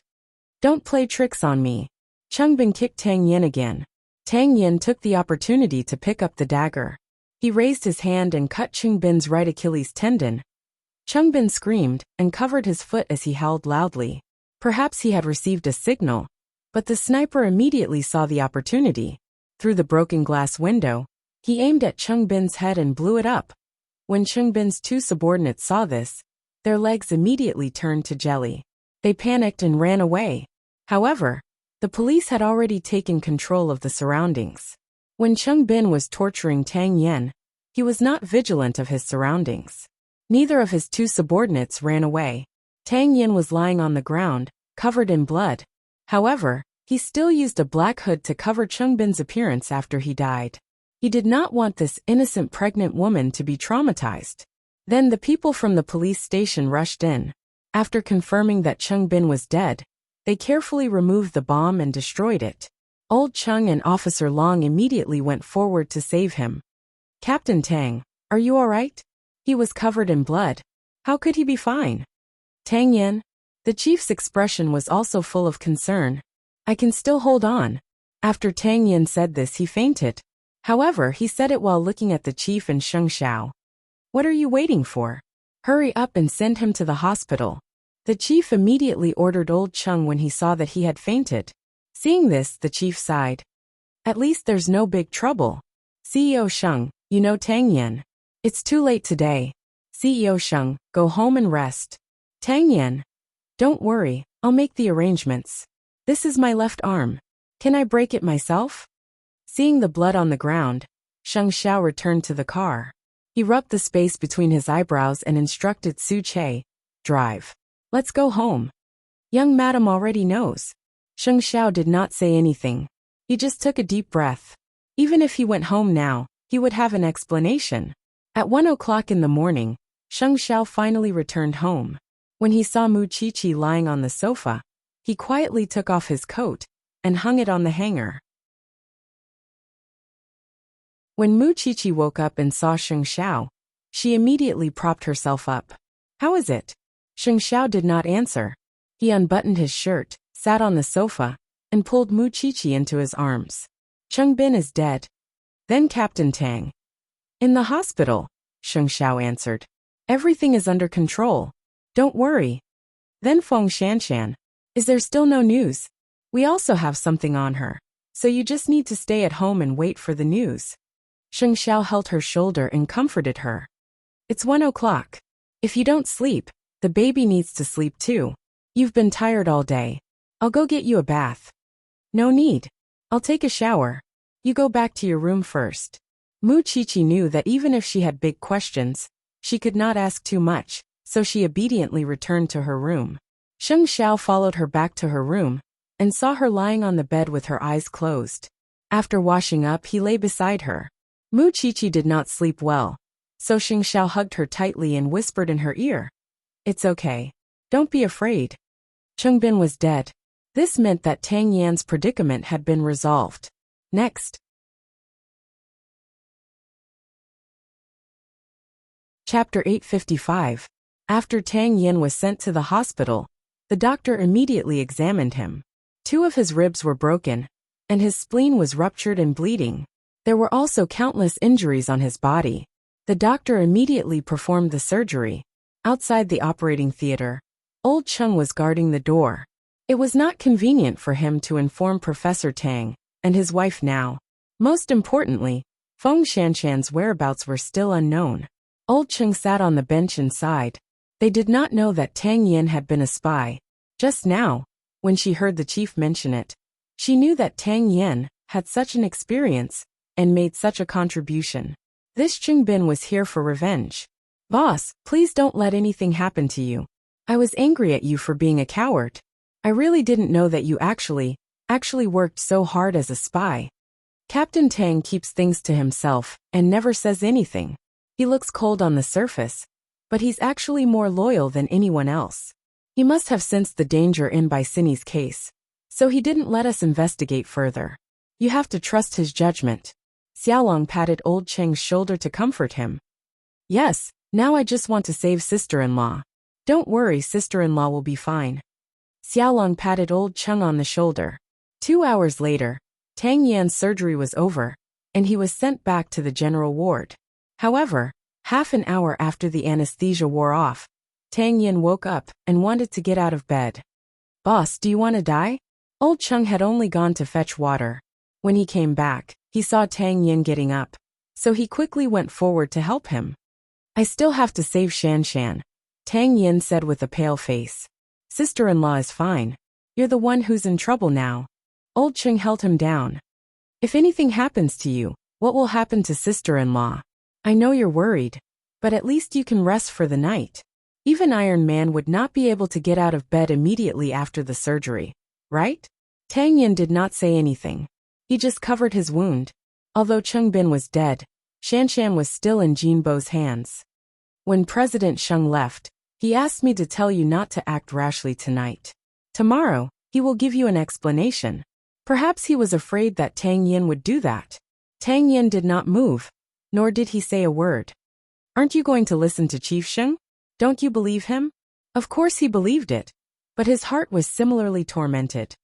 "Don't play tricks on me." Changbin kicked Tang Yan again. Tang Yan took the opportunity to pick up the dagger. He raised his hand and cut Changbin's right Achilles tendon. Changbin screamed and covered his foot as he howled loudly. Perhaps he had received a signal, but the sniper immediately saw the opportunity. Through the broken glass window, he aimed at Changbin's head and blew it up. When Changbin's two subordinates saw this, their legs immediately turned to jelly. They panicked and ran away. However, the police had already taken control of the surroundings. When Changbin was torturing Tang Yan, he was not vigilant of his surroundings. Neither of his two subordinates ran away. Tang Yan was lying on the ground, covered in blood. However, he still used a black hood to cover Changbin's appearance after he died. He did not want this innocent pregnant woman to be traumatized. Then the people from the police station rushed in. After confirming that Changbin was dead, they carefully removed the bomb and destroyed it. Old Chung and Officer Long immediately went forward to save him. "Captain Tang, are you all right?" He was covered in blood. How could he be fine? "Tang Yan?" The chief's expression was also full of concern. "I can still hold on." After Tang Yan said this, he fainted. However, he said it while looking at the chief and Sheng Xiao. "What are you waiting for? Hurry up and send him to the hospital." The chief immediately ordered Old Chung when he saw that he had fainted. Seeing this, the chief sighed. "At least there's no big trouble. CEO Sheng, you know Tang Yan. It's too late today. CEO Sheng, go home and rest." "Tang Yan, don't worry, I'll make the arrangements. This is my left arm. Can I break it myself?" Seeing the blood on the ground, Sheng Xiao returned to the car. He rubbed the space between his eyebrows and instructed Su Che, "Drive. Let's go home. Young madam already knows." Sheng Xiao did not say anything. He just took a deep breath. Even if he went home now, he would have an explanation. At 1 o'clock in the morning, Sheng Xiao finally returned home. When he saw Mu Chi-Chi lying on the sofa, he quietly took off his coat and hung it on the hanger. When Mu Chi-Chi woke up and saw Sheng Xiao, she immediately propped herself up. "How is it?" Sheng Xiao did not answer. He unbuttoned his shirt, sat on the sofa, and pulled Mu Chi-Chi into his arms. "Changbin is dead." Then Captain Tang. "In the hospital," Sheng Xiao answered. "Everything is under control. Don't worry." Then Feng Shanshan. "Is there still no news? We also have something on her, so you just need to stay at home and wait for the news." Sheng Xiao held her shoulder and comforted her. "It's 1 o'clock. If you don't sleep, the baby needs to sleep too. You've been tired all day. I'll go get you a bath." "No need. I'll take a shower. You go back to your room first." Mu Chi-Chi knew that even if she had big questions, she could not ask too much, so she obediently returned to her room. Sheng Xiao followed her back to her room and saw her lying on the bed with her eyes closed. After washing up, he lay beside her. Mu Chi-Chi did not sleep well, so Sheng Xiao hugged her tightly and whispered in her ear, "It's okay. Don't be afraid." Changbin was dead. This meant that Tang Yan's predicament had been resolved. Next. Chapter 855. After Tang Yan was sent to the hospital, the doctor immediately examined him. 2 of his ribs were broken, and his spleen was ruptured and bleeding. There were also countless injuries on his body. The doctor immediately performed the surgery. Outside the operating theater, Old Chung was guarding the door. It was not convenient for him to inform Professor Tang and his wife now. Most importantly, Feng Shanshan's whereabouts were still unknown. Old Chung sat on the bench inside. They did not know that Tang Yan had been a spy. Just now, when she heard the chief mention it, she knew that Tang Yan had such an experience and made such a contribution. This Chungbin was here for revenge. Boss, please don't let anything happen to you. I was angry at you for being a coward. I really didn't know that you actually worked so hard as a spy. Captain Tang keeps things to himself and never says anything. He looks cold on the surface, but he's actually more loyal than anyone else. He must have sensed the danger in Bai Sini's case, so he didn't let us investigate further. You have to trust his judgment. Xiaolong patted old Cheng's shoulder to comfort him. Yes, now I just want to save sister-in-law. Don't worry, sister-in-law will be fine. Xiaolong patted old Cheng on the shoulder. 2 hours later, Tang Yan's surgery was over, and he was sent back to the general ward. However, half an hour after the anesthesia wore off, Tang Yan woke up and wanted to get out of bed. Boss, do you want to die? Old Cheng had only gone to fetch water. When he came back, he saw Tang Yan getting up, so he quickly went forward to help him. I still have to save Shan Shan, Tang Yan said with a pale face. Sister-in-law is fine. You're the one who's in trouble now. Old Cheng held him down. If anything happens to you, what will happen to sister-in-law? I know you're worried, but at least you can rest for the night. Even Iron Man would not be able to get out of bed immediately after the surgery, right? Tang Yan did not say anything. He just covered his wound. Although Chungbin was dead, Shanshan was still in Jinbo's hands. When President Sheng left, he asked me to tell you not to act rashly tonight. Tomorrow, he will give you an explanation. Perhaps he was afraid that Tang Yan would do that. Tang Yan did not move, nor did he say a word. Aren't you going to listen to Chief Sheng? Don't you believe him? Of course he believed it, but his heart was similarly tormented.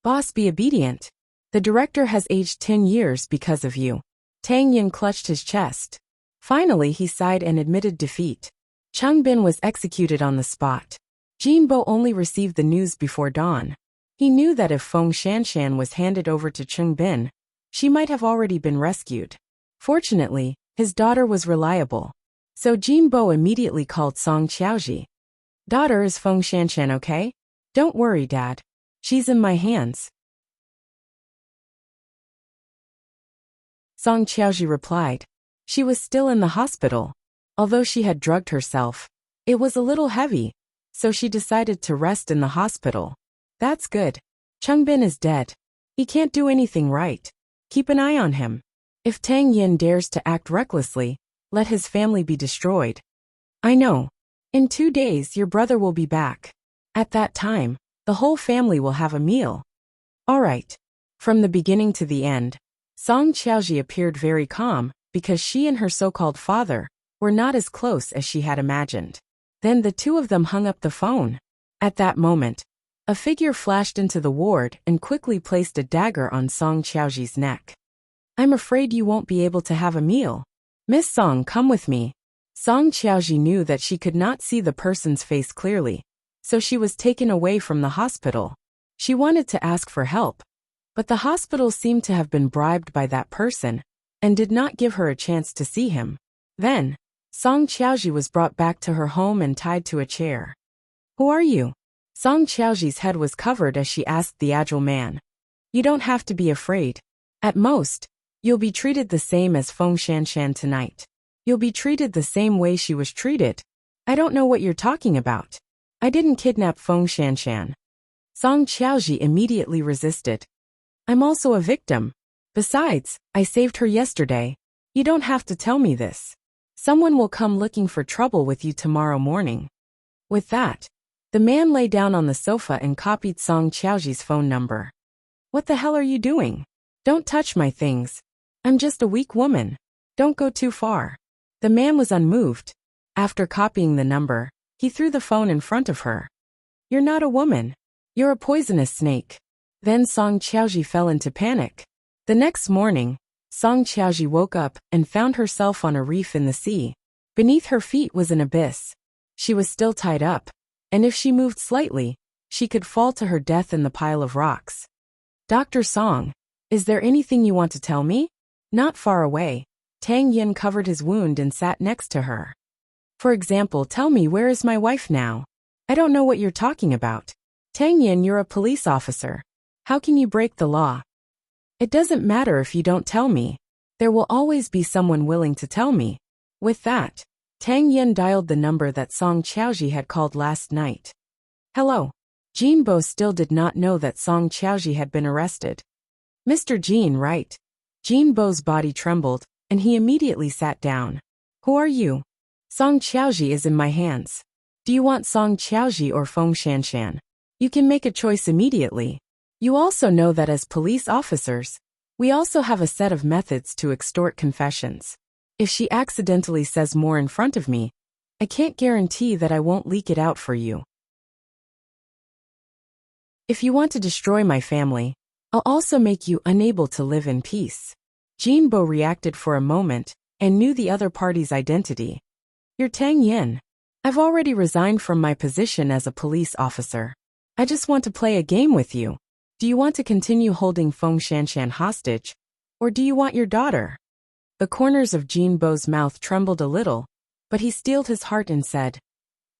Boss, be obedient. The director has aged 10 years because of you. Tang Yan clutched his chest. Finally he sighed and admitted defeat. Chungbin was executed on the spot. Jinbo only received the news before dawn. He knew that if Feng Shanshan was handed over to Chungbin, she might have already been rescued. Fortunately, his daughter was reliable. So Jinbo immediately called Song Qiaoji. Daughter, is Feng Shanshan okay? Don't worry, Dad. She's in my hands. Song Qiaoji replied. She was still in the hospital. Although she had drugged herself, it was a little heavy, so she decided to rest in the hospital. That's good. Chungbin is dead. He can't do anything right. Keep an eye on him. If Tang Yan dares to act recklessly, let his family be destroyed. I know. In 2 days your brother will be back. At that time, the whole family will have a meal. All right. From the beginning to the end, Song Qiaoji appeared very calm because she and her so-called father were not as close as she had imagined. Then the two of them hung up the phone. At that moment, a figure flashed into the ward and quickly placed a dagger on Song Qiaoji's neck. I'm afraid you won't be able to have a meal. Miss Song, come with me. Song Qiaoji knew that she could not see the person's face clearly, so she was taken away from the hospital. She wanted to ask for help, but the hospital seemed to have been bribed by that person and did not give her a chance to see him. Then, Song Qiaoji was brought back to her home and tied to a chair. Who are you? Song Qiaoji's head was covered as she asked the agile man. You don't have to be afraid. At most, you'll be treated the same as Feng Shanshan tonight. You'll be treated the same way she was treated. I don't know what you're talking about. I didn't kidnap Feng Shanshan. Song Qiaoji immediately resisted. I'm also a victim. Besides, I saved her yesterday. You don't have to tell me this. Someone will come looking for trouble with you tomorrow morning. With that, the man lay down on the sofa and copied Song Qiaoji's phone number. What the hell are you doing? Don't touch my things. I'm just a weak woman. Don't go too far. The man was unmoved. After copying the number, he threw the phone in front of her. You're not a woman. You're a poisonous snake. Then Song Qiaoji fell into panic. The next morning, Song Qiaoji woke up and found herself on a reef in the sea. Beneath her feet was an abyss. She was still tied up, and if she moved slightly, she could fall to her death in the pile of rocks. Dr. Song, is there anything you want to tell me? Not far away, Tang Yan covered his wound and sat next to her. For example, tell me, where is my wife now? I don't know what you're talking about. Tang Yan, you're a police officer. How can you break the law? It doesn't matter if you don't tell me. There will always be someone willing to tell me. With that, Tang Yen dialed the number that Song Qiaoji had called last night. Hello. Jinbo still did not know that Song Qiaoji had been arrested. Mr. Jin, right? Jinbo's body trembled, and he immediately sat down. Who are you? Song Qiaoji is in my hands. Do you want Song Qiaoji or Feng Shanshan? You can make a choice immediately. You also know that as police officers, we also have a set of methods to extort confessions. If she accidentally says more in front of me, I can't guarantee that I won't leak it out for you. If you want to destroy my family, I'll also make you unable to live in peace. Jinbo reacted for a moment and knew the other party's identity. You're Tang Yen. I've already resigned from my position as a police officer. I just want to play a game with you. Do you want to continue holding Feng Shanshan hostage, or do you want your daughter? The corners of Jinbo's mouth trembled a little, but he steeled his heart and said,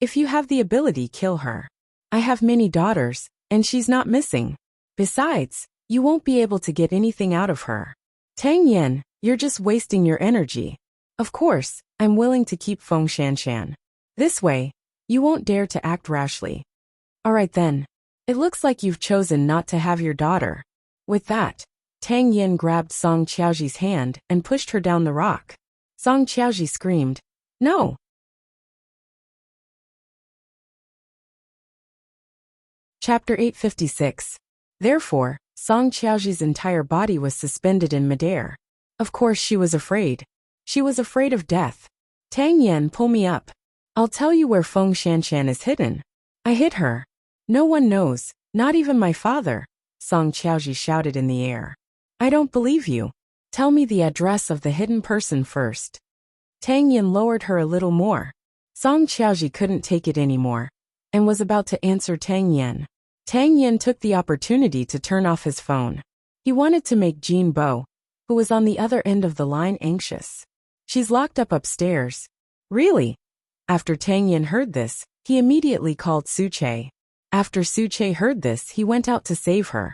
If you have the ability, kill her. I have many daughters, and she's not missing. Besides, you won't be able to get anything out of her. Tang Yen, you're just wasting your energy. Of course, I'm willing to keep Feng Shanshan. This way, you won't dare to act rashly. Alright then. It looks like you've chosen not to have your daughter. With that, Tang Yen grabbed Song Qiaoji's hand and pushed her down the rock. Song Qiaoji screamed, No! Chapter 856. Therefore, Song Qiaoji's entire body was suspended in midair. Of course she was afraid. She was afraid of death. Tang Yen, pull me up. I'll tell you where Feng Shanshan is hidden. I hid her. No one knows, not even my father, Song Qiaoji shouted in the air. I don't believe you. Tell me the address of the hidden person first. Tang Yen lowered her a little more. Song Qiaoji couldn't take it anymore, and was about to answer Tang Yen. Tang Yen took the opportunity to turn off his phone. He wanted to make Jinbo, who was on the other end of the line, anxious. She's locked up upstairs. Really? After Tang Yen heard this, he immediately called Suche. After Suche heard this, he went out to save her.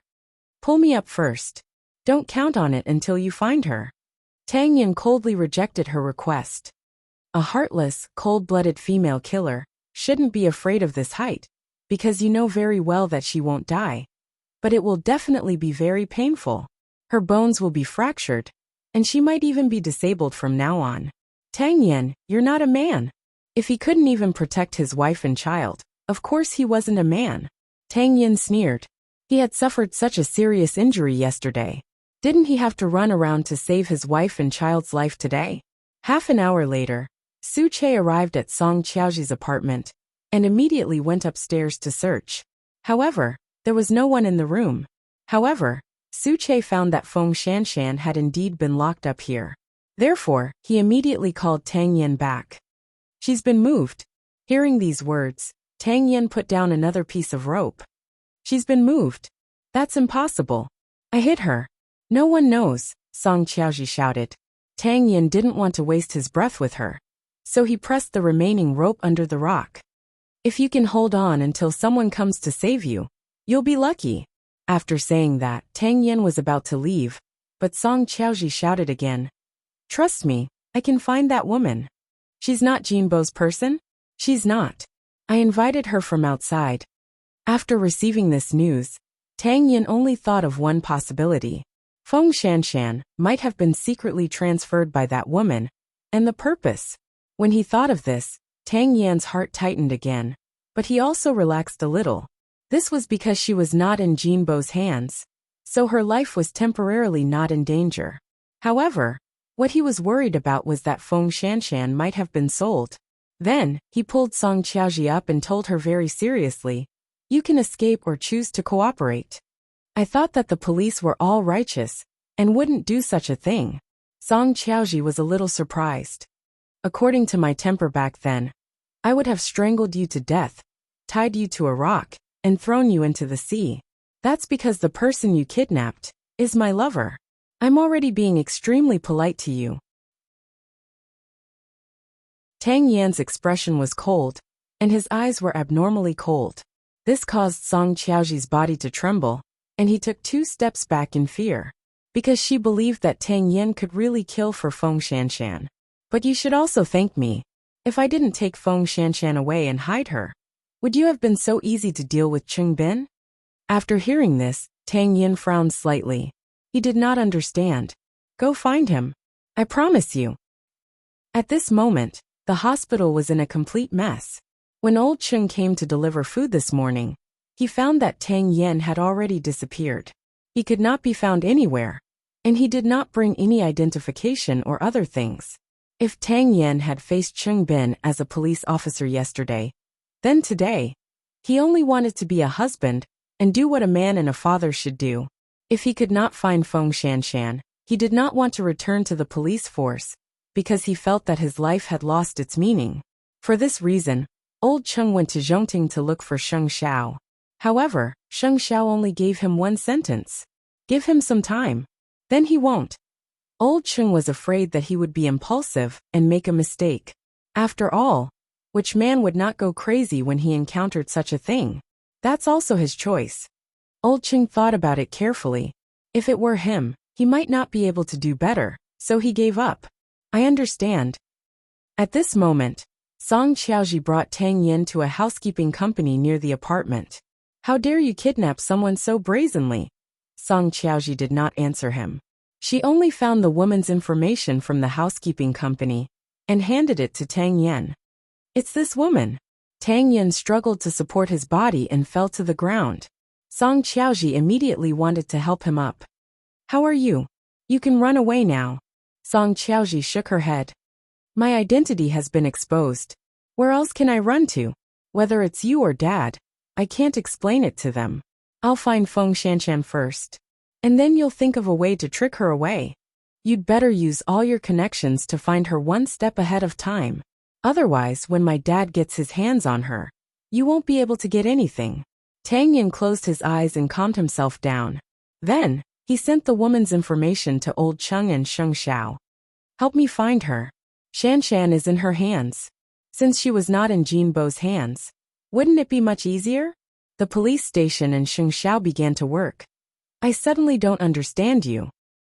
Pull me up first. Don't count on it until you find her. Tang Yen coldly rejected her request. A heartless, cold-blooded female killer shouldn't be afraid of this height, because you know very well that she won't die. But it will definitely be very painful. Her bones will be fractured, and she might even be disabled from now on. Tang Yen, you're not a man. If he couldn't even protect his wife and child, of course he wasn't a man. Tang Yen sneered. He had suffered such a serious injury yesterday. Didn't he have to run around to save his wife and child's life today? Half an hour later, Suche arrived at Song Qiaoji's apartment and immediately went upstairs to search. However, there was no one in the room. However, Suche found that Feng Shanshan had indeed been locked up here. Therefore, he immediately called Tang Yen back. She's been moved. Hearing these words, Tang Yen put down another piece of rope. She's been moved. That's impossible. I hid her. No one knows, Song Qiaoji shouted. Tang Yen didn't want to waste his breath with her, so he pressed the remaining rope under the rock. If you can hold on until someone comes to save you, you'll be lucky. After saying that, Tang Yen was about to leave, but Song Qiaoji shouted again. Trust me, I can find that woman. She's not Jinbo's person? She's not. I invited her from outside. After receiving this news, Tang Yen only thought of one possibility. Feng Shanshan might have been secretly transferred by that woman, and the purpose. When he thought of this, Tang Yan's heart tightened again, but he also relaxed a little. This was because she was not in Jinbo's hands, so her life was temporarily not in danger. However, what he was worried about was that Feng Shanshan might have been sold. Then, he pulled Song Qiaoji up and told her very seriously, You can escape or choose to cooperate. I thought that the police were all righteous and wouldn't do such a thing. Song Qiaoji was a little surprised. According to my temper back then, I would have strangled you to death, tied you to a rock, and thrown you into the sea. That's because the person you kidnapped is my lover. I'm already being extremely polite to you. Tang Yan's expression was cold, and his eyes were abnormally cold. This caused Song Qiaoji's body to tremble, and he took 2 steps back in fear. because she believed that Tang Yin could really kill for Feng Shanshan. But you should also thank me. If I didn't take Feng Shanshan away and hide her, would you have been so easy to deal with Cheng Bin? After hearing this, Tang Yin frowned slightly. He did not understand. Go find him. I promise you. At this moment, the hospital was in a complete mess. When old Cheng came to deliver food this morning, he found that Tang Yin had already disappeared. He could not be found anywhere, and he did not bring any identification or other things. If Tang Yin had faced Cheng Bin as a police officer yesterday, then today, he only wanted to be a husband and do what a man and a father should do. If he could not find Feng Shanshan, he did not want to return to the police force, because he felt that his life had lost its meaning. For this reason, old Cheng went to Zhongting to look for Sheng Xiao. However, Sheng Xiao only gave him one sentence. Give him some time. Then he won't. Old Cheng was afraid that he would be impulsive and make a mistake. After all, which man would not go crazy when he encountered such a thing? That's also his choice. Old Cheng thought about it carefully. If it were him, he might not be able to do better, so he gave up. I understand. At this moment, Song Qiaoji brought Tang Yin to a housekeeping company near the apartment. How dare you kidnap someone so brazenly? Song Qiaoji did not answer him. She only found the woman's information from the housekeeping company and handed it to Tang Yin. It's this woman. Tang Yin struggled to support his body and fell to the ground. Song Qiaoji immediately wanted to help him up. How are you? You can run away now. Song Qiaoji shook her head. My identity has been exposed. Where else can I run to? Whether it's you or Dad, I can't explain it to them. I'll find Feng Shanshan first. And then you'll think of a way to trick her away. You'd better use all your connections to find her one step ahead of time. Otherwise, when my dad gets his hands on her, you won't be able to get anything. Tang Yin closed his eyes and calmed himself down. Then, he sent the woman's information to old Cheng and Sheng Xiao. Help me find her. Shanshan is in her hands. Since she was not in Jinbo's hands, wouldn't it be much easier? The police station and Sheng Xiao began to work. I suddenly don't understand you.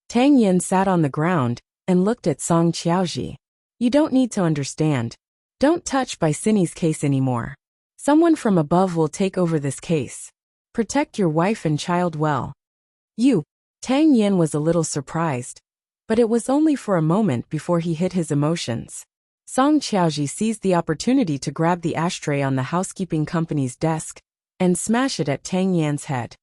Tang Yin sat on the ground and looked at Song Qiaoji. You don't need to understand. Don't touch Bai Sini's case anymore. Someone from above will take over this case. Protect your wife and child well. You. Tang Yin was a little surprised, but it was only for a moment before he hid his emotions. Song Qiaoji seized the opportunity to grab the ashtray on the housekeeping company's desk and smash it at Tang Yin's head.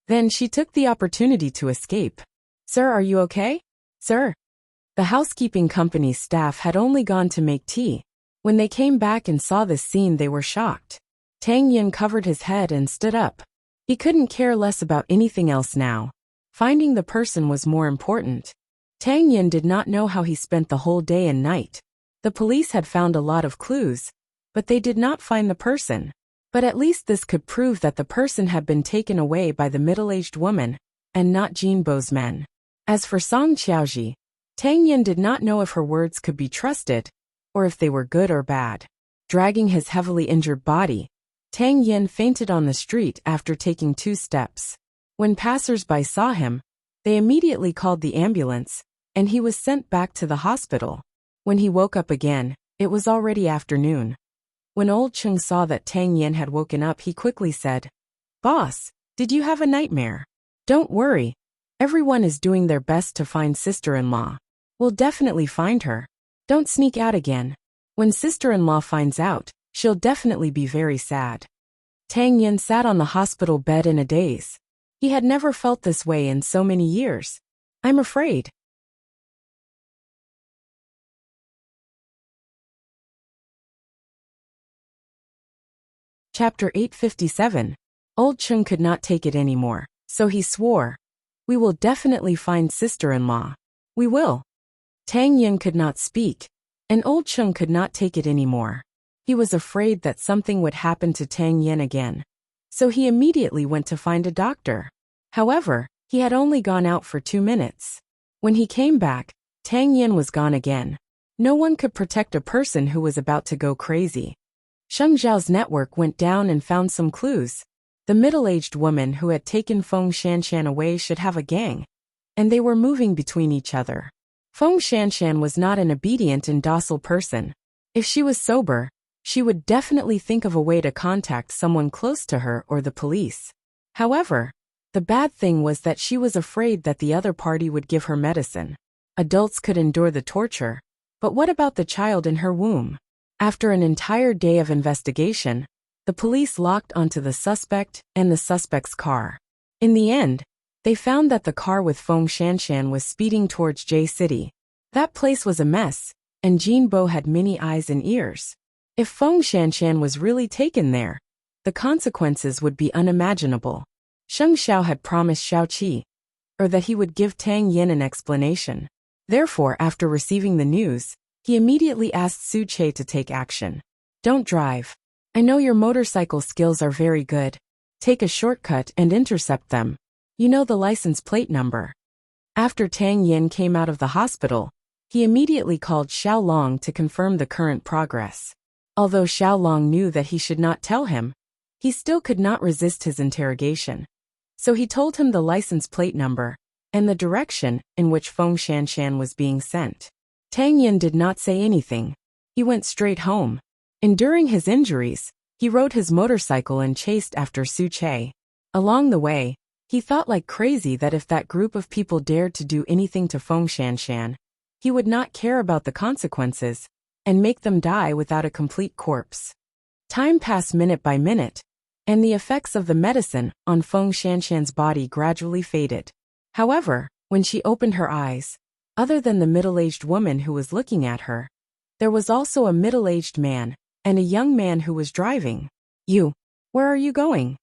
Then she took the opportunity to escape. Sir, are you okay? Sir? The housekeeping company's staff had only gone to make tea. When they came back and saw this scene, they were shocked. Tang Yin covered his head and stood up. He couldn't care less about anything else now. Finding the person was more important. Tang Yin did not know how he spent the whole day and night. The police had found a lot of clues, but they did not find the person. But at least this could prove that the person had been taken away by the middle-aged woman, and not Jinbo's men. As for Song Qiaoji, Tang Yin did not know if her words could be trusted, or if they were good or bad. Dragging his heavily injured body, Tang Yin fainted on the street after taking 2 steps. When passers-by saw him, they immediately called the ambulance, and he was sent back to the hospital. When he woke up again, it was already afternoon. When old Cheng saw that Tang Yin had woken up, he quickly said, Boss, did you have a nightmare? Don't worry. Everyone is doing their best to find sister-in-law. We'll definitely find her. Don't sneak out again. When sister-in-law finds out, she'll definitely be very sad. Tang Yin sat on the hospital bed in a daze. He had never felt this way in so many years. I'm afraid. Chapter 857. Old Cheng could not take it anymore, so he swore. We will definitely find sister-in-law. We will. Tang Yin could not speak, and old Cheng could not take it anymore. He was afraid that something would happen to Tang Yin again, so he immediately went to find a doctor. However, he had only gone out for 2 minutes. When he came back, Tang Yin was gone again. No one could protect a person who was about to go crazy. Sheng Zhao's network went down and found some clues. The middle-aged woman who had taken Feng Shanshan away should have a gang, and they were moving between each other. Feng Shanshan was not an obedient and docile person. If she was sober, she would definitely think of a way to contact someone close to her or the police. However, the bad thing was that she was afraid that the other party would give her medicine. Adults could endure the torture, but what about the child in her womb? After an entire day of investigation, the police locked onto the suspect and the suspect's car. In the end, they found that the car with Feng Shanshan was speeding towards J City. That place was a mess, and Jinbo had many eyes and ears. If Feng Shanshan was really taken there, the consequences would be unimaginable. Sheng Xiao had promised Xiao Qi, or that he would give Tang Yin an explanation. Therefore, after receiving the news, he immediately asked Su Che to take action. Don't drive. I know your motorcycle skills are very good. Take a shortcut and intercept them. You know the license plate number. After Tang Yin came out of the hospital, he immediately called Xiao Long to confirm the current progress. Although Xiao Long knew that he should not tell him, he still could not resist his interrogation. So he told him the license plate number and the direction in which Feng Shanshan was being sent. Tang Yin did not say anything. He went straight home. Enduring his injuries, he rode his motorcycle and chased after Su Che. Along the way, he thought like crazy that if that group of people dared to do anything to Feng Shanshan, he would not care about the consequences and make them die without a complete corpse. Time passed minute by minute, and the effects of the medicine on Feng Shanshan's body gradually faded. However, when she opened her eyes, other than the middle-aged woman who was looking at her, there was also a middle-aged man and a young man who was driving. You, where are you going?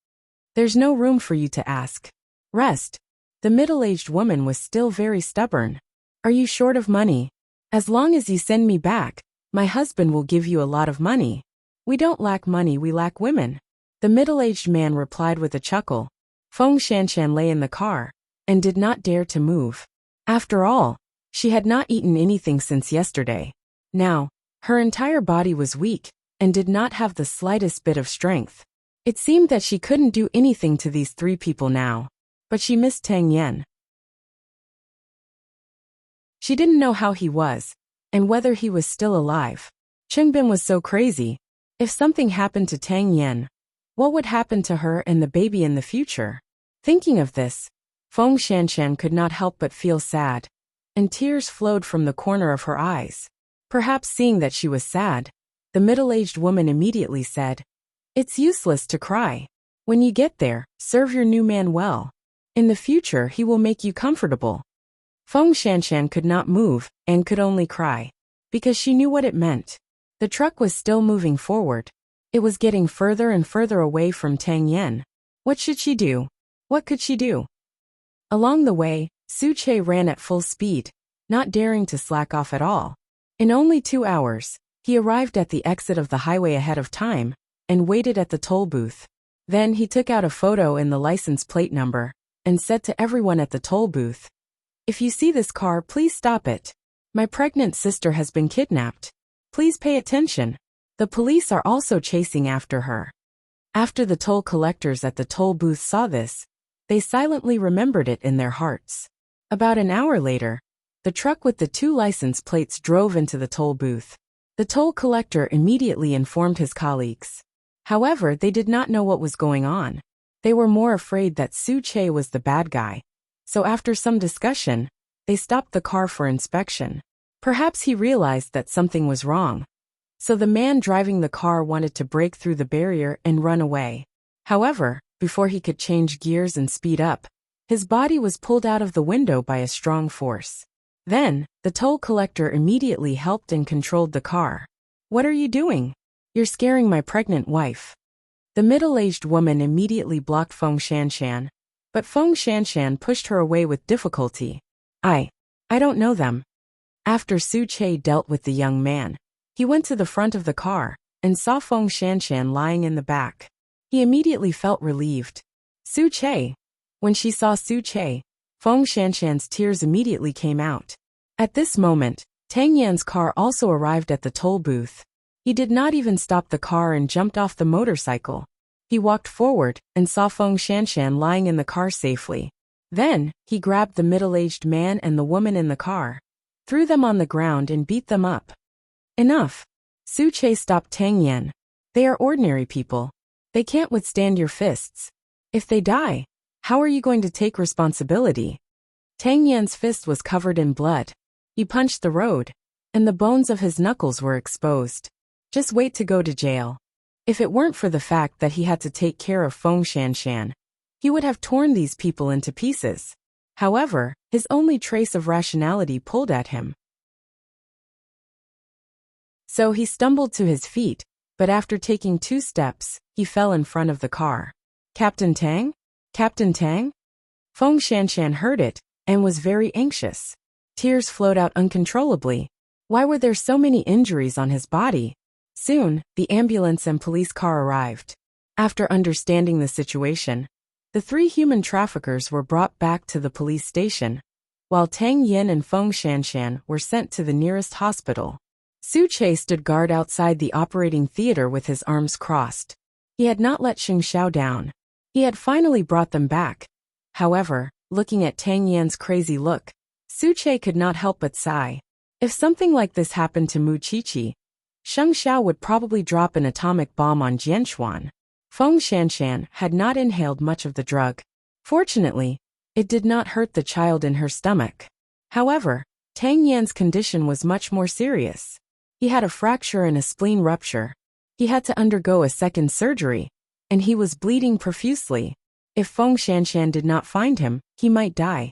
There's no room for you to ask. Rest. The middle-aged woman was still very stubborn. Are you short of money? As long as you send me back, my husband will give you a lot of money. We don't lack money, we lack women. The middle-aged man replied with a chuckle. Feng Shanshan lay in the car and did not dare to move. After all, she had not eaten anything since yesterday. Now, her entire body was weak and did not have the slightest bit of strength. It seemed that she couldn't do anything to these three people now, but she missed Tang Yin. She didn't know how he was, and whether he was still alive. Chengbin was so crazy. If something happened to Tang Yin, what would happen to her and the baby in the future? Thinking of this, Feng Shanshan could not help but feel sad, and tears flowed from the corner of her eyes. Perhaps seeing that she was sad, the middle-aged woman immediately said, "It's useless to cry. When you get there, serve your new man well. In the future he will make you comfortable." Feng Shanshan could not move and could only cry, because she knew what it meant. The truck was still moving forward. It was getting further and further away from Tang Yin. What should she do? What could she do? Along the way, Su Che ran at full speed, not daring to slack off at all. In only 2 hours, he arrived at the exit of the highway ahead of time and waited at the toll booth. Then he took out a photo and the license plate number and said to everyone at the toll booth, "If you see this car, please stop it. My pregnant sister has been kidnapped. Please pay attention. The police are also chasing after her." After the toll collectors at the toll booth saw this, they silently remembered it in their hearts. About an hour later, the truck with the 2 license plates drove into the toll booth. The toll collector immediately informed his colleagues. However, they did not know what was going on. They were more afraid that Su Che was the bad guy. So after some discussion, they stopped the car for inspection. Perhaps he realized that something was wrong. So the man driving the car wanted to break through the barrier and run away. However, before he could change gears and speed up, his body was pulled out of the window by a strong force. Then, the toll collector immediately helped and controlled the car. "What are you doing? You're scaring my pregnant wife." The middle-aged woman immediately blocked Feng Shanshan, but Feng Shanshan pushed her away with difficulty. I don't know them." After Su Che dealt with the young man, he went to the front of the car and saw Feng Shanshan lying in the back. He immediately felt relieved. Su Che. When she saw Su Che, Feng Shanshan's tears immediately came out. At this moment, Tang Yan's car also arrived at the toll booth. He did not even stop the car and jumped off the motorcycle. He walked forward and saw Feng Shanshan lying in the car safely. Then, he grabbed the middle-aged man and the woman in the car, threw them on the ground and beat them up. Enough. Su Che stopped Tang Yan. They are ordinary people. They can't withstand your fists. If they die, how are you going to take responsibility? Tang Yan's fist was covered in blood. He punched the road, and the bones of his knuckles were exposed. Just wait to go to jail. If it weren't for the fact that he had to take care of Feng Shanshan, he would have torn these people into pieces. However, his only trace of rationality pulled at him. So he stumbled to his feet, but after taking 2 steps, he fell in front of the car. Captain Tang? Captain Tang? Feng Shanshan heard it, and was very anxious. Tears flowed out uncontrollably. Why were there so many injuries on his body? Soon, the ambulance and police car arrived. After understanding the situation, the 3 human traffickers were brought back to the police station, while Tang Yin and Feng Shanshan were sent to the nearest hospital. Su Che stood guard outside the operating theater with his arms crossed. He had not let Xing Xiao down. He had finally brought them back. However, looking at Tang Yan's crazy look, Su Che could not help but sigh. If something like this happened to Mu Qiqi, Xing Xiao would probably drop an atomic bomb on Jianxuan. Feng Shanshan had not inhaled much of the drug. Fortunately, it did not hurt the child in her stomach. However, Tang Yan's condition was much more serious. He had a fracture and a spleen rupture. He had to undergo a second surgery, and he was bleeding profusely. If Feng Shanshan did not find him, he might die.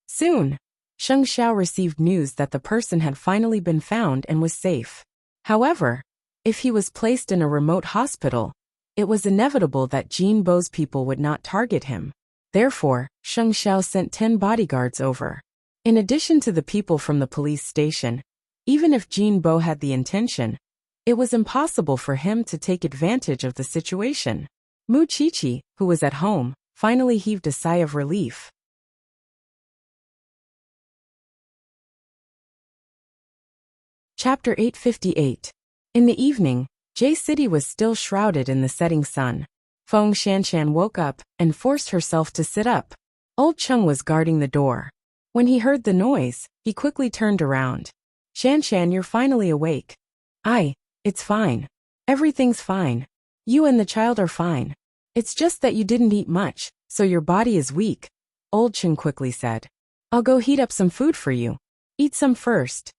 Soon, Xing Xiao received news that the person had finally been found and was safe. However, if he was placed in a remote hospital, it was inevitable that Jin Bo's people would not target him. Therefore, Xing Xiao sent 10 bodyguards over. In addition to the people from the police station, even if Jin Bo had the intention, it was impossible for him to take advantage of the situation. Mu Qiqi, who was at home, finally heaved a sigh of relief. Chapter 858. In the evening, J City was still shrouded in the setting sun. Feng Shanshan woke up and forced herself to sit up. Old Cheng was guarding the door. When he heard the noise, he quickly turned around. Shanshan, you're finally awake. It's fine. Everything's fine. You and the child are fine. It's just that you didn't eat much, so your body is weak, Old Cheng quickly said. I'll go heat up some food for you. Eat some first.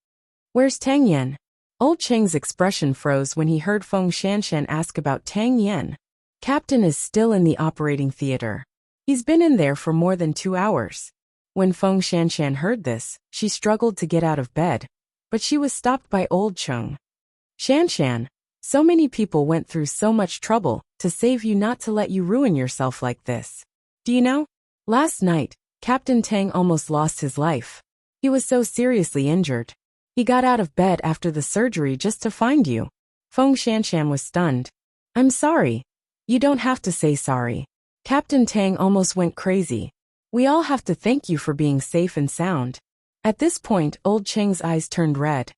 Where's Tang Yan? Old Cheng's expression froze when he heard Feng Shanshan ask about Tang Yan. Captain is still in the operating theater. He's been in there for more than 2 hours. When Feng Shanshan heard this, she struggled to get out of bed, but she was stopped by Old Cheng. Shanshan, so many people went through so much trouble to save you, not to let you ruin yourself like this. Do you know? Last night, Captain Tang almost lost his life. He was so seriously injured. He got out of bed after the surgery just to find you. Feng Shanshan was stunned. I'm sorry. You don't have to say sorry. Captain Tang almost went crazy. We all have to thank you for being safe and sound. At this point, Old Cheng's eyes turned red.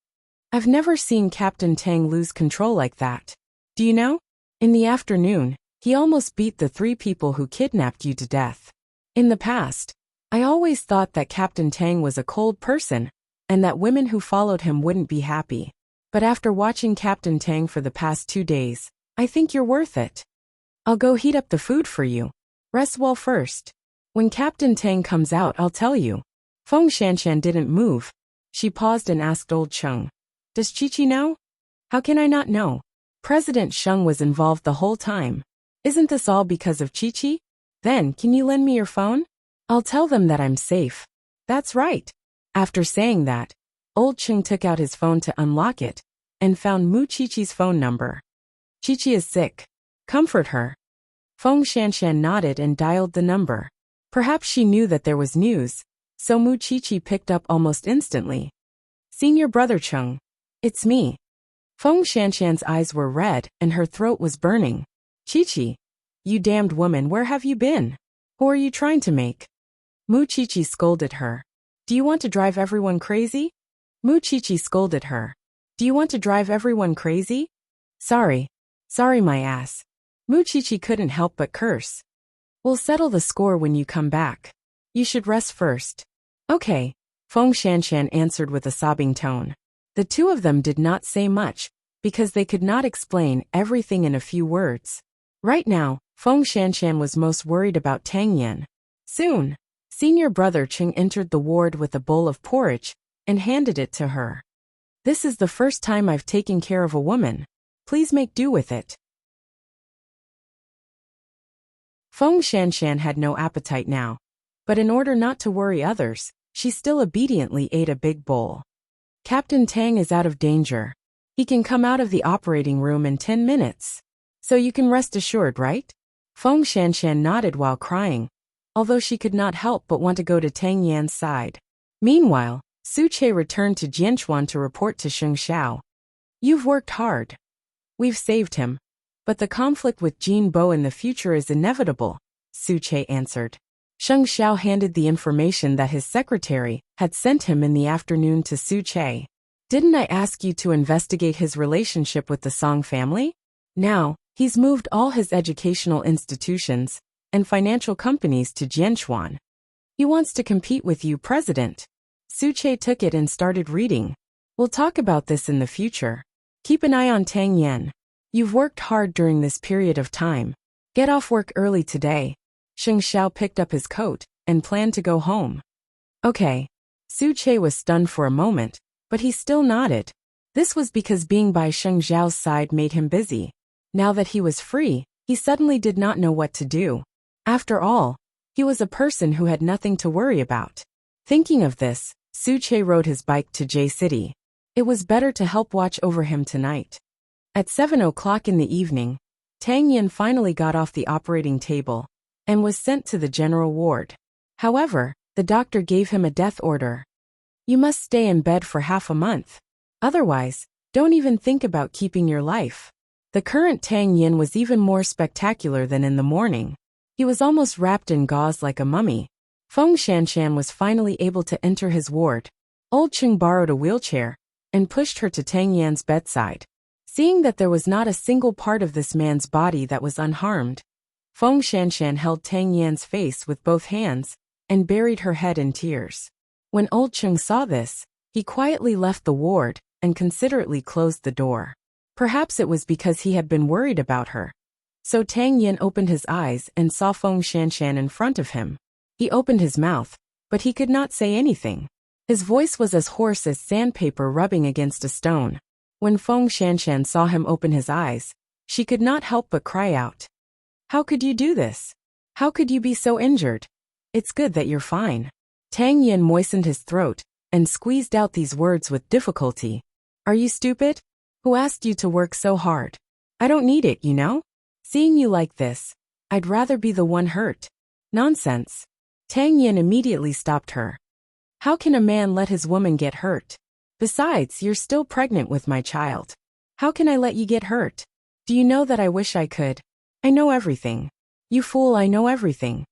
I've never seen Captain Tang lose control like that. Do you know? In the afternoon, he almost beat the 3 people who kidnapped you to death. In the past, I always thought that Captain Tang was a cold person, and that women who followed him wouldn't be happy. But after watching Captain Tang for the past 2 days, I think you're worth it. I'll go heat up the food for you. Rest well first. When Captain Tang comes out, I'll tell you. Feng Shanshan didn't move. She paused and asked Old Cheng. Does Qiqi know? How can I not know? President Sheng was involved the whole time. Isn't this all because of Qiqi? Then, can you lend me your phone? I'll tell them that I'm safe. That's right. After saying that, Old Cheng took out his phone to unlock it, and found Mu Qiqi's phone number. Qiqi is sick. Comfort her. Feng Shanshan nodded and dialed the number. Perhaps she knew that there was news, so Mu Qiqi picked up almost instantly. Senior Brother Cheng. It's me. Feng Shanshan's eyes were red and her throat was burning. Qiqi. You damned woman, where have you been? Who are you trying to make? Mu Qiqi scolded her. Do you want to drive everyone crazy? Mu Qiqi scolded her. Do you want to drive everyone crazy? Sorry, my ass. Muchichi couldn't help but curse. We'll settle the score when you come back. You should rest first. Okay, Feng Shanshan answered with a sobbing tone. The two of them did not say much, because they could not explain everything in a few words. Right now, Feng Shanshan was most worried about Tang Yan. Soon, senior brother Cheng entered the ward with a bowl of porridge and handed it to her. This is the first time I've taken care of a woman. Please make do with it. Feng Shanshan had no appetite now, but in order not to worry others, she still obediently ate a big bowl. Captain Tang is out of danger. He can come out of the operating room in 10 minutes. So you can rest assured, right? Feng Shanshan nodded while crying, although she could not help but want to go to Tang Yan's side. Meanwhile, Su Che returned to Jianchuan to report to Sheng Xiao. You've worked hard. We've saved him. But the conflict with Jin Bo in the future is inevitable, Su Che answered. Sheng Xiao handed the information that his secretary had sent him in the afternoon to Su Che. Didn't I ask you to investigate his relationship with the Song family? Now, he's moved all his educational institutions and financial companies to Jianchuan. He wants to compete with you, President. Su Che took it and started reading. We'll talk about this in the future. Keep an eye on Tang Yan. You've worked hard during this period of time. Get off work early today. Sheng Xiao picked up his coat and planned to go home. Okay. Su Che was stunned for a moment, but he still nodded. This was because being by Sheng Xiao's side made him busy. Now that he was free, he suddenly did not know what to do. After all, he was a person who had nothing to worry about. Thinking of this, Su Che rode his bike to J City. It was better to help watch over him tonight. At 7 o'clock in the evening, Tang Yan finally got off the operating table and was sent to the general ward. However, the doctor gave him a death order. You must stay in bed for half a month. Otherwise, don't even think about keeping your life. The current Tang Yan was even more spectacular than in the morning. He was almost wrapped in gauze like a mummy. Feng Shanshan was finally able to enter his ward. Old Cheng borrowed a wheelchair and pushed her to Tang Yan's bedside. Seeing that there was not a single part of this man's body that was unharmed, Feng Shanshan held Tang Yan's face with both hands and buried her head in tears. When old Cheng saw this, he quietly left the ward and considerately closed the door. Perhaps it was because he had been worried about her. So Tang Yan opened his eyes and saw Feng Shanshan in front of him. He opened his mouth, but he could not say anything. His voice was as hoarse as sandpaper rubbing against a stone. When Feng Shanshan saw him open his eyes, she could not help but cry out. How could you do this? How could you be so injured? It's good that you're fine. Tang Yan moistened his throat and squeezed out these words with difficulty. Are you stupid? Who asked you to work so hard? I don't need it, you know? Seeing you like this, I'd rather be the one hurt. Nonsense. Tang Yan immediately stopped her. How can a man let his woman get hurt? Besides, you're still pregnant with my child. How can I let you get hurt? Do you know that I wish I could? I know everything. You fool, I know everything.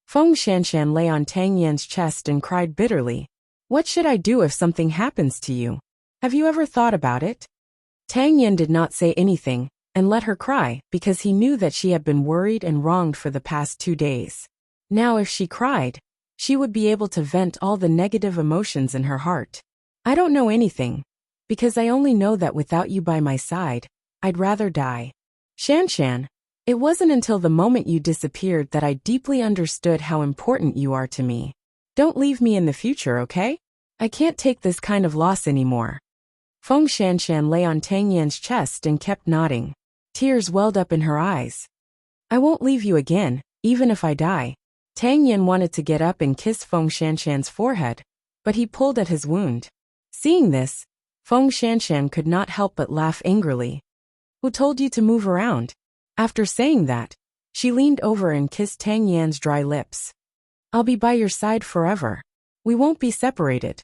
Feng Shanshan lay on Tang Yan's chest and cried bitterly. What should I do if something happens to you? Have you ever thought about it? Tang Yan did not say anything and let her cry because he knew that she had been worried and wronged for the past 2 days. Now if she cried, she would be able to vent all the negative emotions in her heart. I don't know anything, because I only know that without you by my side, I'd rather die. Shanshan, it wasn't until the moment you disappeared that I deeply understood how important you are to me. Don't leave me in the future, okay? I can't take this kind of loss anymore. Feng Shanshan lay on Tang Yan's chest and kept nodding. Tears welled up in her eyes. I won't leave you again, even if I die. Tang Yan wanted to get up and kiss Feng Shanshan's forehead, but he pulled at his wound. Seeing this, Feng Shanshan could not help but laugh angrily. Who told you to move around? After saying that, she leaned over and kissed Tang Yan's dry lips. I'll be by your side forever. We won't be separated.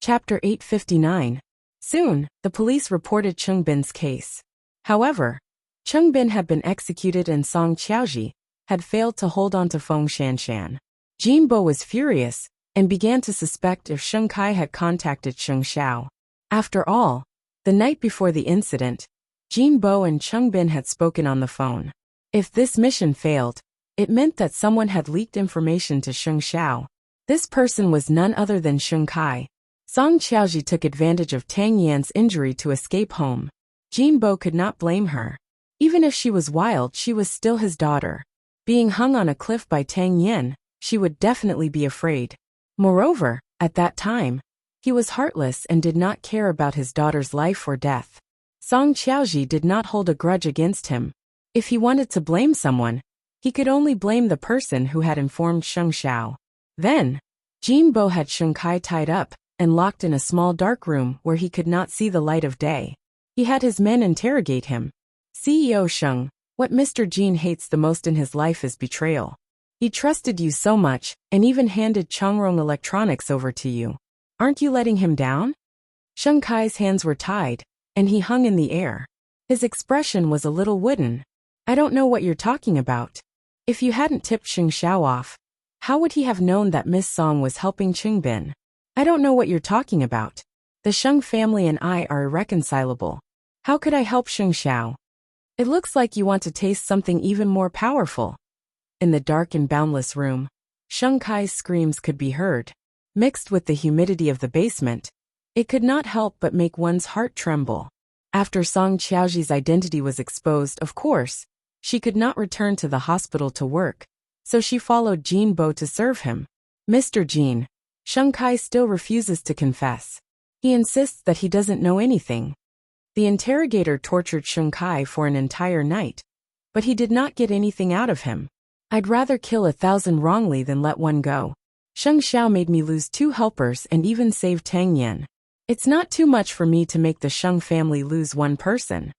Chapter 859. Soon, the police reported Cheng Bin's case. However, Cheng Bin had been executed and Song Qiaoji had failed to hold on to Feng Shanshan. Jin Bo was furious and began to suspect if Sheng Kai had contacted Sheng Xiao. After all, the night before the incident, Jin Bo and Cheng Bin had spoken on the phone. If this mission failed, it meant that someone had leaked information to Sheng Xiao. This person was none other than Sheng Kai. Song Qiaoji took advantage of Tang Yan's injury to escape home. Jin Bo could not blame her. Even if she was wild, she was still his daughter. Being hung on a cliff by Tang Yan, she would definitely be afraid. Moreover, at that time, he was heartless and did not care about his daughter's life or death. Song Qiaoji did not hold a grudge against him. If he wanted to blame someone, he could only blame the person who had informed Sheng Xiao. Then, Jin Bo had Sheng Kai tied up and locked in a small dark room where he could not see the light of day. He had his men interrogate him. CEO Sheng, what Mr. Jin hates the most in his life is betrayal. He trusted you so much and even handed Chongrong Electronics over to you. Aren't you letting him down? Sheng Kai's hands were tied, and he hung in the air. His expression was a little wooden. I don't know what you're talking about. If you hadn't tipped Sheng Xiao off, how would he have known that Miss Song was helping Cheng Bin? I don't know what you're talking about. The Sheng family and I are irreconcilable. How could I help Sheng Xiao? It looks like you want to taste something even more powerful. In the dark and boundless room, Sheng Kai's screams could be heard. Mixed with the humidity of the basement, it could not help but make one's heart tremble. After Song Qiaoji's identity was exposed, of course, she could not return to the hospital to work, so she followed Jin Bo to serve him. Mr. Jin, Sheng Kai still refuses to confess. He insists that he doesn't know anything. The interrogator tortured Sheng Kai for an entire night, but he did not get anything out of him. I'd rather kill 1,000 wrongly than let one go. Sheng Xiao made me lose 2 helpers and even save Tang Yan. It's not too much for me to make the Sheng family lose 1 person.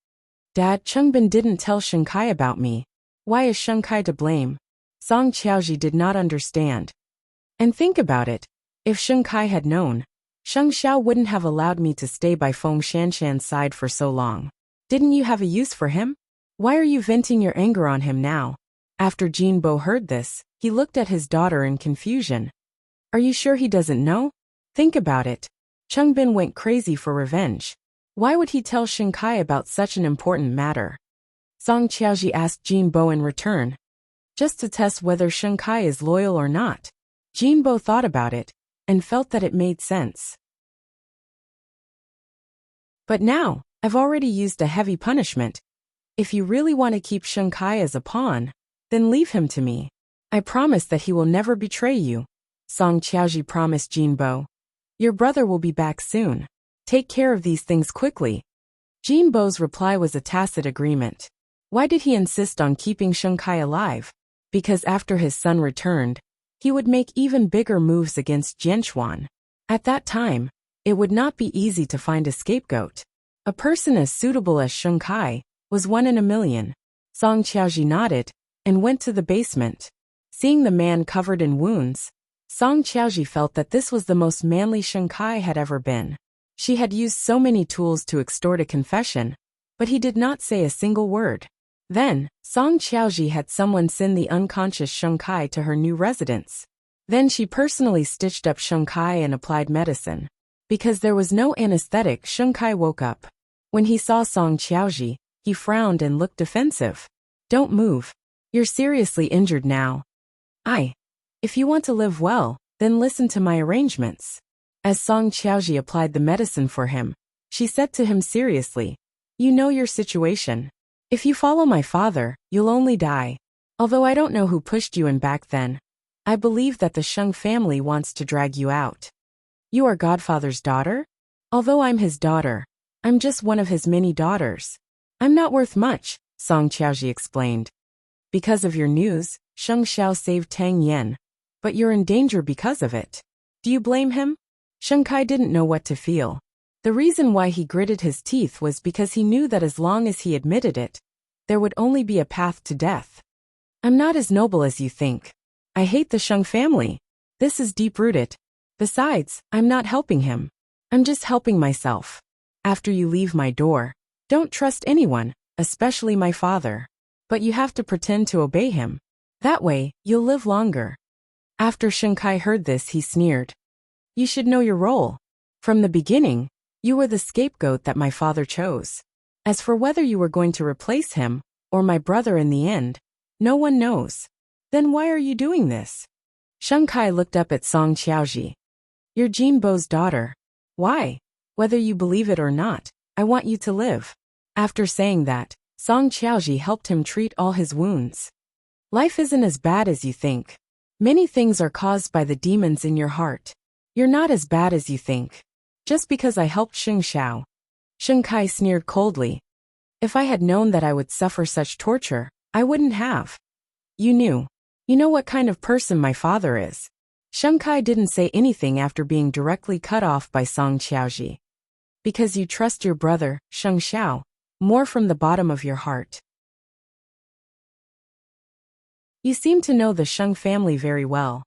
Dad, Cheng Bin didn't tell Sheng Kai about me. Why is Sheng Kai to blame? Song Qiaoji did not understand. And think about it. If Sheng Kai had known, Sheng Xiao wouldn't have allowed me to stay by Feng Shanshan's side for so long. Didn't you have a use for him? Why are you venting your anger on him now? After Jin Bo heard this, he looked at his daughter in confusion. Are you sure he doesn't know? Think about it. Cheng Bin went crazy for revenge. Why would he tell Sheng Kai about such an important matter? Song Qiaoji asked Jin Bo in return, just to test whether Sheng Kai is loyal or not. Jin Bo thought about it and felt that it made sense. But now, I've already used a heavy punishment. If you really want to keep Sheng Kai as a pawn, then leave him to me. I promise that he will never betray you. Song Qiaoji promised Jin Bo. Your brother will be back soon. Take care of these things quickly. Jin Bo's reply was a tacit agreement. Why did he insist on keeping Sheng Kai alive? Because after his son returned, he would make even bigger moves against Jianchuan. At that time, it would not be easy to find a scapegoat. A person as suitable as Sheng Kai was 1 in a million. Song Qiaoji nodded and went to the basement. Seeing the man covered in wounds, Song Qiaoji felt that this was the most manly Sheng Kai had ever been. She had used so many tools to extort a confession, but he did not say a single word. Then, Song Qiaoji had someone send the unconscious Sheng Kai to her new residence. Then she personally stitched up Sheng Kai and applied medicine. Because there was no anesthetic, Sheng Kai woke up. When he saw Song Qiaoji, he frowned and looked defensive. Don't move. You're seriously injured now. If you want to live well, then listen to my arrangements. As Song Qiaoji applied the medicine for him, she said to him seriously, you know your situation. If you follow my father, you'll only die. Although I don't know who pushed you in back then, I believe that the Sheng family wants to drag you out. You are Godfather's daughter? Although I'm his daughter, I'm just one of his many daughters. I'm not worth much, Song Qiaoji explained. Because of your news, Sheng Xiao saved Tang Yan. But you're in danger because of it. Do you blame him? Sheng Kai didn't know what to feel. The reason why he gritted his teeth was because he knew that as long as he admitted it, there would only be a path to death. I'm not as noble as you think. I hate the Sheng family. This is deep-rooted. Besides, I'm not helping him. I'm just helping myself. After you leave my door, don't trust anyone, especially my father. But you have to pretend to obey him. That way, you'll live longer. After Shunkai heard this, he sneered. You should know your role. From the beginning, you were the scapegoat that my father chose. As for whether you were going to replace him, or my brother in the end, no one knows. Then why are you doing this? Shunkai looked up at Song Qiaoji. You're Jinbo's daughter. Why? Whether you believe it or not, I want you to live. After saying that, Song Qiaoji helped him treat all his wounds. Life isn't as bad as you think. Many things are caused by the demons in your heart. You're not as bad as you think. Just because I helped Sheng Xiao. Shunkai sneered coldly. If I had known that I would suffer such torture, I wouldn't have. You knew. You know what kind of person my father is. Shunkai didn't say anything after being directly cut off by Song Qiaoji. Because you trust your brother, Sheng Xiao, more from the bottom of your heart. You seem to know the Sheng family very well.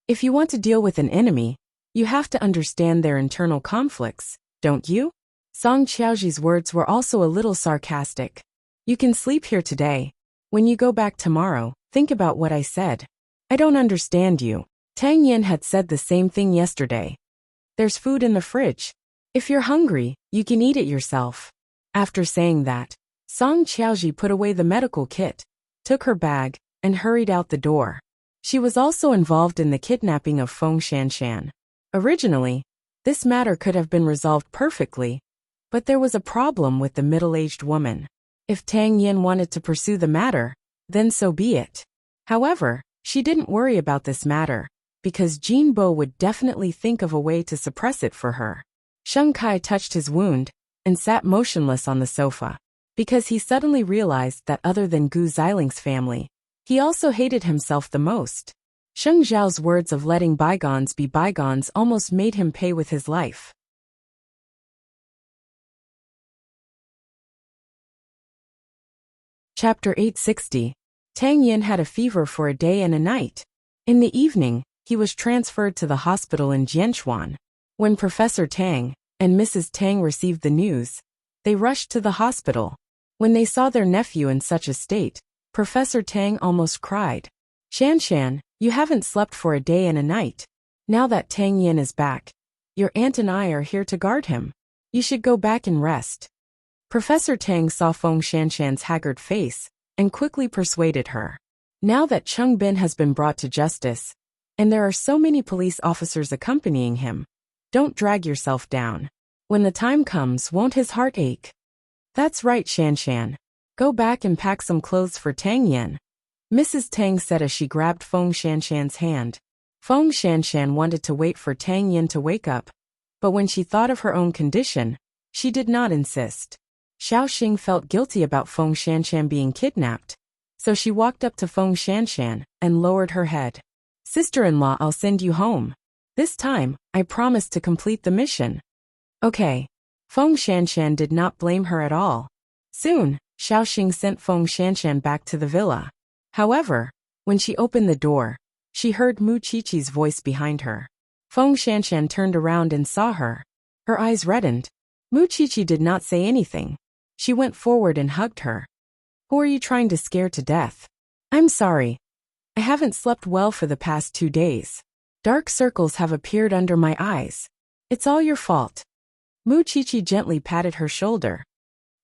If you want to deal with an enemy, you have to understand their internal conflicts, don't you? Song Qiaoji's words were also a little sarcastic. You can sleep here today. When you go back tomorrow, think about what I said. I don't understand you. Tang Yin had said the same thing yesterday. There's food in the fridge. If you're hungry, you can eat it yourself. After saying that, Song Qiaoji put away the medical kit, took her bag, and hurried out the door. She was also involved in the kidnapping of Feng Shanshan. Originally, this matter could have been resolved perfectly, but there was a problem with the middle-aged woman. If Tang Yin wanted to pursue the matter, then so be it. However, she didn't worry about this matter, because Jinbo would definitely think of a way to suppress it for her. Shunkai touched his wound, and sat motionless on the sofa, because he suddenly realized that other than Gu Ziling's family, he also hated himself the most. Sheng Zhao's words of letting bygones be bygones almost made him pay with his life. Chapter 860. Tang Yin had a fever for a day and a night. In the evening, he was transferred to the hospital in Jianchuan. When Professor Tang and Mrs. Tang received the news, they rushed to the hospital. When they saw their nephew in such a state, Professor Tang almost cried. Shanshan, you haven't slept for a day and a night. Now that Tang Yin is back, your aunt and I are here to guard him. You should go back and rest. Professor Tang saw Feng Shanshan's haggard face, and quickly persuaded her. Now that Cheng Bin has been brought to justice, and there are so many police officers accompanying him, don't drag yourself down. When the time comes, won't his heart ache? That's right, Shanshan. Go back and pack some clothes for Tang Yin. Mrs. Tang said as she grabbed Feng Shanshan's hand. Feng Shanshan wanted to wait for Tang Yin to wake up, but when she thought of her own condition, she did not insist. Xiao Xing felt guilty about Feng Shanshan being kidnapped, so she walked up to Feng Shanshan and lowered her head. Sister-in-law, I'll send you home. This time, I promise to complete the mission. Okay. Feng Shanshan did not blame her at all. Soon, Xiao Xing sent Feng Shanshan back to the villa. However, when she opened the door, she heard Mu Qiqi's voice behind her. Feng Shanshan turned around and saw her. Her eyes reddened. Mu Qiqi did not say anything. She went forward and hugged her. Who are you trying to scare to death? I'm sorry. I haven't slept well for the past 2 days. Dark circles have appeared under my eyes. It's all your fault. Mu Qiqi gently patted her shoulder.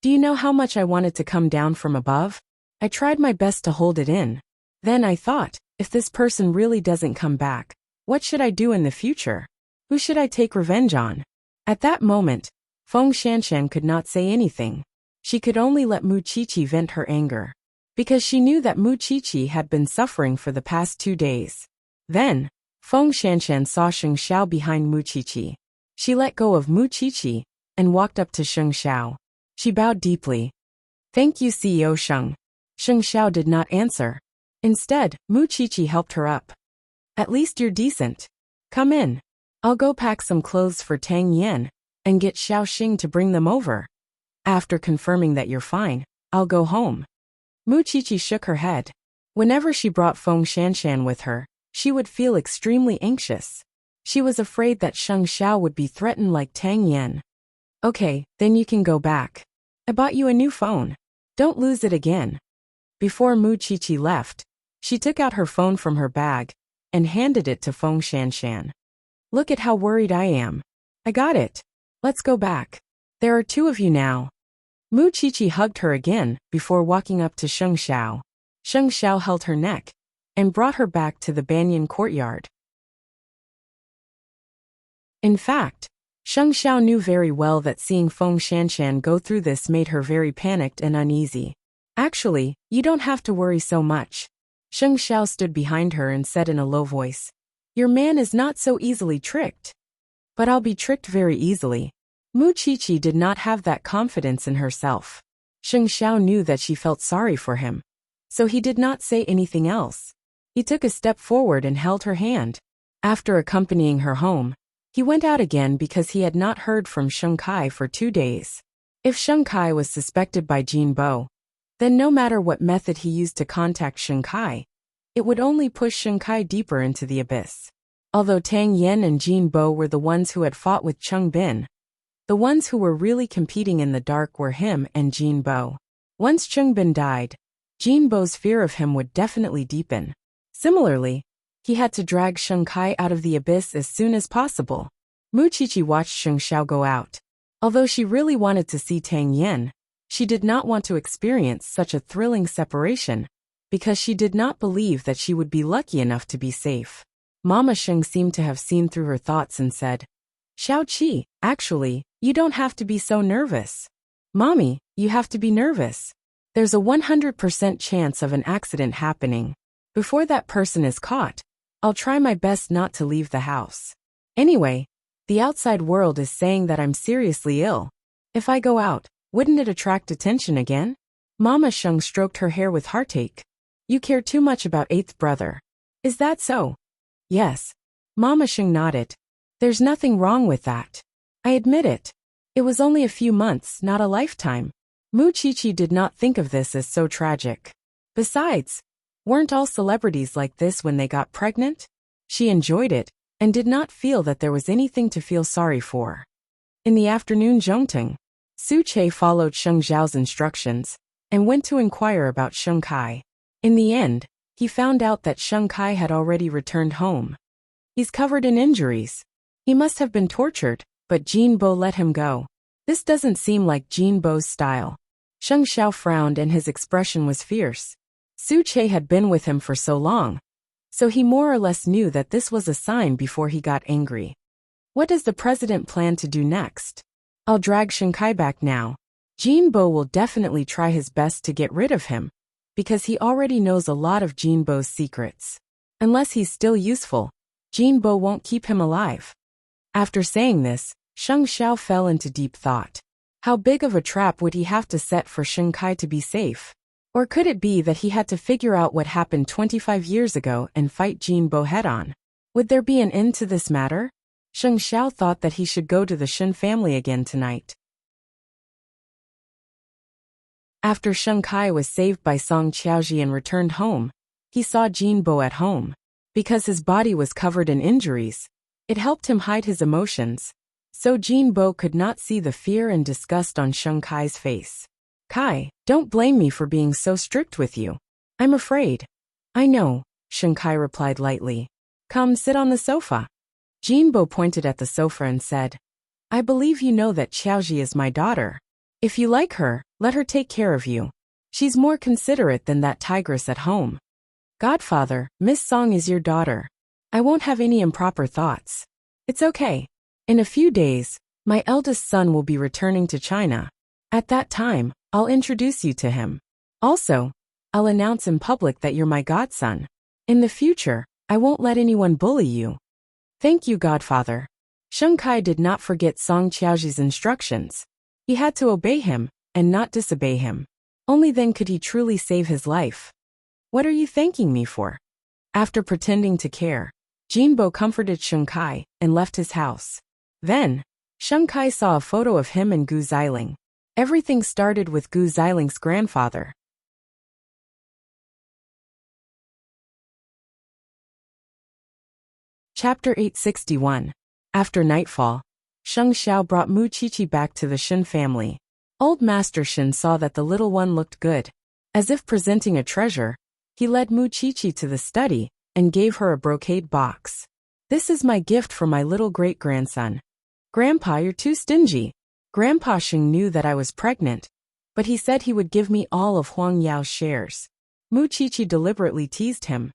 Do you know how much I wanted to come down from above? I tried my best to hold it in. Then I thought, if this person really doesn't come back, what should I do in the future? Who should I take revenge on? At that moment, Feng Shanshan could not say anything. She could only let Mu Qiqi vent her anger, because she knew that Mu Qiqi had been suffering for the past 2 days. Then, Feng Shanshan saw Sheng Xiao behind Mu Qiqi. She let go of Mu Qiqi and walked up to Sheng Xiao. She bowed deeply. Thank you, CEO Sheng. Sheng Xiao did not answer. Instead, Mu Qiqi helped her up. At least you're decent. Come in. I'll go pack some clothes for Tang Yin and get Xiao Xing to bring them over. After confirming that you're fine, I'll go home. Mu Qiqi shook her head. Whenever she brought Feng Shanshan with her, she would feel extremely anxious. She was afraid that Sheng Xiao would be threatened like Tang Yin. Okay, then you can go back. I bought you a new phone. Don't lose it again. Before Mu Qiqi left, she took out her phone from her bag and handed it to Feng Shanshan. Look at how worried I am. I got it. Let's go back. There are two of you now. Mu Qiqi hugged her again before walking up to Sheng Xiao. Sheng Xiao held her neck and brought her back to the banyan courtyard. In fact, Sheng Xiao knew very well that seeing Feng Shanshan go through this made her very panicked and uneasy. Actually, you don't have to worry so much. Sheng Xiao stood behind her and said in a low voice, Your man is not so easily tricked. But I'll be tricked very easily. Mu Qiqi did not have that confidence in herself. Sheng Xiao knew that she felt sorry for him, so he did not say anything else. He took a step forward and held her hand. After accompanying her home, he went out again because he had not heard from Sheng Kai for 2 days. If Sheng Kai was suspected by Jin Bo, then no matter what method he used to contact Sheng Kai, it would only push Sheng Kai deeper into the abyss. Although Tang Yen and Jin Bo were the ones who had fought with Cheng Bin, the ones who were really competing in the dark were him and Jin Bo. Once Cheng Bin died, Jin Bo's fear of him would definitely deepen. Similarly, he had to drag Sheng Kai out of the abyss as soon as possible. Mu Qiqi watched Sheng Xiao go out. Although she really wanted to see Tang Yen, she did not want to experience such a thrilling separation, because she did not believe that she would be lucky enough to be safe. Mama Sheng seemed to have seen through her thoughts and said, Xiao Qi, actually, you don't have to be so nervous. Mommy, you have to be nervous. There's a 100% chance of an accident happening. Before that person is caught, I'll try my best not to leave the house. Anyway, the outside world is saying that I'm seriously ill. If I go out, wouldn't it attract attention again? Mama Sheng stroked her hair with heartache. You care too much about eighth brother. Is that so? Yes. Mama Sheng nodded. There's nothing wrong with that. I admit it. It was only a few months, not a lifetime. Mu Qiqi did not think of this as so tragic. Besides, weren't all celebrities like this when they got pregnant? She enjoyed it, and did not feel that there was anything to feel sorry for. In the afternoon Zhongteng, Su Che followed Sheng Zhao's instructions, and went to inquire about Sheng Kai. In the end, he found out that Sheng Kai had already returned home. He's covered in injuries. He must have been tortured, but Jin Bo let him go. This doesn't seem like Jin Bo's style. Sheng Xiao frowned and his expression was fierce. Su Che had been with him for so long, so he more or less knew that this was a sign before he got angry. What does the president plan to do next? I'll drag Sheng Kai back now. Jin Bo will definitely try his best to get rid of him, because he already knows a lot of Jin Bo's secrets. Unless he's still useful, Jin Bo won't keep him alive. After saying this, Sheng Xiao fell into deep thought. How big of a trap would he have to set for Sheng Kai to be safe? Or could it be that he had to figure out what happened 25 years ago and fight Jin Bo head-on? Would there be an end to this matter? Sheng Xiao thought that he should go to the Shen family again tonight. After Sheng Kai was saved by Song Qiaoji and returned home, he saw Jin Bo at home. Because his body was covered in injuries, it helped him hide his emotions, so Jin Bo could not see the fear and disgust on Sheng Kai's face. Kai, don't blame me for being so strict with you. I'm afraid. I know, Sheng Kai replied lightly. Come sit on the sofa. Jin Bo pointed at the sofa and said, I believe you know that Qiaoji is my daughter. If you like her, let her take care of you. She's more considerate than that tigress at home. Godfather, Miss Song is your daughter. I won't have any improper thoughts. It's okay. In a few days, my eldest son will be returning to China. At that time, I'll introduce you to him. Also, I'll announce in public that you're my godson. In the future, I won't let anyone bully you. Thank you, Godfather. Sheng Kai did not forget Song Qiaoji's instructions. He had to obey him, and not disobey him. Only then could he truly save his life. What are you thanking me for? After pretending to care, Jin Bo comforted Sheng Kai and left his house. Then, Sheng Kai saw a photo of him and Gu Xiling. Everything started with Gu Xiling's grandfather. Chapter 861. After nightfall, Sheng Xiao brought Mu Qiqi back to the Shen family. Old Master Shen saw that the little one looked good. As if presenting a treasure, he led Mu Qiqi to the study, and gave her a brocade box. "This is my gift for my little great-grandson." "Grandpa, you're too stingy." Grandpa Sheng knew that I was pregnant, but he said he would give me all of Huang Yao's shares. Mu Qiqi deliberately teased him.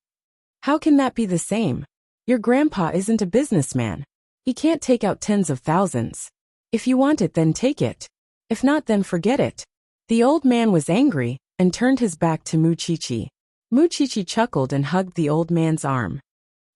"How can that be the same? Your grandpa isn't a businessman. He can't take out tens of thousands. If you want it, then take it. If not, then forget it." The old man was angry and turned his back to Mu Qiqi. Mu Qiqi chuckled and hugged the old man's arm.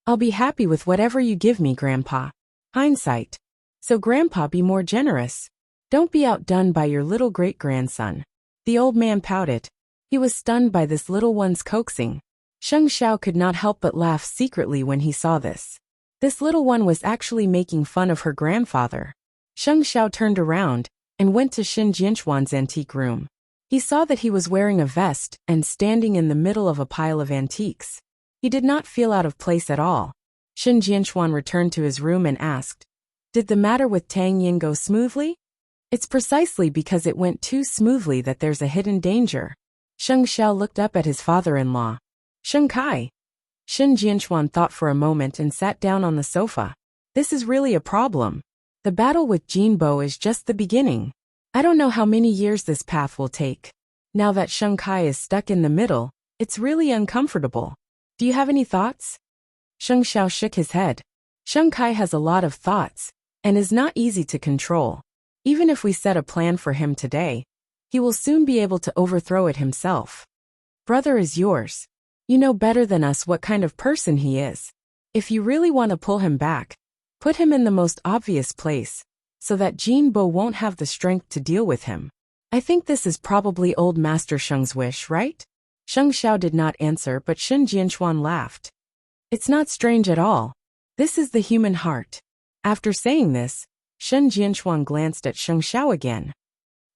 "I'll be happy with whatever you give me, Grandpa." Hindsight. So Grandpa, be more generous. Don't be outdone by your little great-grandson. The old man pouted. He was stunned by this little one's coaxing. Sheng Xiao could not help but laugh secretly when he saw this. This little one was actually making fun of her grandfather. Sheng Xiao turned around and went to Xin Jianchuan's antique room. He saw that he was wearing a vest and standing in the middle of a pile of antiques. He did not feel out of place at all. Xin Jianchuan returned to his room and asked, "Did the matter with Tang Yin go smoothly?" "It's precisely because it went too smoothly that there's a hidden danger." Sheng Xiao looked up at his father-in-law. "Sheng Kai." Xin Jianchuan thought for a moment and sat down on the sofa. "This is really a problem. The battle with Jinbo is just the beginning. I don't know how many years this path will take. Now that Sheng Kai is stuck in the middle, it's really uncomfortable. Do you have any thoughts?" Sheng Xiao shook his head. Sheng Kai has a lot of thoughts and is not easy to control. Even if we set a plan for him today, he will soon be able to overthrow it himself. "Brother is yours. You know better than us what kind of person he is. If you really want to pull him back, put him in the most obvious place, so that Jinbo won't have the strength to deal with him. I think this is probably old Master Sheng's wish, right?" Sheng Xiao did not answer, but Xin Jianchuan laughed. "It's not strange at all. This is the human heart." After saying this, Xin Jianchuan glanced at Sheng Xiao again.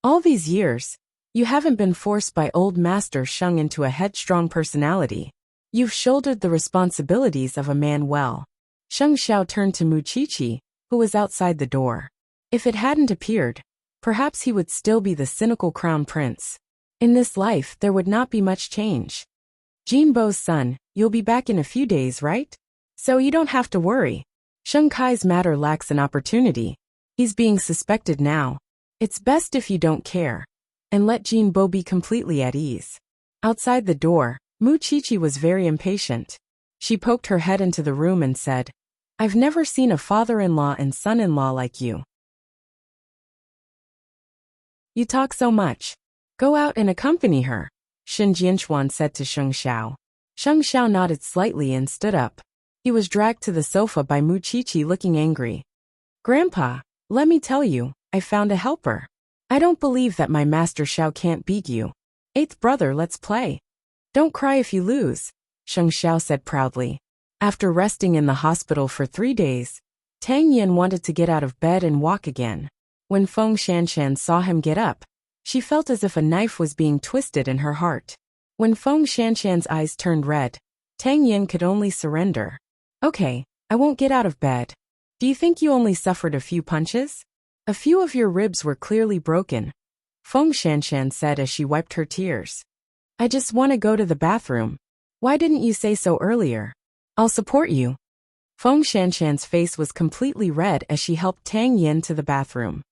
"All these years, you haven't been forced by old Master Sheng into a headstrong personality. You've shouldered the responsibilities of a man well." Sheng Xiao turned to Mu Qiqi, who was outside the door. If it hadn't appeared, perhaps he would still be the cynical crown prince. In this life, there would not be much change. "Jinbo's son, you'll be back in a few days, right? So you don't have to worry. Sheng Kai's matter lacks an opportunity. He's being suspected now. It's best if you don't care, and let Jinbo be completely at ease." Outside the door, Mu Qiqi was very impatient. She poked her head into the room and said, "I've never seen a father-in-law and son-in-law like you. You talk so much. Go out and accompany her," Xin Jianchuan said to Sheng Xiao. Sheng Xiao nodded slightly and stood up. He was dragged to the sofa by Mu Qiqi looking angry. "Grandpa, let me tell you, I found a helper. I don't believe that my Master Xiao can't beat you. Eighth brother, let's play." "Don't cry if you lose," Sheng Xiao said proudly. After resting in the hospital for 3 days, Tang Yin wanted to get out of bed and walk again. When Feng Shanshan saw him get up, she felt as if a knife was being twisted in her heart. When Feng Shanshan's eyes turned red, Tang Yin could only surrender. "Okay, I won't get out of bed. Do you think you only suffered a few punches? A few of your ribs were clearly broken," Feng Shanshan said as she wiped her tears. "I just want to go to the bathroom. Why didn't you say so earlier? I'll support you." Feng Shanshan's face was completely red as she helped Tang Yin to the bathroom.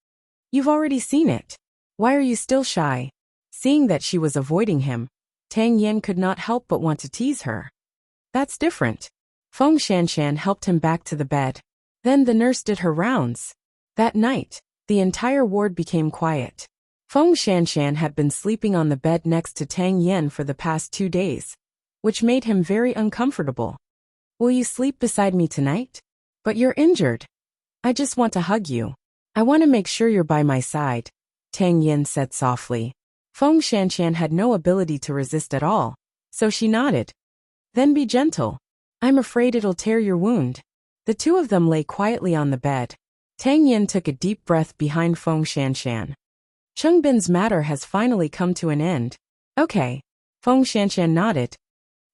"You've already seen it. Why are you still shy?" Seeing that she was avoiding him, Tang Yin could not help but want to tease her. "That's different." Feng Shanshan helped him back to the bed. Then the nurse did her rounds. That night, the entire ward became quiet. Feng Shanshan had been sleeping on the bed next to Tang Yin for the past 2 days, which made him very uncomfortable. "Will you sleep beside me tonight? But you're injured. I just want to hug you. I want to make sure you're by my side," Tang Yin said softly. Feng Shanshan had no ability to resist at all, so she nodded. "Then be gentle. I'm afraid it'll tear your wound." The two of them lay quietly on the bed. Tang Yin took a deep breath behind Feng Shanshan. "Chengbin's matter has finally come to an end." "Okay." Feng Shanshan nodded.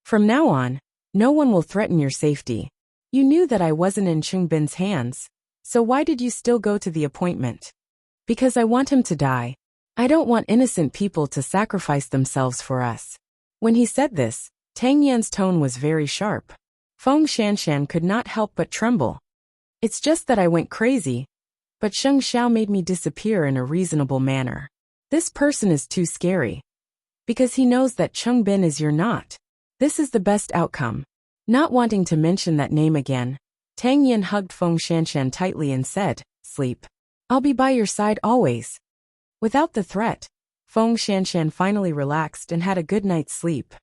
"From now on, no one will threaten your safety. You knew that I wasn't in Chengbin's hands, so why did you still go to the appointment?" "Because I want him to die. I don't want innocent people to sacrifice themselves for us." When he said this, Tang Yan's tone was very sharp. Feng Shanshan could not help but tremble. It's just that I went crazy, but Sheng Xiao made me disappear in a reasonable manner. This person is too scary. Because he knows that Cheng Bin is your not. This is the best outcome. Not wanting to mention that name again, Tang Yin hugged Feng Shanshan tightly and said, "Sleep. I'll be by your side always." Without the threat, Feng Shanshan finally relaxed and had a good night's sleep.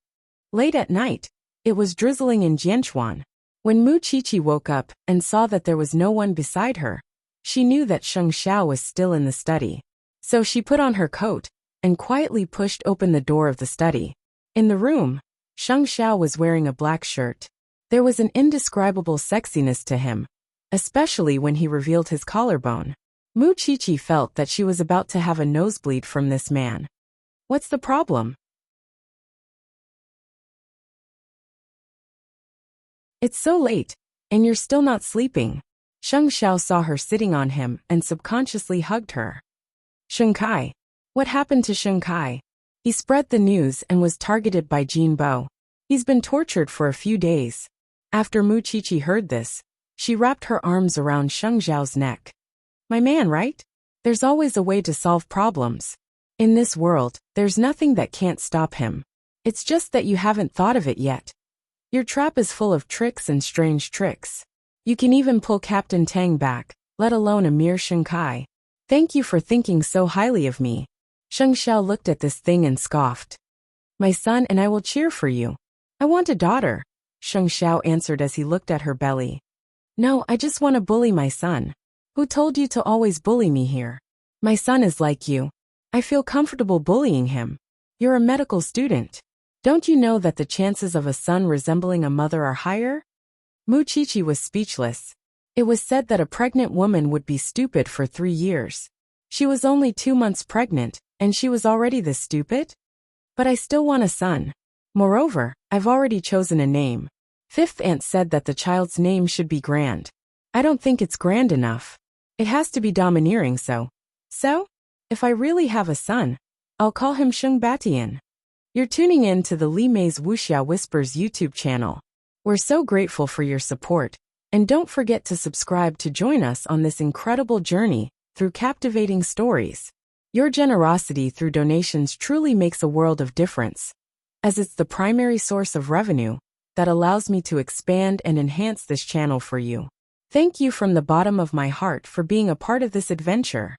Late at night, it was drizzling in Jianchuan. When Mu Qiqi woke up and saw that there was no one beside her, she knew that Sheng Xiao was still in the study. So she put on her coat and quietly pushed open the door of the study. In the room, Sheng Xiao was wearing a black shirt. There was an indescribable sexiness to him, especially when he revealed his collarbone. Mu Qiqi felt that she was about to have a nosebleed from this man. What's the problem? It's so late, and you're still not sleeping. Sheng Xiao saw her sitting on him and subconsciously hugged her. Sheng Kai. What happened to Sheng Kai? He spread the news and was targeted by Jin Bo. He's been tortured for a few days. After Mu Qiqi heard this, she wrapped her arms around Sheng Xiao's neck. My man, right? There's always a way to solve problems. In this world, there's nothing that can't stop him. It's just that you haven't thought of it yet. Your trap is full of tricks and strange tricks. You can even pull Captain Tang back, let alone a mere Sheng Kai. Thank you for thinking so highly of me. Sheng Xiao looked at this thing and scoffed. My son and I will cheer for you. I want a daughter, Sheng Xiao answered as he looked at her belly. No, I just want to bully my son. Who told you to always bully me here? My son is like you. I feel comfortable bullying him. You're a medical student. Don't you know that the chances of a son resembling a mother are higher? Mu Qiqi was speechless. It was said that a pregnant woman would be stupid for 3 years. She was only 2 months pregnant, and she was already this stupid? But I still want a son. Moreover, I've already chosen a name. Fifth aunt said that the child's name should be grand. I don't think it's grand enough. It has to be domineering So, if I really have a son, I'll call him Sheng Batian. You're tuning in to the Li Mei's Wuxia Whispers YouTube channel. We're so grateful for your support, and don't forget to subscribe to join us on this incredible journey through captivating stories. Your generosity through donations truly makes a world of difference, as it's the primary source of revenue that allows me to expand and enhance this channel for you. Thank you from the bottom of my heart for being a part of this adventure.